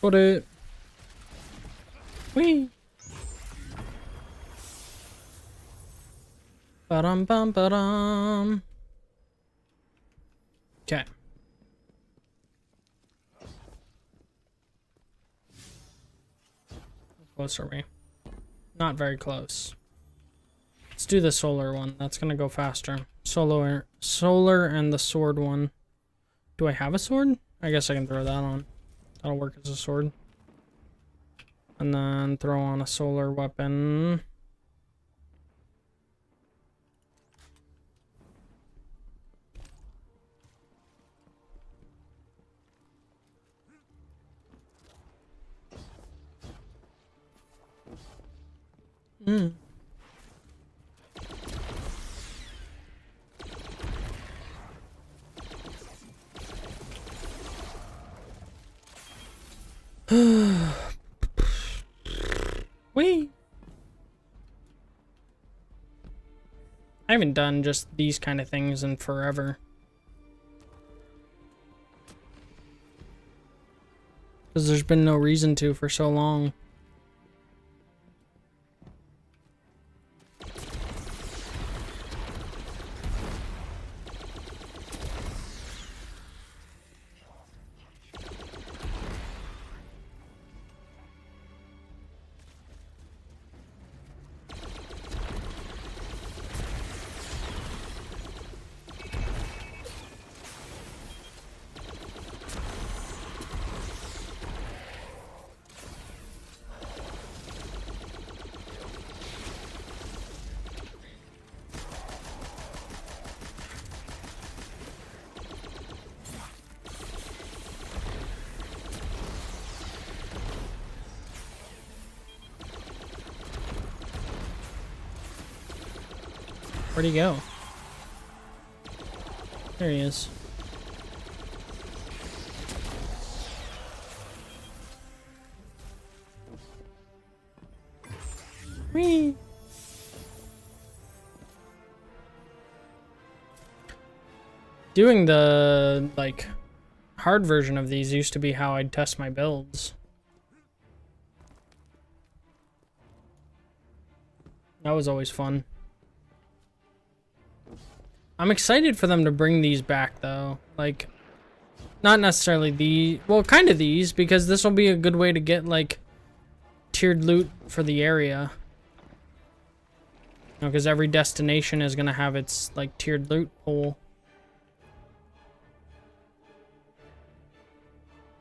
Put it. Whee! Ba-dum bum ba-dum. Okay. How close are we? Not very close. Let's do the solar one. That's gonna go faster. Solar and the sword one. Do I have a sword? I guess I can throw that on. That'll work as a sword. And then throw on a solar weapon. Hmm. Whee! I haven't done just these kind of things in forever. Because there's been no reason to for so long. Where'd he go? There he is. Whee! Doing the, like, hard version of these used to be how I'd test my builds. That was always fun. I'm excited for them to bring these back, though. Like, not necessarily the... Well, kind of these, because this will be a good way to get, like, tiered loot for the area. You know, because every destination is going to have its, like, tiered loot pool.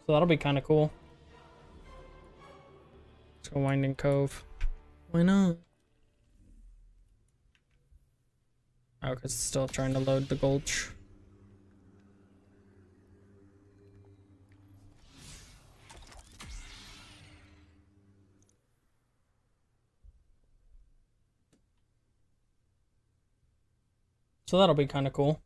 So that'll be kind of cool. Let's go Winding Cove. Why not? Oh, because it's still trying to load the gulch. So that'll be kind of cool.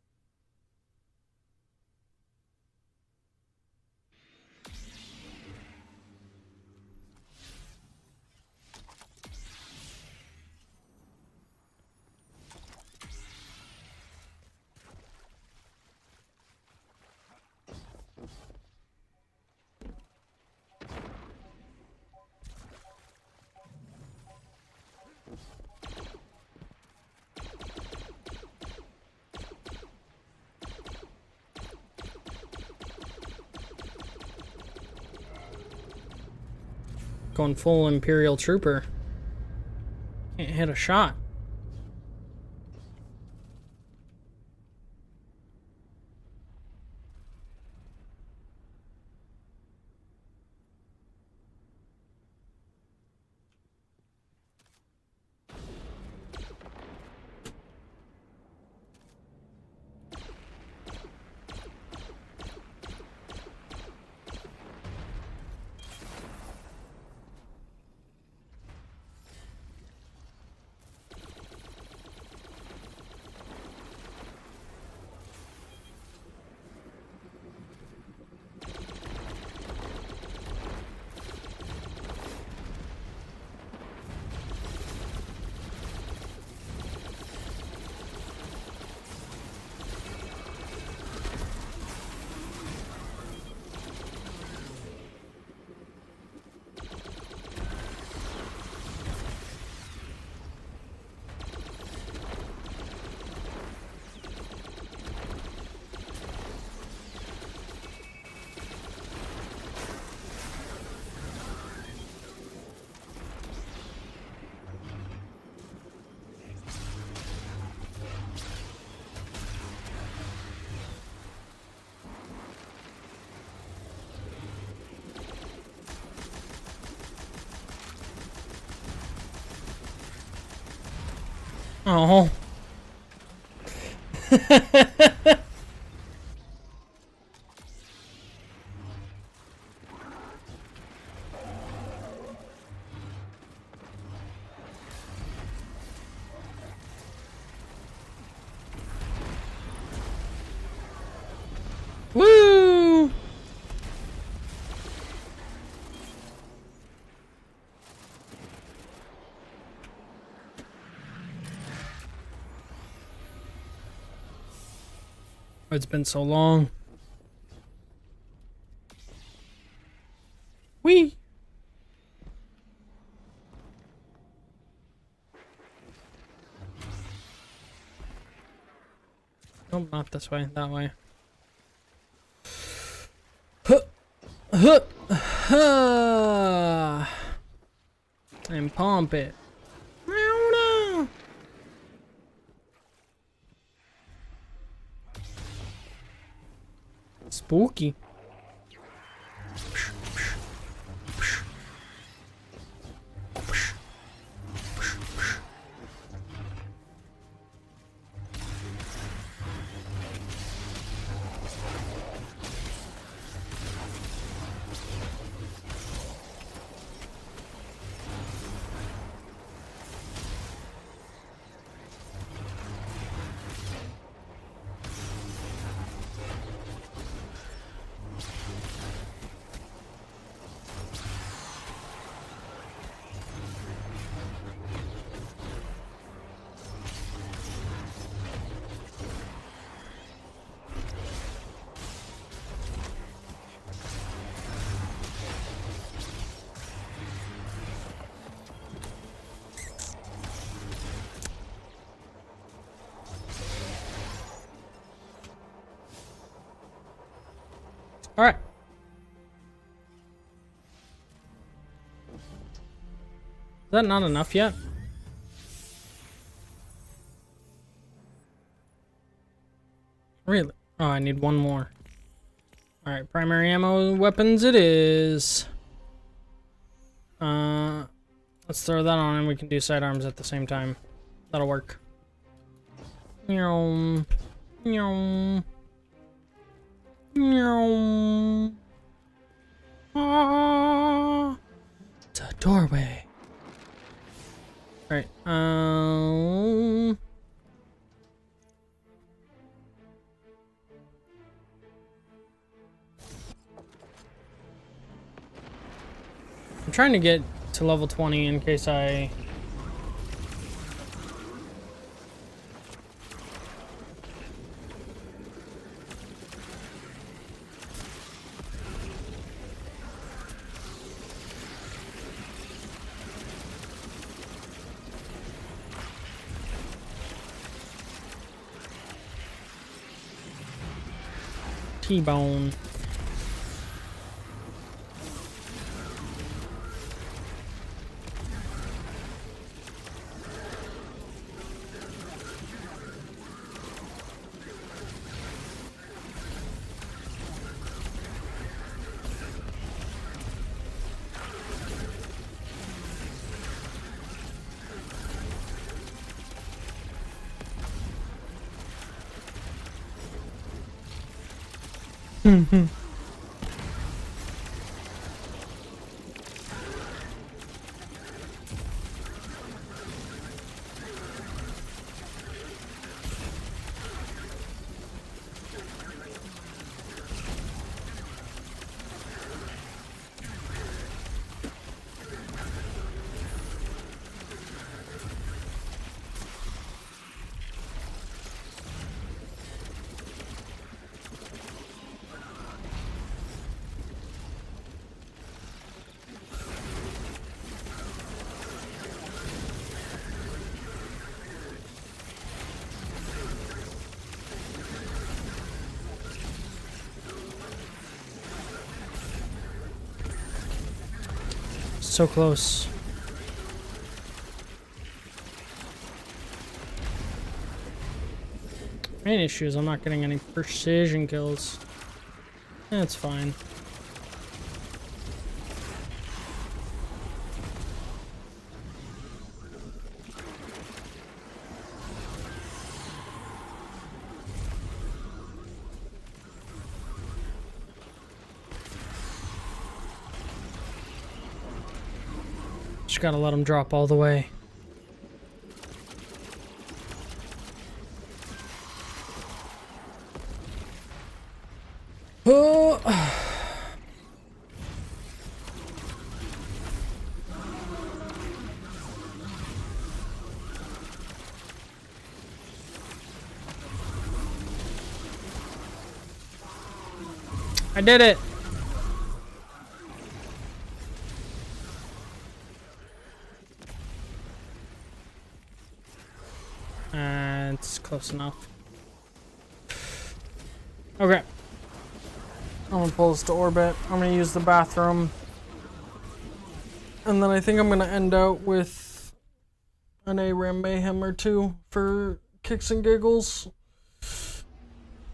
Going full Imperial Trooper. Can't hit a shot. Oh. Woo! It's been so long. Wee! Nope, not this way, that way. Huh. Huh. Huh. And pump it. Spooky. All right. Is that not enough yet? Really? Oh, I need one more. All right, primary ammo weapons it is. Let's throw that on and we can do sidearms at the same time. That'll work. Meow. Meow. Meow. Ah. It's a doorway. Alright, I'm trying to get to level 20 in case I... T-bone. So close. Main issue is I'm not getting any precision kills. That's fine. Just gotta let them drop all the way. Oh. I did it. And it's close enough. Okay. I'm gonna pull this to orbit. I'm gonna use the bathroom. And then I think I'm gonna end out with an ARAM Mayhem or two for kicks and giggles.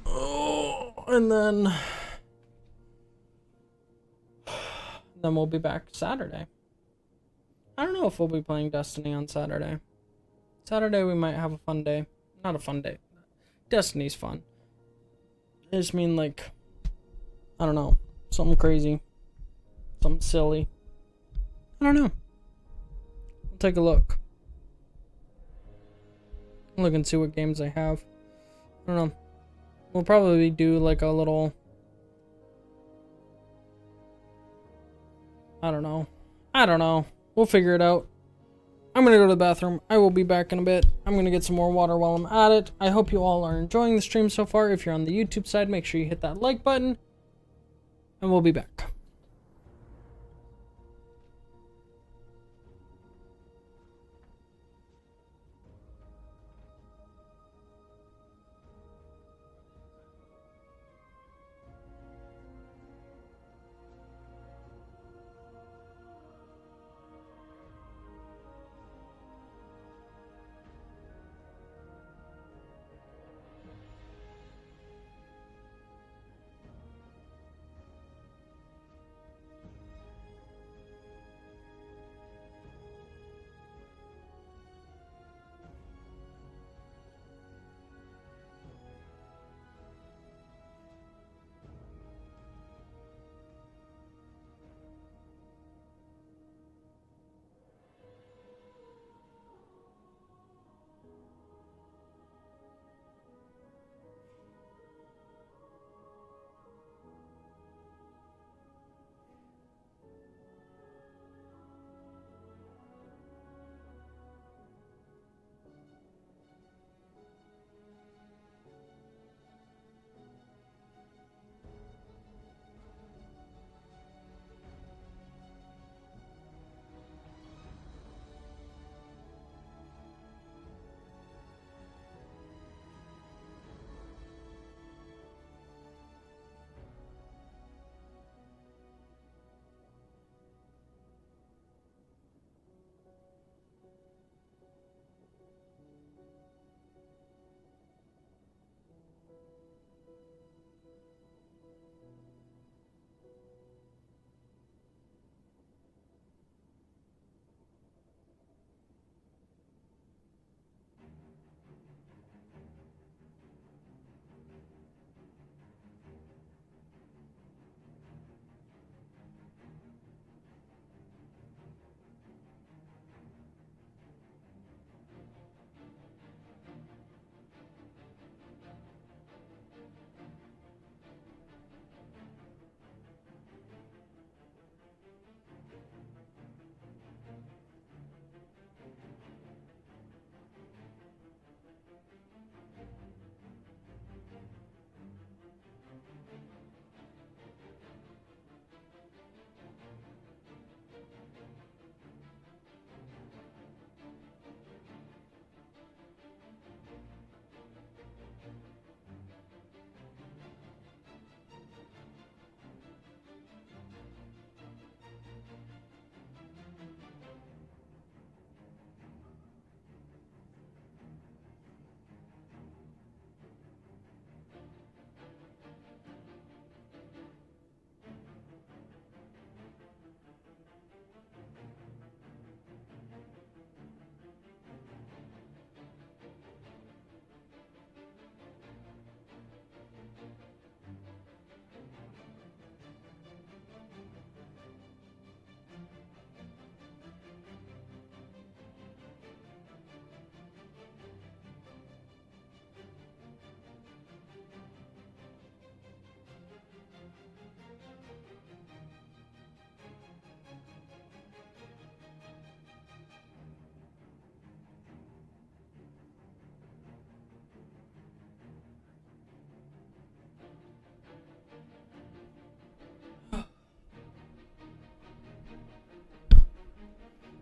Oh, and then we'll be back Saturday. I don't know if we'll be playing Destiny on Saturday. Saturday we might have a fun day. Not a fun day. Destiny's fun. I just mean like, I don't know, something crazy. Something silly. I don't know. I'll take a look. Look and see what games I have. I don't know. We'll probably do like a little... I don't know. We'll figure it out. I'm gonna go to the bathroom. I will be back in a bit. I'm gonna get some more water while I'm at it. I hope you all are enjoying the stream so far. If you're on the YouTube side, make sure you hit that like button. And we'll be back.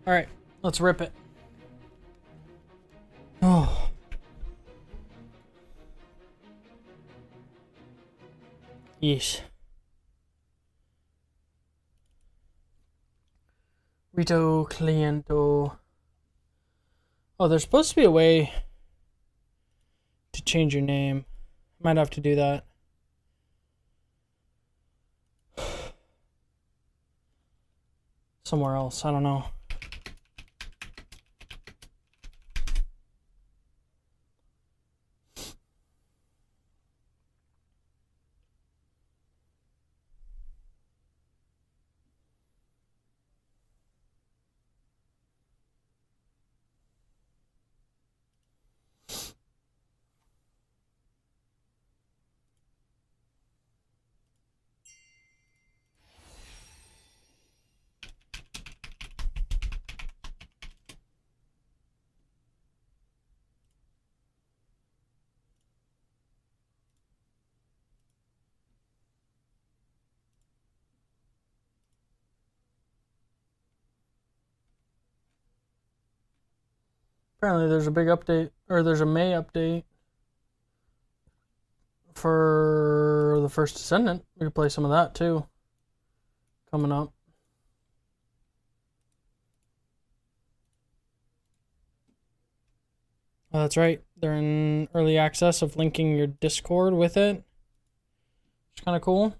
All right, let's rip it. Oh. Yeesh. Rito Cliento. Oh, there's supposed to be a way to change your name. Might have to do that. Somewhere else. I don't know. Apparently there's a big update, or there's a May update for the First Descendant. We could play some of that too. Coming up. Oh, that's right. They're in early access of linking your Discord with it. It's kind of cool.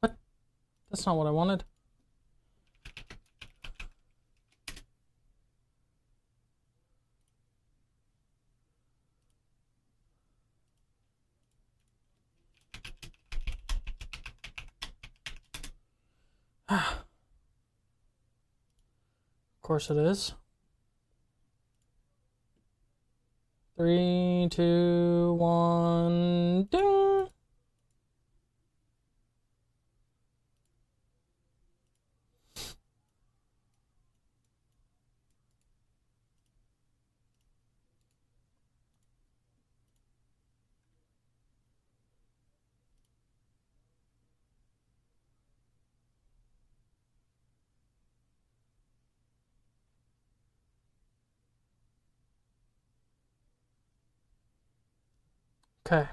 What? That's not what I wanted. Of course it is. 3, 2, 1, ding! Okay.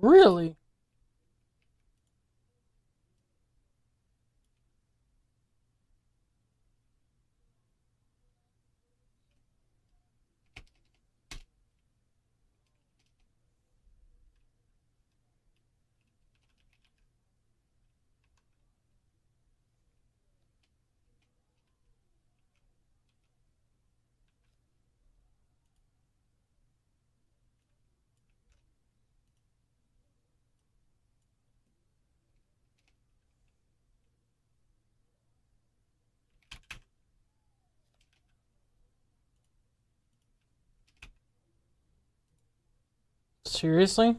Really? Seriously?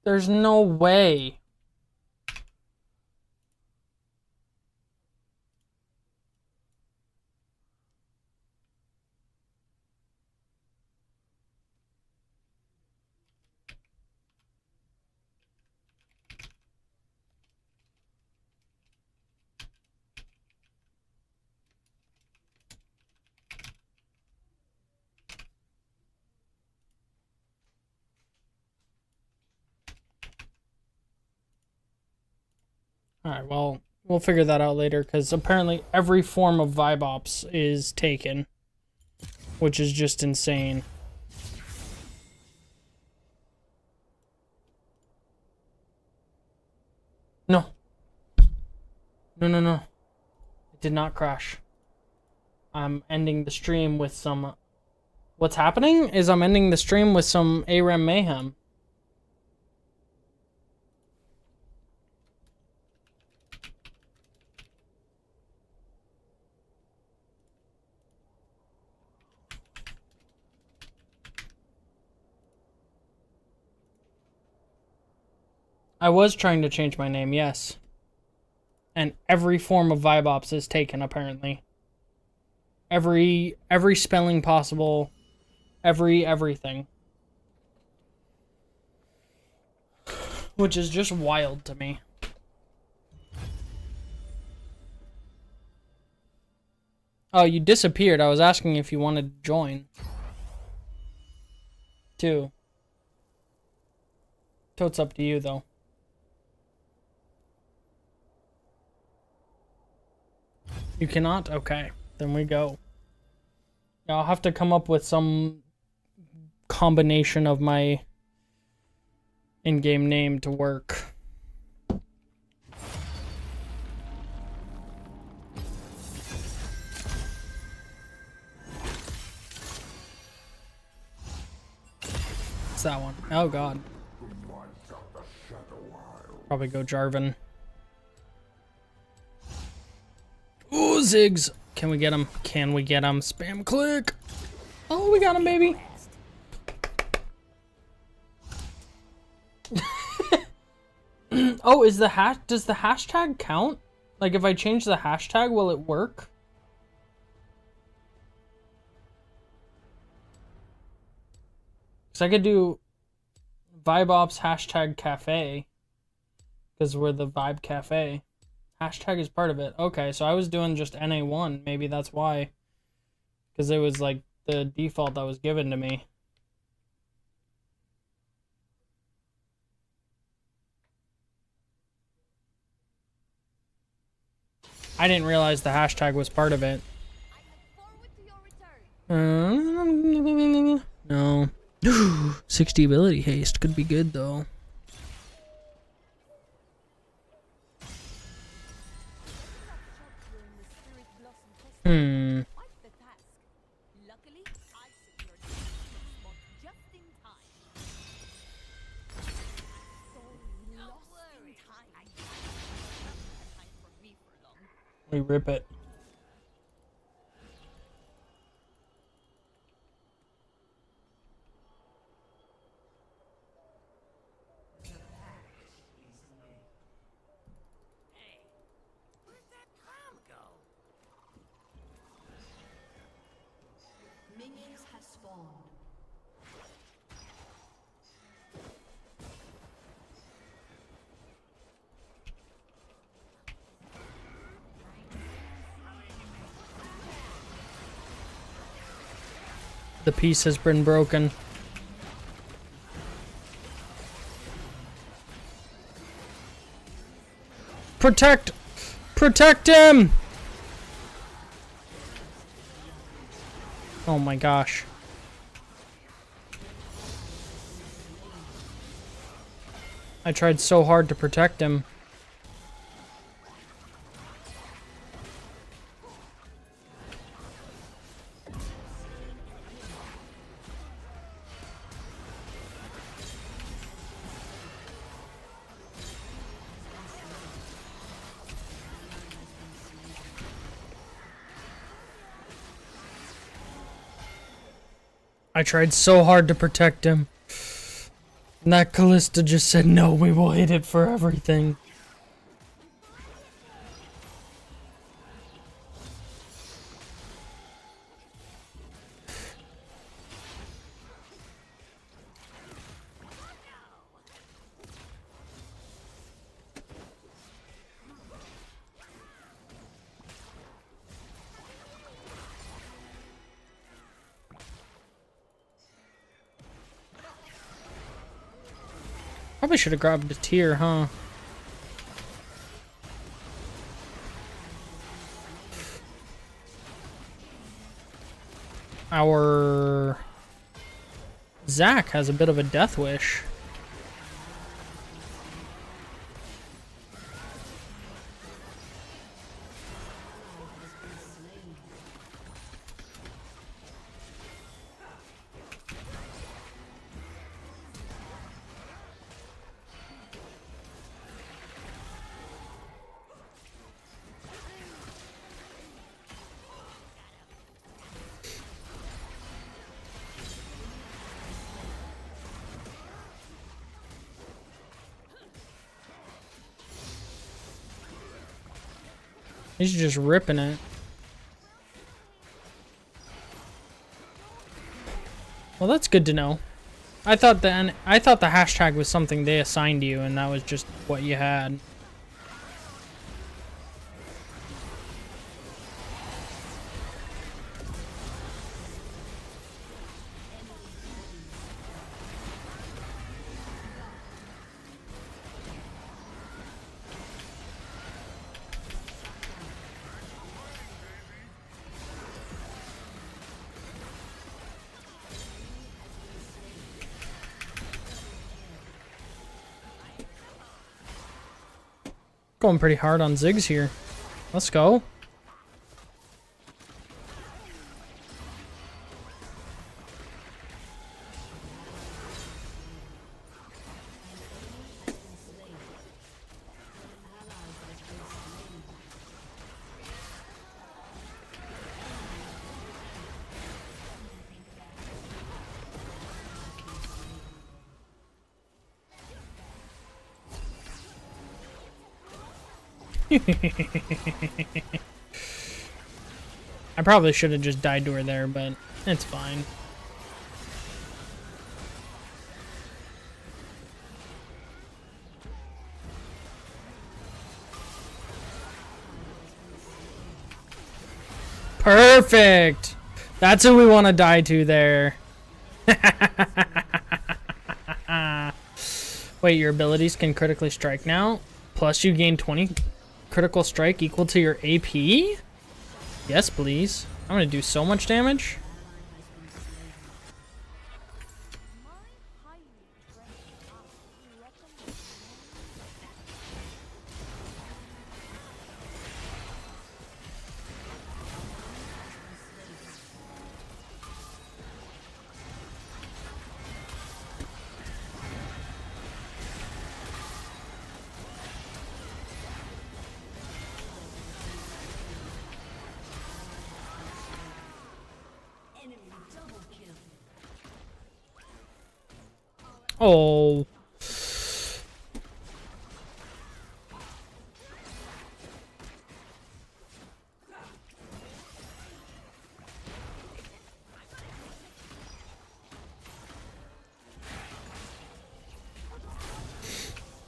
There's no way. Alright, well, We'll figure that out later, because apparently every form of Vibe Ops is taken, which is just insane. No. No. It did not crash. I'm ending the stream with some... What's happening is I'm ending the stream with some ARAM mayhem. I was trying to change my name, yes. And every form of Vibe Ops is taken, apparently. Every spelling possible. Everything. Which is just wild to me. Oh, you disappeared. I was asking if you wanted to join. Too. So it's up to you, though. You cannot? Okay. Then we go. Yeah, I'll have to come up with some combination of my in-game name to work. What's that one? Oh god. Probably go Jarvan. Ooh, Ziggs! Can we get him? Can we get him? Spam click! Oh, we got him, baby! Oh, does the hashtag count? Like, if I change the hashtag, will it work? Because I could do Vibe Ops hashtag cafe. Because we're the Vibe Cafe. Hashtag is part of it. Okay, so I was doing just NA1. Maybe that's why. Because it was like the default that was given to me. I didn't realize the hashtag was part of it. No. 60 ability haste could be good though. We rip it. Minions have spawned. The peace has been broken. Protect! Protect him! Oh my gosh. I tried so hard to protect him. I tried so hard to protect him. And that Kalista just said, no, we will hit it for everything. Probably should have grabbed a tier, huh? our Zac has a bit of a death wish. He's just ripping it. Well, that's good to know. I thought the hashtag was something they assigned you, and that was just what you had. Going pretty hard on Ziggs here. Let's go. I probably should have just died to her there, but it's fine. Perfect! That's who we want to die to there. Wait, your abilities can critically strike now? Plus you gain 20 critical strike equal to your AP? Yes, please. I'm gonna do so much damage. Oh.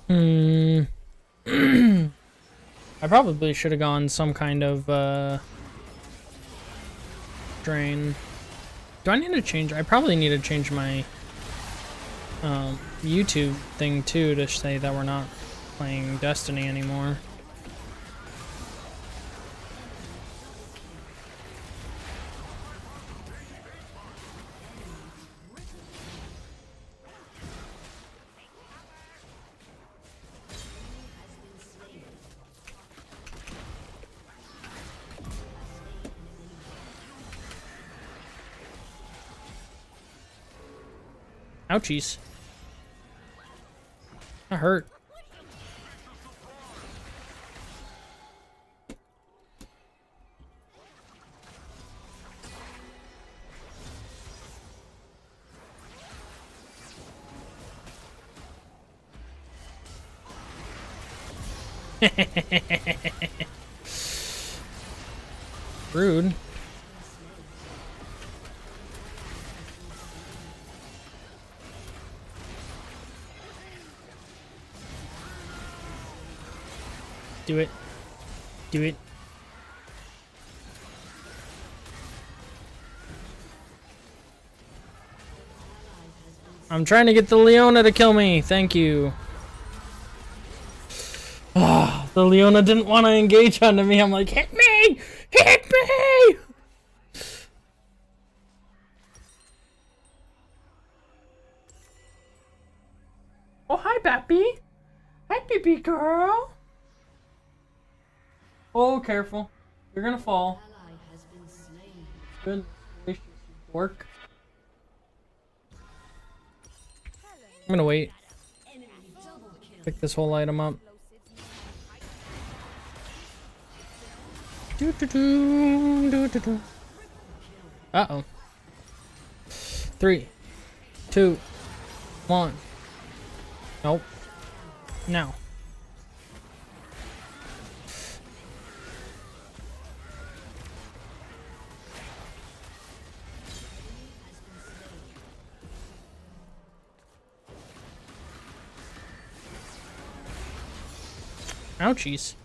I probably should have gone some kind of drain. Do I need to change? I probably need to change my YouTube thing too to say that we're not playing Destiny anymore. Ouchies. That hurt. Rude. Do it. Do it. I'm trying to get the Leona to kill me. Thank you. Ah, the Leona didn't want to engage onto me. I'm like, hit me! Hit me! Oh, hi, Pappy. Hi, baby girl. Oh, careful. You're gonna fall. Ally has been slain. Good gracious, you dork. I'm gonna wait. Enemy double kill. Pick this whole item up. Uh-oh. 3, 2, 1. Nope. Now. Ouchies.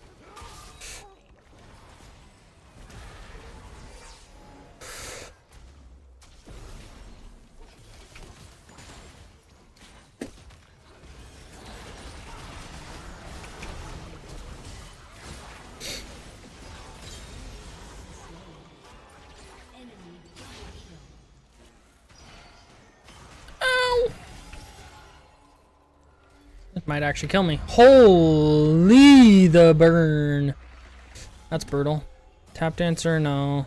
Ow! This might actually kill me. Holy the burn. That's brutal. Tap dancer, no.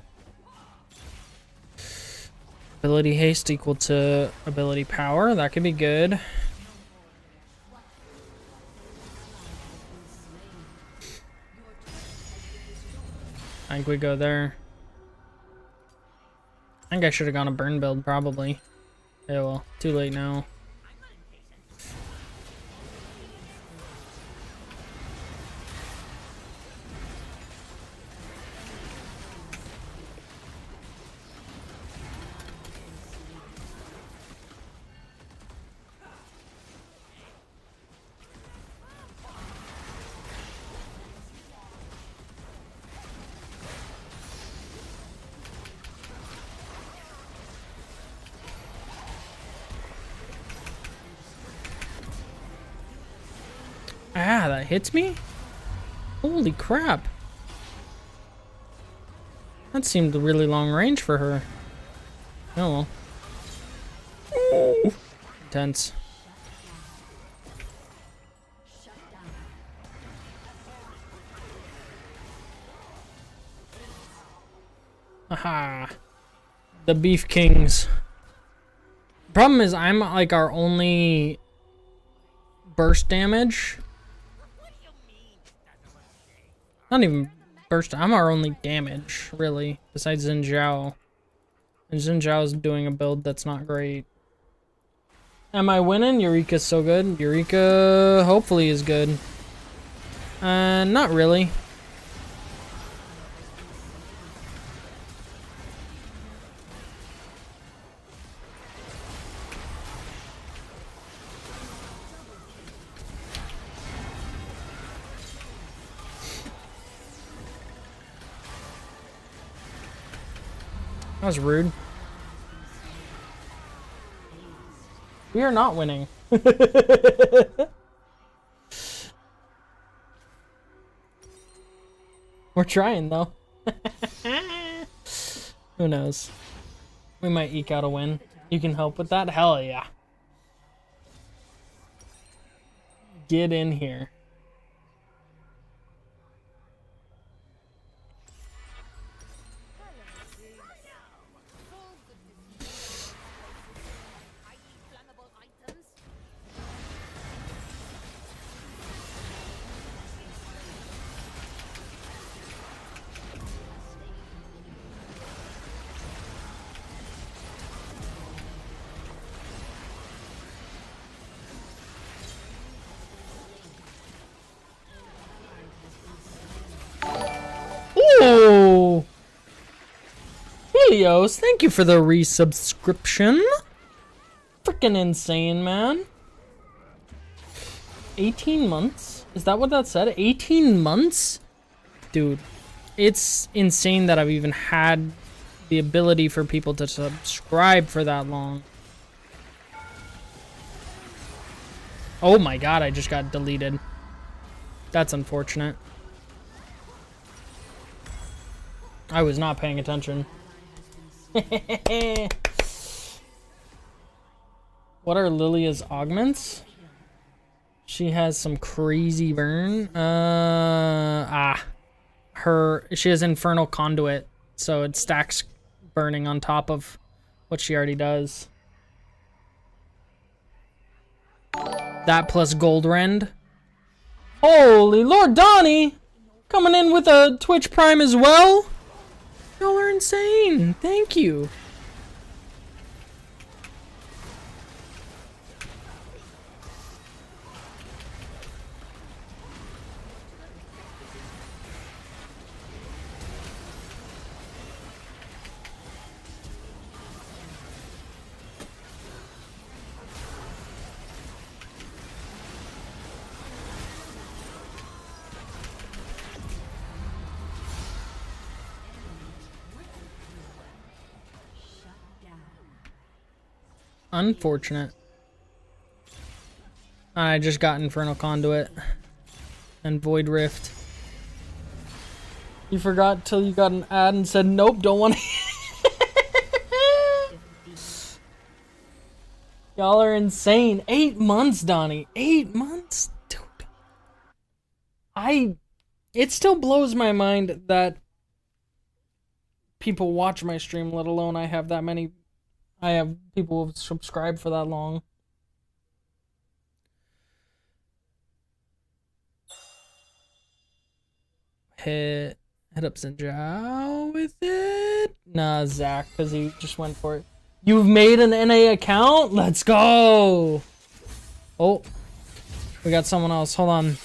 Ability haste equal to ability power. That could be good. I think we go there. I think I should have gone a burn build, probably. Yeah, well, too late now. Ah, that hits me? Holy crap. That seemed really long range for her. Oh well. Ooh. Intense. Aha. The Beef Kings. Problem is I'm like our only burst damage. Not even burst. I'm our only damage, really, besides Xin Zhao. And Xin Zhao's doing a build that's not great. Am I winning? Eureka's so good. Eureka hopefully is good. Not really. That was rude. We are not winning. We're trying though. Who knows? We might eke out a win. You can help with that? Hell yeah. Get in here. Ooh! Helios, thank you for the resubscription. Freaking insane, man. 18 months? Is that what that said? 18 months? Dude, it's insane that I've even had the ability for people to subscribe for that long. Oh my god, I just got deleted. That's unfortunate. I was not paying attention. What are Lilia's augments? She has some crazy burn. She has Infernal Conduit, so it stacks burning on top of what she already does. That plus Gold Rend. Holy Lord, Donnie! Coming in with a Twitch Prime as well? Y'all are insane. Thank you. Unfortunate. I just got Infernal Conduit and Void Rift. You forgot till you got an ad and said, nope, don't want to. Y'all are insane. 8 months, Donnie. 8 months? Dude. It still blows my mind that people watch my stream, let alone I have that many. I have people who've subscribed for that long. Hit up Zinjao with it. Nah, Zach, because he just went for it. You've made an NA account? Let's go! Oh, we got someone else. Hold on.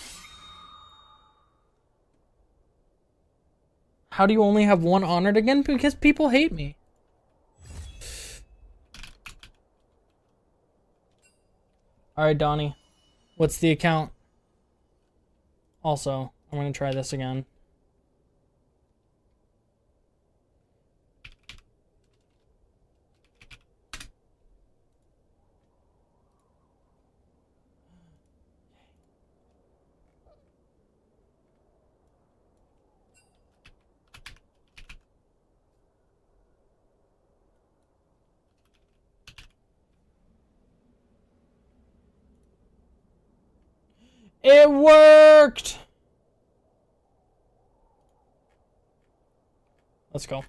How do you only have one honored again? Because people hate me. Alright, Donnie. What's the account? Also, I'm gonna try this again. It worked! Let's go.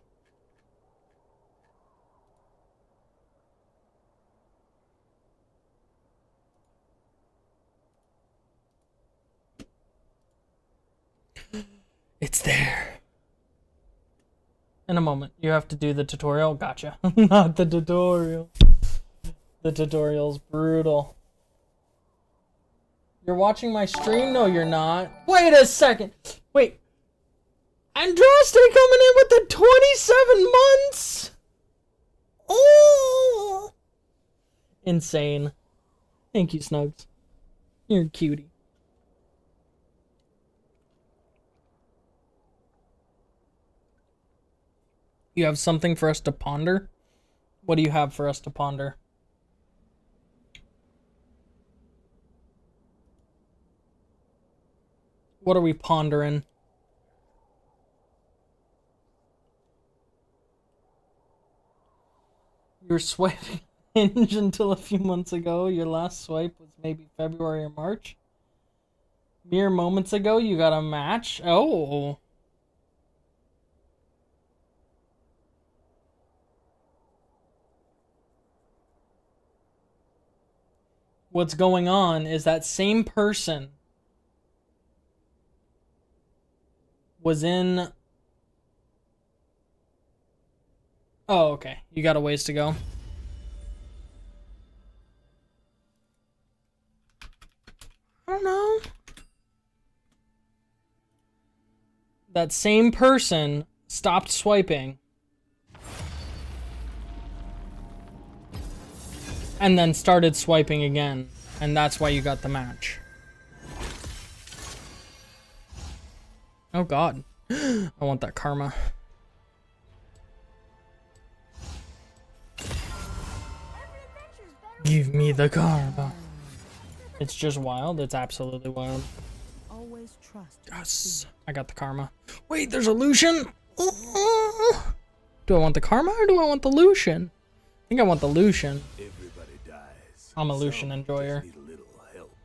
It's there. In a moment, you have to do the tutorial. Gotcha. Not the tutorial. The tutorial's brutal. You're watching my stream? No, you're not. Wait a second. Wait. Andraste coming in with the 27 months? Oh! Insane. Thank you, Snugs. You're a cutie. You have something for us to ponder? What do you have for us to ponder? What are we pondering? You're swiping Hinge until a few months ago. Your last swipe was maybe February or March. Mere moments ago, you got a match. Oh. What's going on is that same person was in... Oh, okay. You got a ways to go. I don't know. That same person stopped swiping and then started swiping again, and that's why you got the match. Oh god. I want that karma. Give me the karma. It's just wild. It's absolutely wild. Always trust. Yes. I got the karma. Wait, there's a Lucian? Do I want the karma or do I want the Lucian? I think I want the Lucian. Everybody dies. I'm a Lucian enjoyer. Need a little help.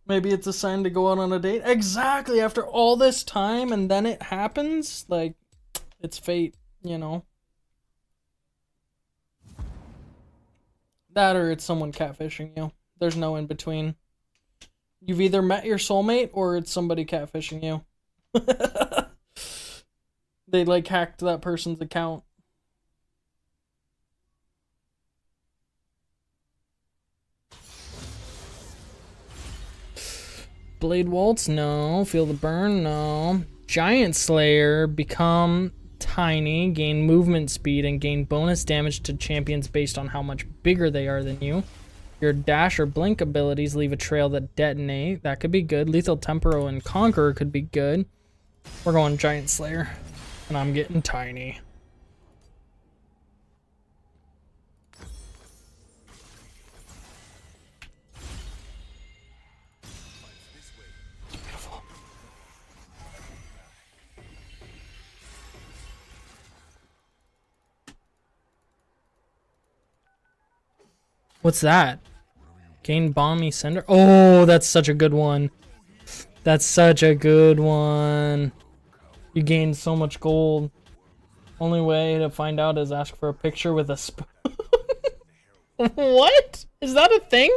Maybe it's a sign to go out on a date. Exactly, after all this time and then it happens, like, it's fate, you know? That or it's someone catfishing you. There's no in between. You've either met your soulmate or it's somebody catfishing you. They like hacked that person's account. Blade Waltz, no. Feel the Burn, no. Giant Slayer, become tiny, gain movement speed, and gain bonus damage to champions based on how much bigger they are than you. Your dash or blink abilities leave a trail that detonate. That could be good. Lethal Tempo and Conqueror could be good. We're going Giant Slayer. And I'm getting tiny. Beautiful. What's that? Gain Balmy Cinder. Oh, that's such a good one. That's such a good one. You gain so much gold. Only way to find out is ask for a picture with a spoon. What? Is that a thing?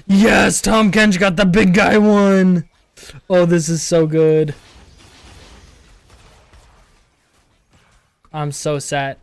Yes, Tom Kench got the big guy one. Oh, this is so good. I'm so set.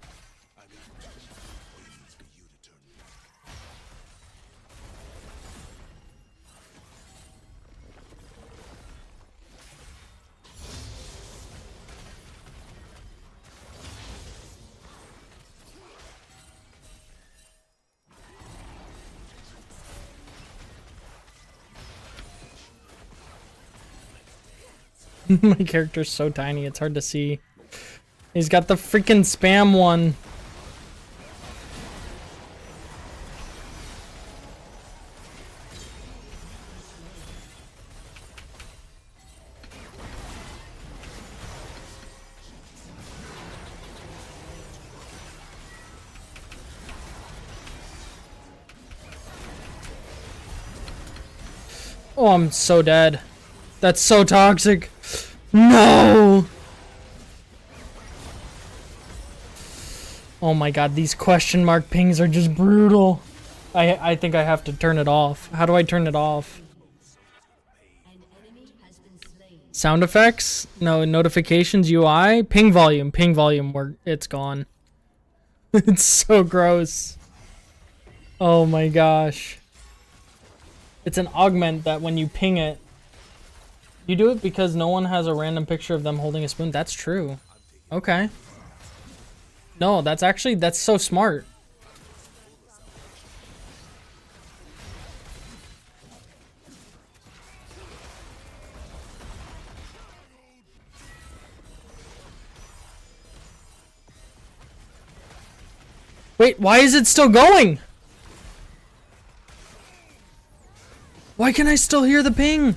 My character's so tiny, it's hard to see. He's got the freaking spam one. Oh, I'm so dead. That's so toxic. No! Oh my god, these question mark pings are just brutal. I think I have to turn it off. How do I turn it off? An enemy has been slain. Sound effects? No, notifications, UI? Ping volume, it's gone. It's so gross. Oh my gosh. It's an augment that when you ping it, you do it because no one has a random picture of them holding a spoon. That's true. Okay. No, that's so smart. Wait, why is it still going? Why can I still hear the ping?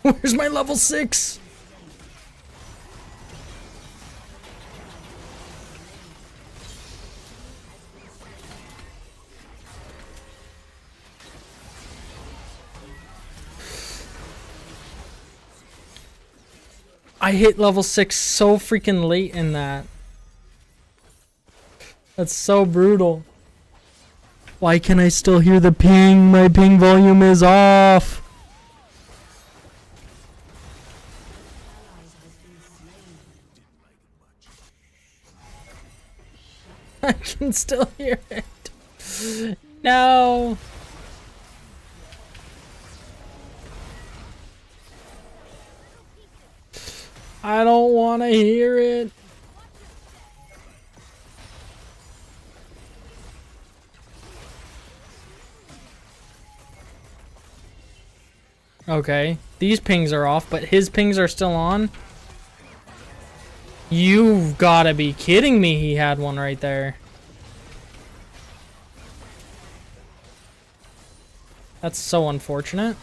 Where's my level 6? I hit level 6 so freaking late in that. That's so brutal. Why can I still hear the ping? My ping volume is off. I can still hear it. No. I don't want to hear it. Okay, these pings are off, but his pings are still on. You've gotta be kidding me, he had one right there. That's so unfortunate.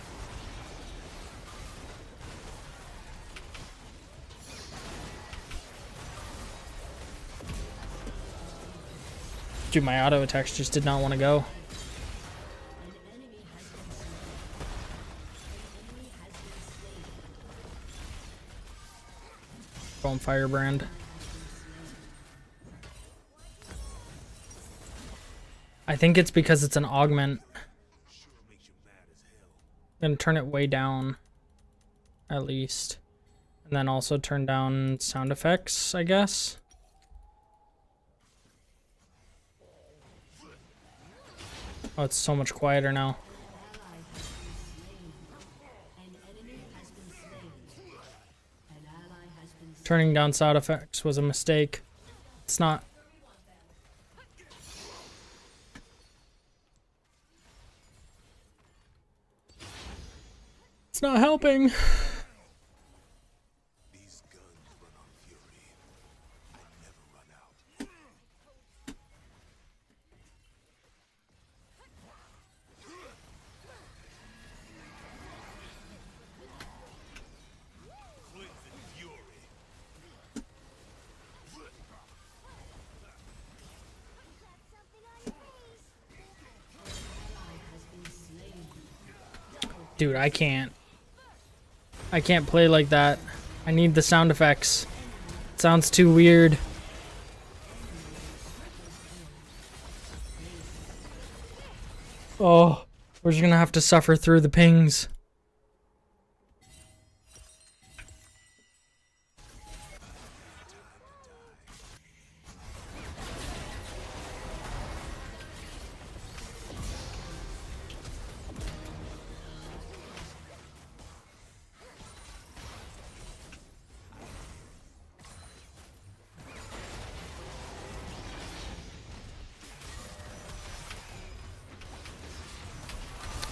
Dude, my auto attacks just did not want to go. Going Firebrand. I think it's because it's an augment. I'm gonna turn it way down, at least. And then also turn down sound effects, I guess. Oh, it's so much quieter now. Turning down sound effects was a mistake. It's not. It's not helping. These guns run on fury. I never run out. Cleansing fury. Dude, I can't play like that. I need the sound effects. It sounds too weird. Oh, we're just gonna have to suffer through the pings.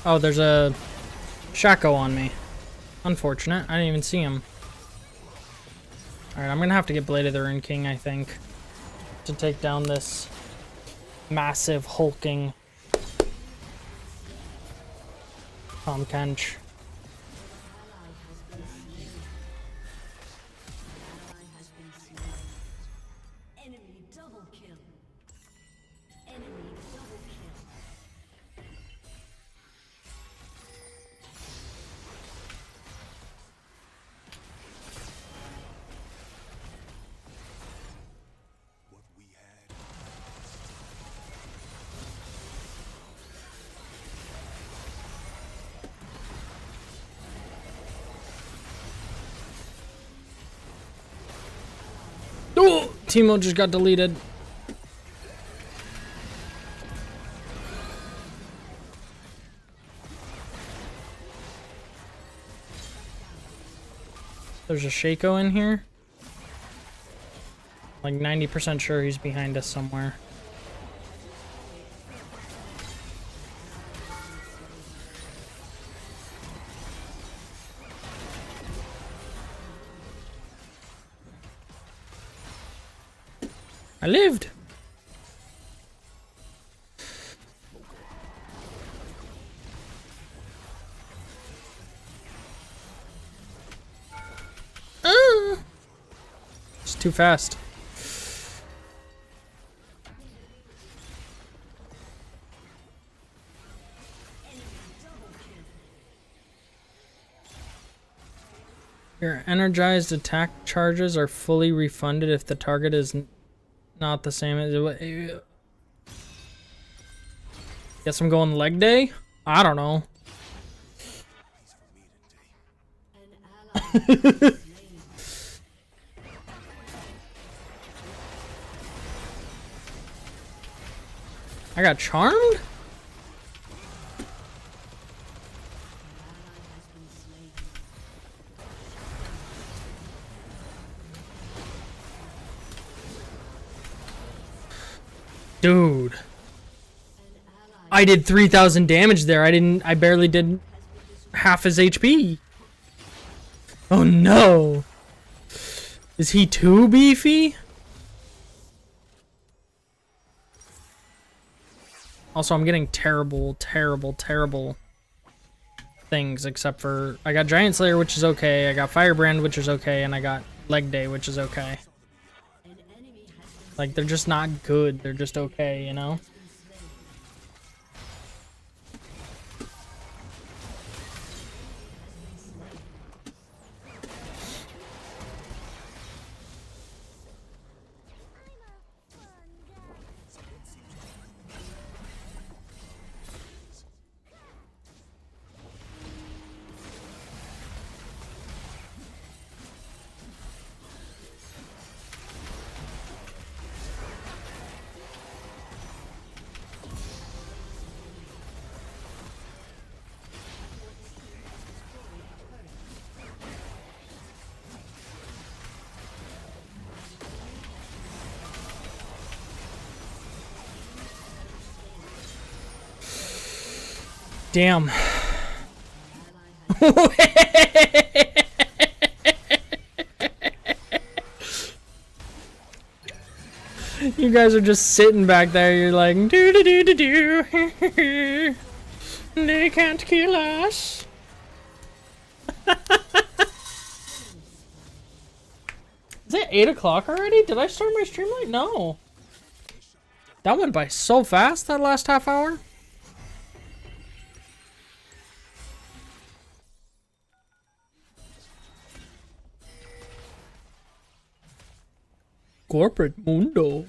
Oh, there's a Shaco on me. Unfortunate. I didn't even see him. Alright, I'm gonna have to get Blade of the Rune King, I think, to take down this massive hulking Tahm Kench. Enemy double kill. Enemy double kill. What we had. Oh! Teemo just got deleted. There's a Shaco in here. Like 90% sure he's behind us somewhere. I lived. It's too fast. Your energized attack charges are fully refunded if the target is not the same as it. Guess I'm going leg day? I don't know. An ally has been slain. I got charmed? Dude. I did 3,000 damage there. I barely did half his HP. Oh no. Is he too beefy? Also, I'm getting terrible things except for I got Giant Slayer, which is okay. I got Firebrand, which is okay, and I got Leg Day, which is okay. Like they're just not good. They're just okay, you know. Damn. You guys are just sitting back there. You're like, do do do do do. They can't kill us. Is it 8 o'clock already? Did I start my stream late? No. That went by so fast, that last half hour. Corporate Mundo.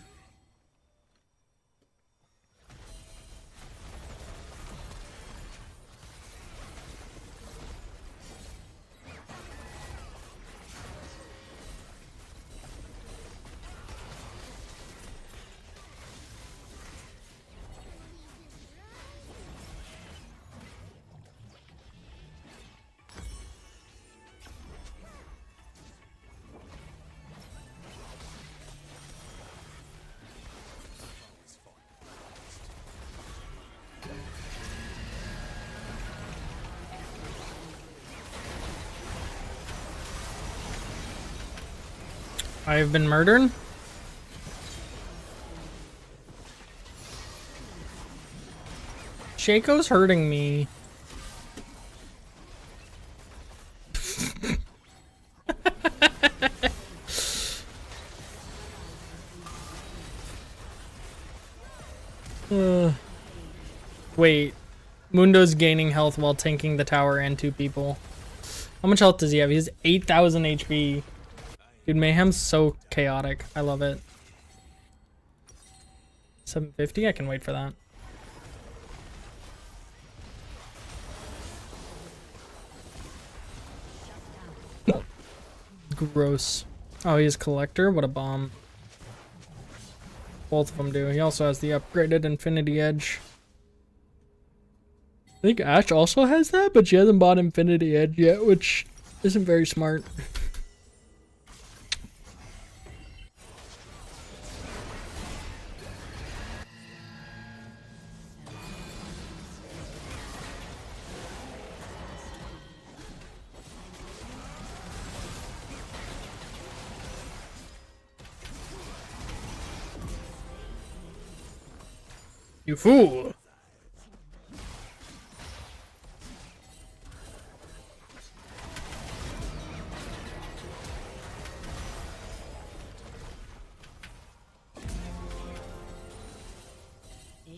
I've been murdered. Shaco's hurting me. Wait. Mundo's gaining health while tanking the tower and 2 people. How much health does he have? He has 8,000 HP. Dude, Mayhem's so chaotic. I love it. 750? I can wait for that. Gross. Oh, he's Collector? What a bomb. Both of them do. He also has the upgraded Infinity Edge. I think Ashe also has that, but she hasn't bought Infinity Edge yet, which isn't very smart. You fool!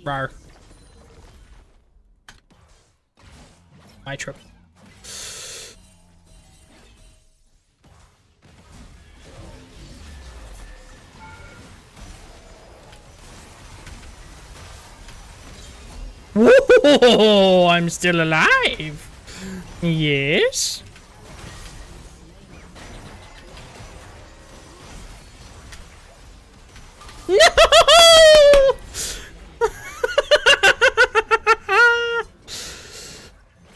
Rar. My trip. Whoa! I'm still alive. Yes. No!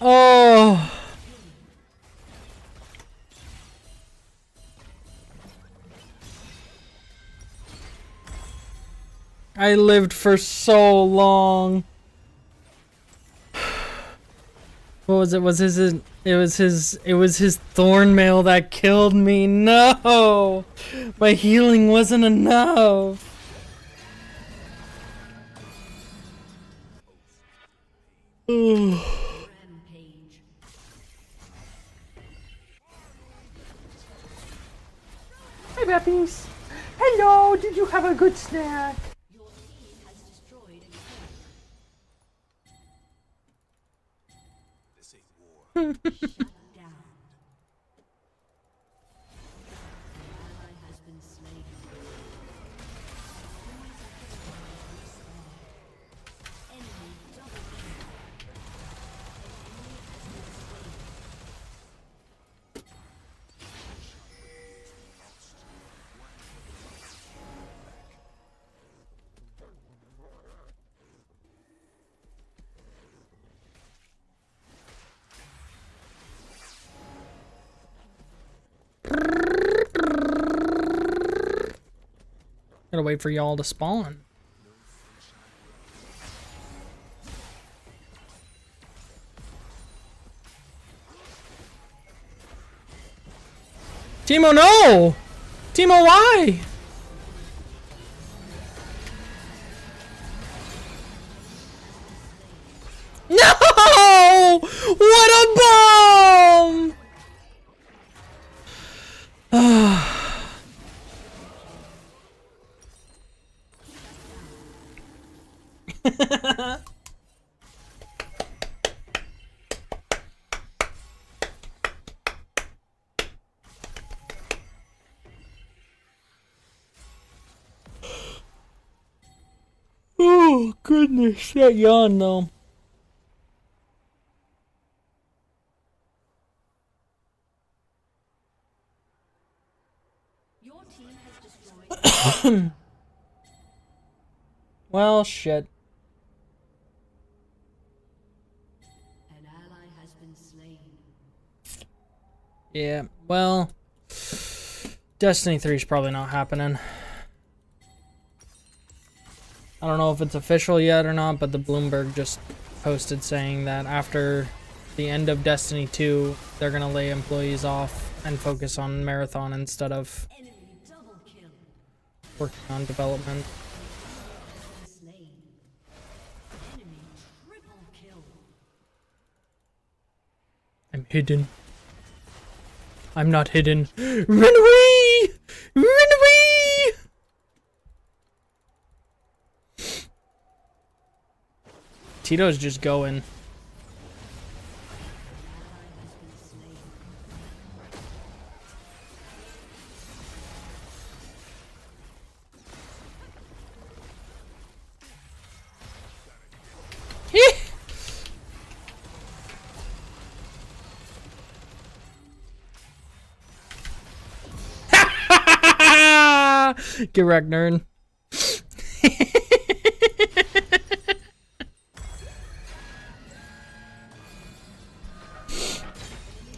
Oh. I lived for so long. What was it? It was his thorn mail that killed me. No! My healing wasn't enough. Ooh. Rampage. Hi, Beppies. Hello, did you have a good snack? Your team has destroyed a turret. This ain't war. Shut down. An ally has been slain. Enemy double kill. Gotta wait for y'all to spawn. Timo, no! Timo, why? No! What a bomb! Oh, goodness, that yawn though. Your team has destroyed. Well, shit. An ally has been slain. Yeah, well, Destiny 3 is probably not happening. I don't know if it's official yet or not, but the Bloomberg just posted saying that after the end of Destiny 2, they're gonna lay employees off and focus on Marathon instead of Enemy double kill. working on development. Slain. Enemy triple kill. I'm hidden. I'm not hidden. Run away! Run away! Tito's just going. Get wrecked, nerd.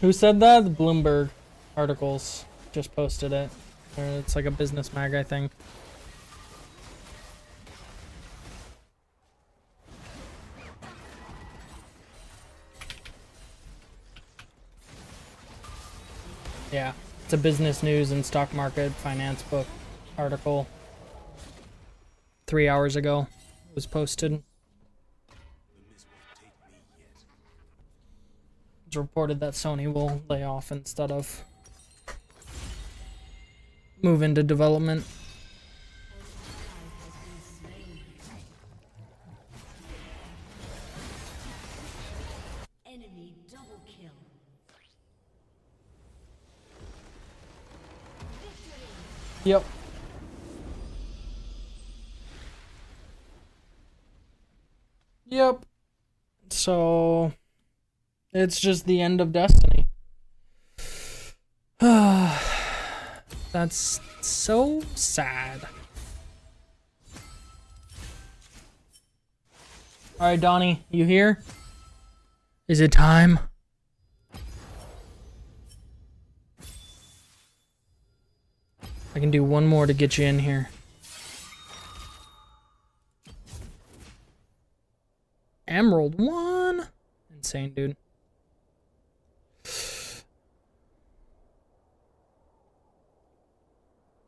Who said that? The Bloomberg articles just posted it. Or it's like a business mag, I think. Yeah, it's a business news and stock market finance book article. 3 hours ago it was posted. The mist won't take me yet. It's reported that Sony will lay off instead of move into development. Enemy double kill. Yep. Yep. So it's just the end of Destiny. That's so sad. Alright, Donnie, you here? Is it time? I can do one more to get you in here. Emerald 1? Insane, dude.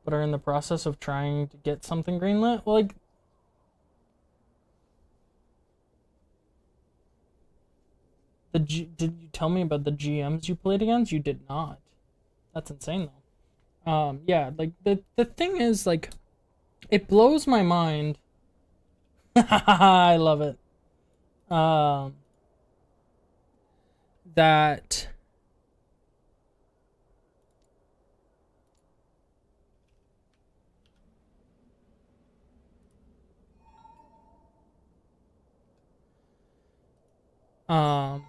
But are in the process of trying to get something greenlit? Like, did you tell me about the GMs you played against? You did not. That's insane, though. Yeah, like the thing is, like, it blows my mind. I love it. Um, that um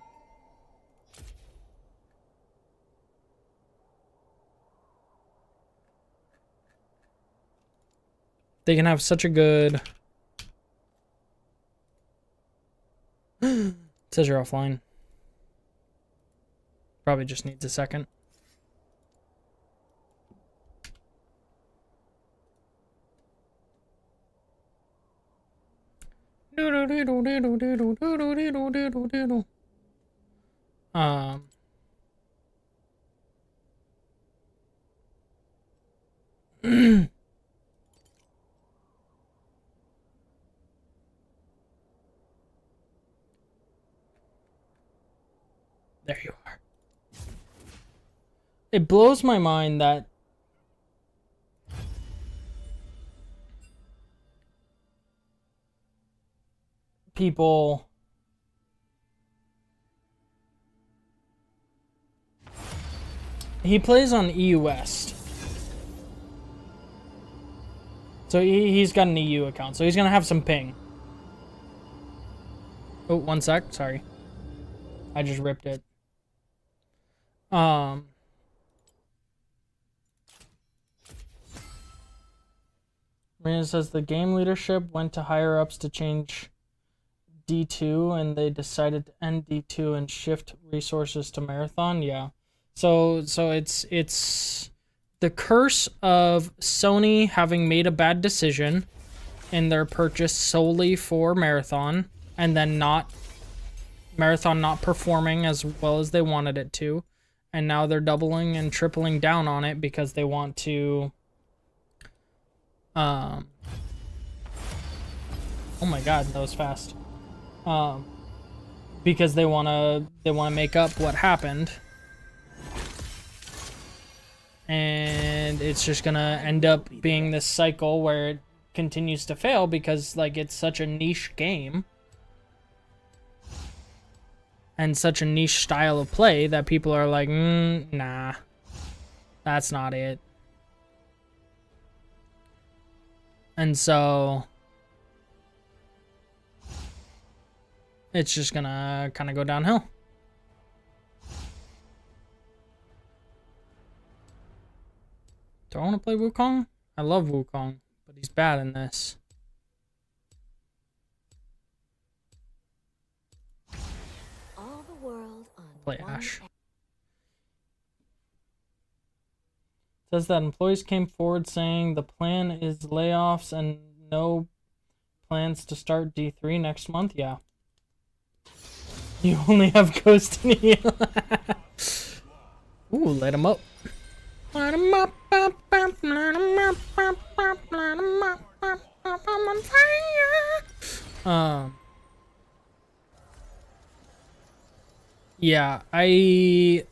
they can have such a good it says you're offline. Probably just needs a second. Um there you are. It blows my mind that people he plays on EU West. So he's got an EU account, so he's gonna have some ping. Oh, one sec, sorry. I just ripped it. Marina says the game leadership went to higher ups to change D2 and they decided to end D2 and shift resources to Marathon. Yeah. So it's the curse of Sony having made a bad decision in their purchase solely for Marathon and then Marathon not performing as well as they wanted it to, and now they're doubling and tripling down on it because they want to oh my god, that was fast. Because they wanna make up what happened. And it's just gonna end up being this cycle where it continues to fail because like it's such a niche game and such a niche style of play that people are like, nah, that's not it. And so it's just gonna kind of go downhill. Do I want to play Wukong? I love Wukong, but he's bad in this. All the world on Play one Ash. Says that employees came forward saying the plan is layoffs and no plans to start D3 next month. Yeah. You only have Ghost and Heal. Ooh, light him up. Light him up, up, up, light him up, up, up, light him up, up, up, I'm on fire. Yeah, I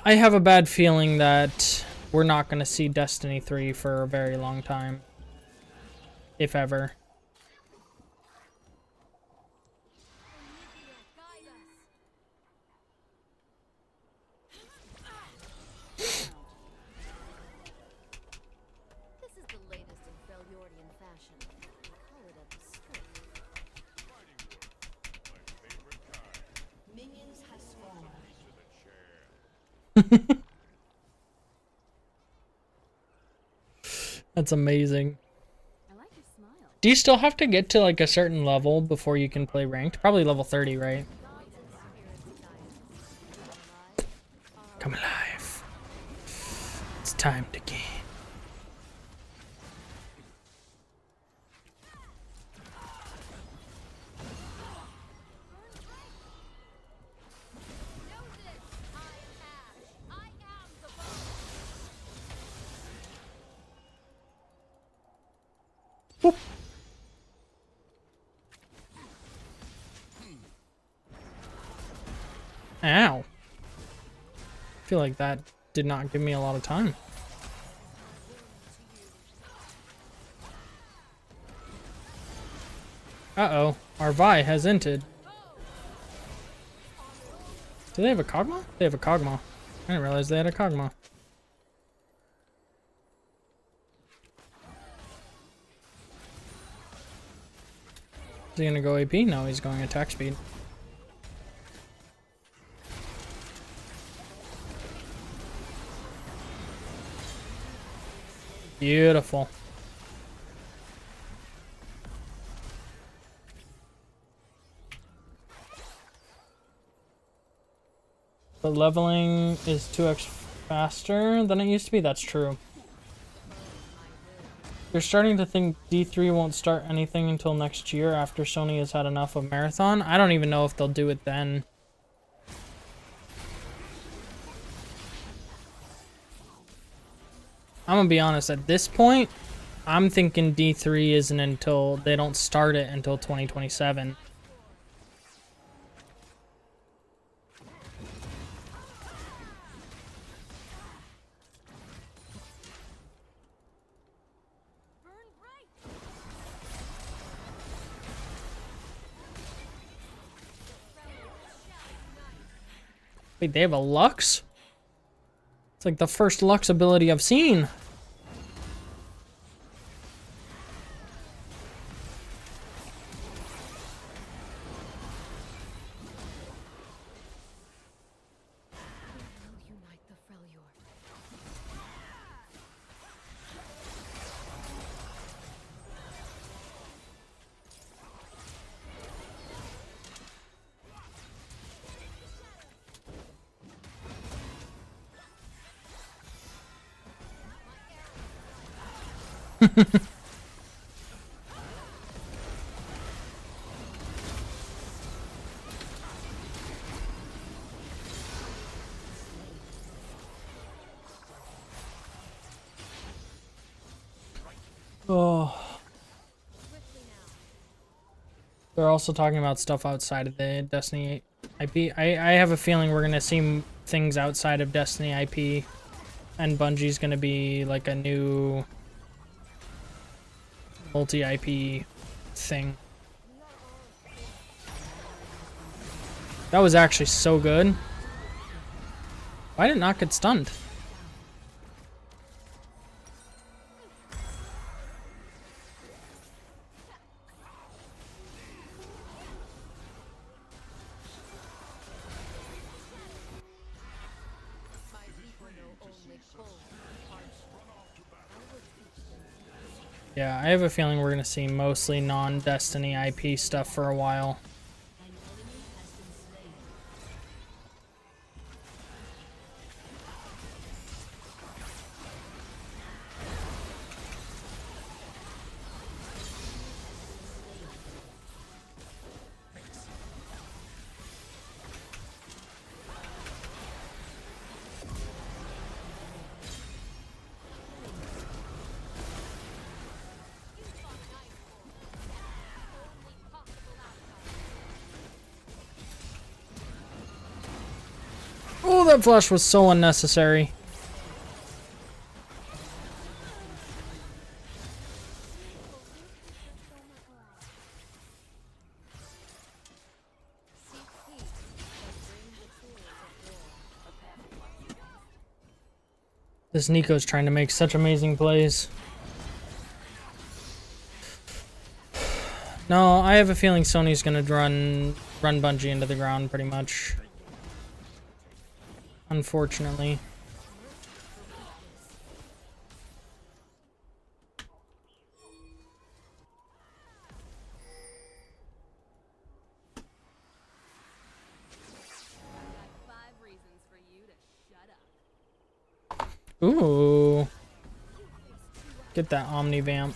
have a bad feeling that we're not going to see Destiny 3 for a very long time. If ever. This is the latest in Freljordian fashion. We call it a skirt. Minions have spawned. That's amazing. I like your smile. Do you still have to get to like a certain level before you can play ranked? Probably level 30, right? Come alive. It's time to game. Whoop. Ow. feel like that did not give me a lot of time. Uh-oh, our Vi has entered. Do they have a Kog'Maw? They have a Kog'Maw. I didn't realize they had a Kog'Maw. Is he gonna go AP? No, he's going attack speed. Beautiful. The leveling is 2x faster than it used to be. That's true. You're starting to think D3 won't start anything until next year after Sony has had enough of Marathon. I don't even know if they'll do it then. I'm gonna be honest, at this point, I'm thinking D3 isn't until they don't start it until 2027. Wait, they have a Lux? It's like the first Lux ability I've seen. Unite the Freljord. Oh. They're also talking about stuff outside of the Destiny IP. I have a feeling we're gonna see things outside of Destiny IP, and Bungie's gonna be like a new multi-IP thing. That was actually so good. Why did it not get stunned? My people know only cold, harsh. Yeah, I have a feeling we're gonna see mostly non-Destiny IP stuff for a while. Oh, that flash was so unnecessary. This Nico's trying to make such amazing plays. No, I have a feeling Sony's gonna run Bungie into the ground pretty much. Unfortunately. Got 5 reasons for you to shut up. Ooh. Get that Omni Vamp.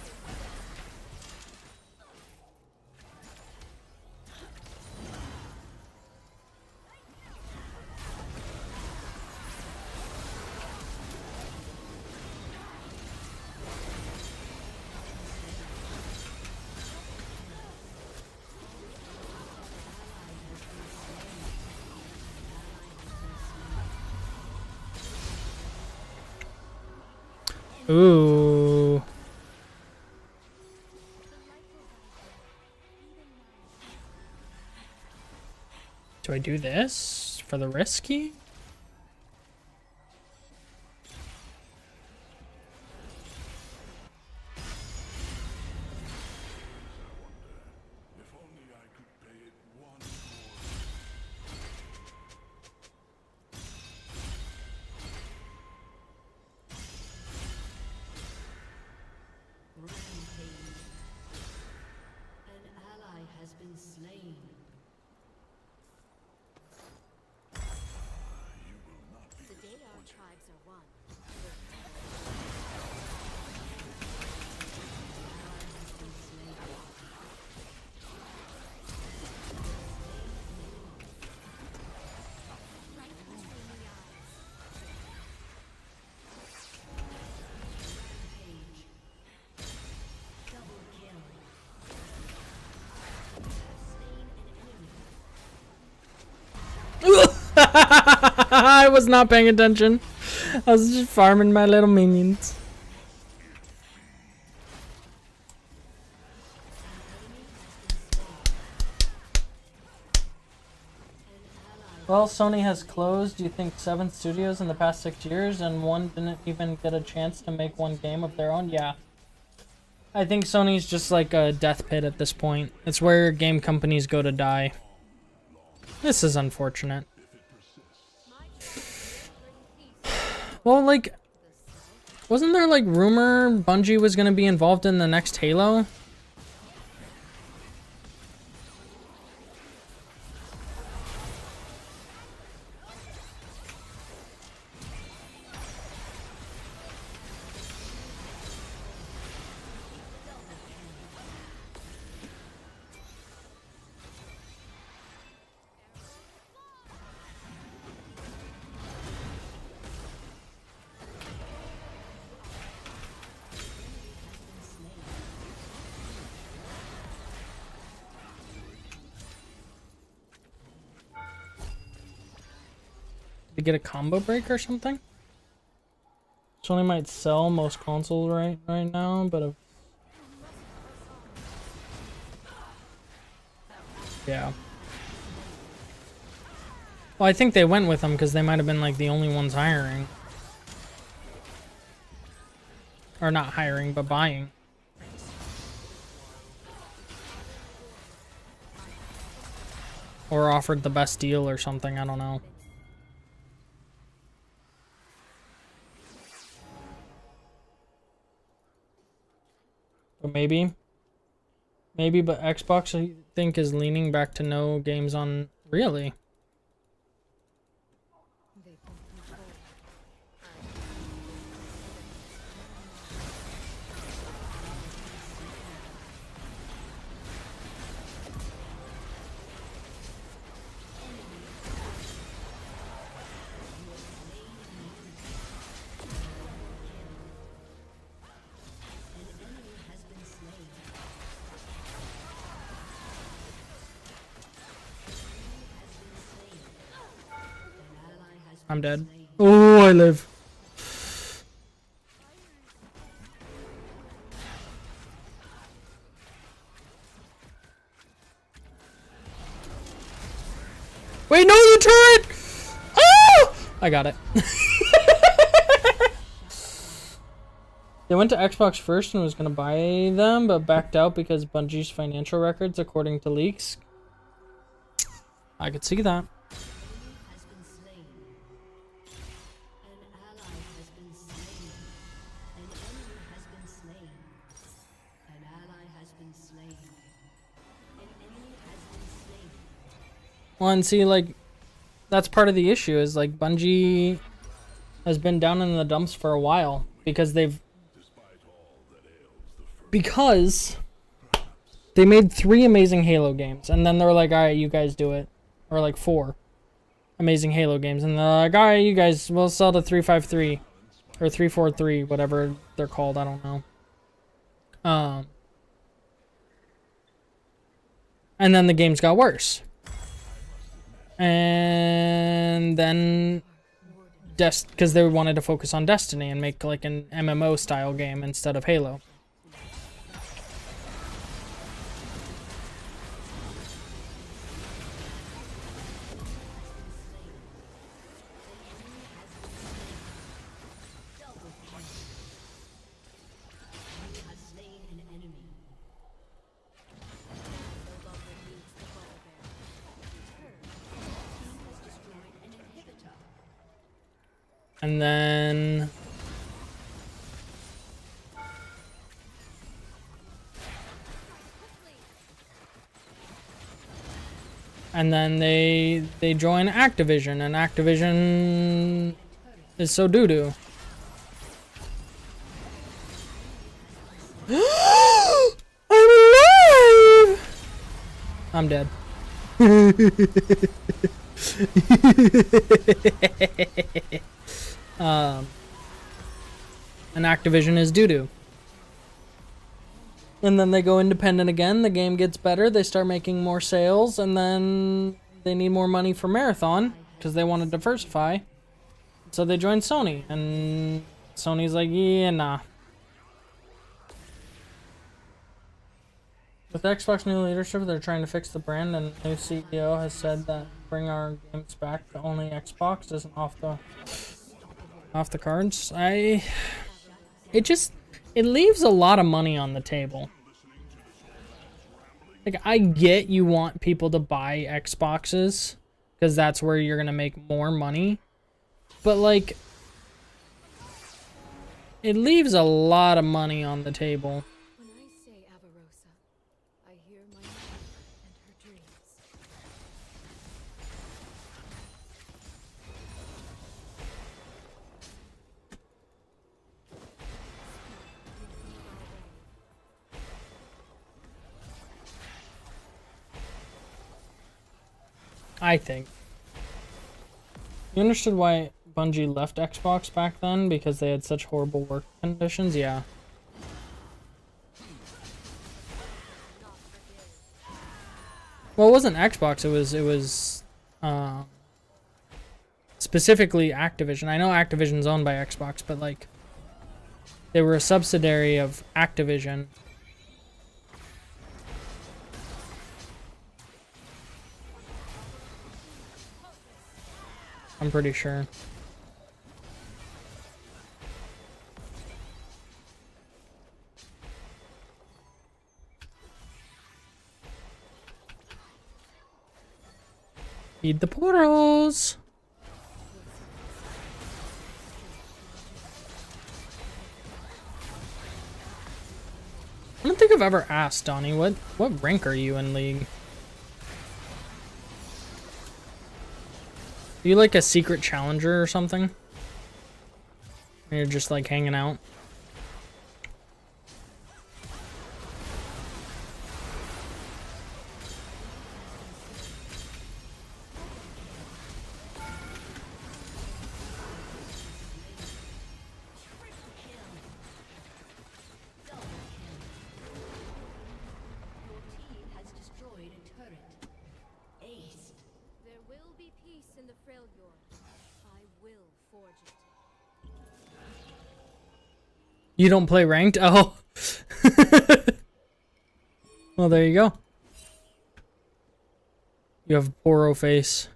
Ooh. Do I do this for the risky? If only I could pay it one more. Rampage. An ally has been slain. The day our tribes are one. Double kill. Slain an enemy. I was not paying attention. I was just farming my little minions. Well, Sony has closed, do you think 7 studios in the past 6 years and one didn't even get a chance to make one game of their own? Yeah. I think Sony's just like a death pit at this point. It's where game companies go to die. This is unfortunate. Well, like, wasn't there like rumor Bungie was gonna be involved in the next Halo? To get a combo break or something? Sony might sell most consoles right now, but yeah. Well, I think they went with them because they might have been like the only ones hiring. Or not hiring, but buying. Or offered the best deal or something, I don't know. But maybe, but Xbox I think is leaning back to no games on, really? They can control. I'm dead. Oh, I live. Wait, no, the turret! Oh! I got it. They went to Xbox first and was gonna buy them, but backed out because Bungie's financial records, according to leaks. I could see that. Has been slain. An ally has been slain. An enemy has been slain. An ally has been slain. An enemy has been slain. Well, and see, like, that's part of the issue is, like, Bungie has been down in the dumps for a while because because they made 3 amazing Halo games and then they're like, all right, you guys do it. Or like 4 amazing Halo games. And they're like, all right, you guys, we'll sell to 353 or 343, whatever they're called. I don't know. And then the games got worse. And then because they wanted to focus on Destiny and make like an MMO style game instead of Halo. You have slain an enemy. No longer needs the bubble bear. Team has destroyed an inhibitor. And then they join Activision, and Activision is so doo-doo. I'm alive! I'm dead. And Activision is doo-doo. And then they go independent again, the game gets better, they start making more sales, and then they need more money for Marathon, because they want to diversify. So they join Sony, and Sony's like, yeah, nah. With Xbox new leadership, they're trying to fix the brand, and new CEO has said that bring our games back to only Xbox isn't off the cards. It leaves a lot of money on the table. Like, I get you want people to buy Xboxes because that's where you're gonna make more money, but like, it leaves a lot of money on the table. When I say Avarosa, I hear my mother and her dreams. I think. You understood why Bungie left Xbox back then? Because they had such horrible work conditions? Yeah. Well, it wasn't Xbox, it was specifically Activision. I know Activision's owned by Xbox, but like, they were a subsidiary of Activision. I'm pretty sure. Feed the portals. I don't think I've ever asked, Donnie, what rank are you in League? Are you like a secret challenger or something? And you're just like hanging out? Your team has destroyed a turret. Ace. There will be peace in the Freljord. I will forge it. You don't play ranked? Oh. Well, there you go. You have Poro face.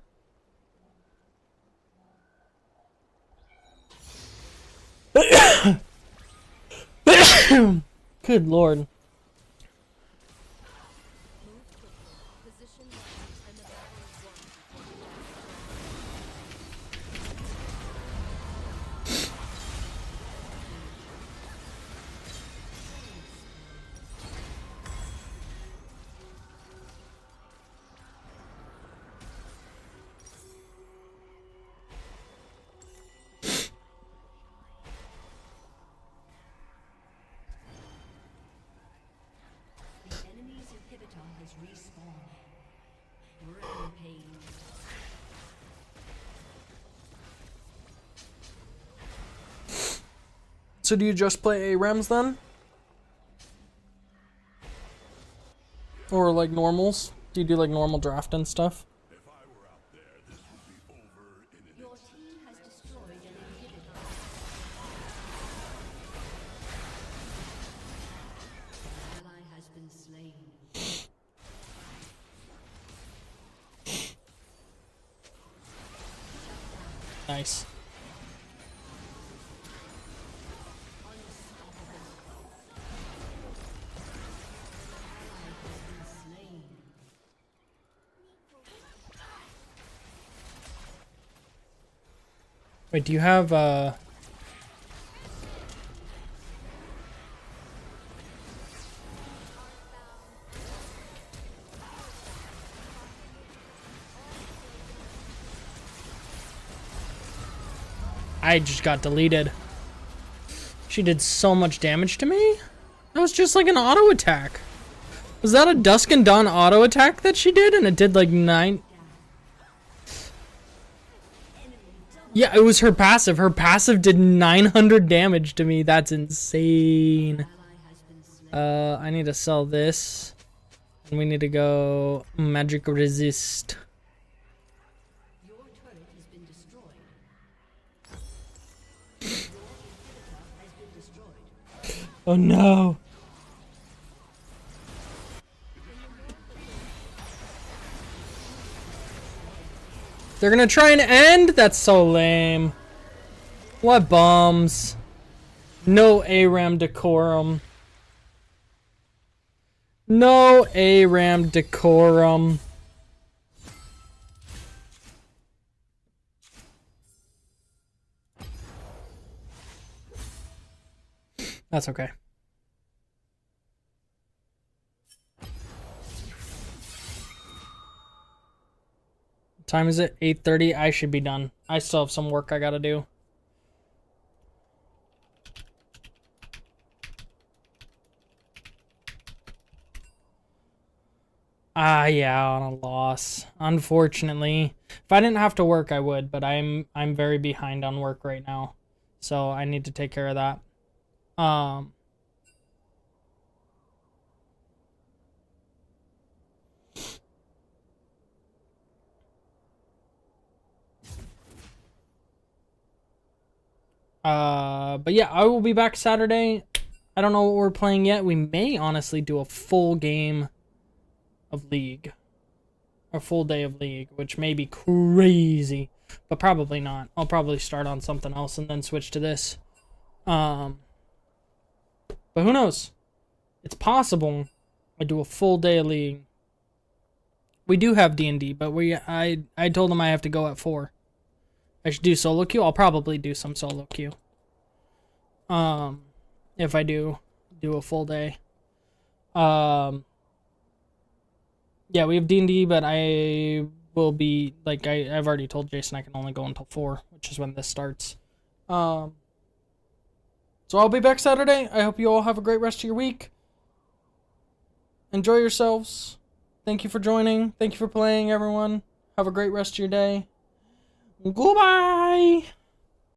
Good lord. Position one, and the battle is won. The enemy's inhibitor has respawned. Rampage. So do you just play ARAMs then? Or like normals? Do you do like normal draft and stuff? Your team has destroyed an Nice. Wait, do you have I just got deleted. She did so much damage to me? That was just like an auto attack. Was that a Dusk and Dawn auto attack that she did? And it did like 9... Yeah, it was her passive. Her passive did 900 damage to me. That's insane. I need to sell this. And we need to go magic resist. Your turret has been destroyed. Your inhibitor has been destroyed. Oh no. They're gonna try and end? That's so lame. What bums. No ARAM decorum. No ARAM decorum. That's okay. Time is it? 8:30. I should be done. I still have some work I gotta do. Yeah, on a loss. Unfortunately. If I didn't have to work, I would, but I'm very behind on work right now. So I need to take care of that. But yeah, I will be back Saturday. I don't know what we're playing yet. We may honestly do a full game of League. A full day of League, which may be crazy, but probably not. I'll probably start on something else and then switch to this. But who knows? It's possible I do a full day of League. We do have D&D, but I told them I have to go at 4. I should do solo queue. I'll probably do some solo queue. If I do a full day. Yeah, we have D&D, but I will be, like, I've already told Jason I can only go until 4, which is when this starts. So I'll be back Saturday. I hope you all have a great rest of your week. Enjoy yourselves. Thank you for joining. Thank you for playing, everyone. Have a great rest of your day. Goodbye!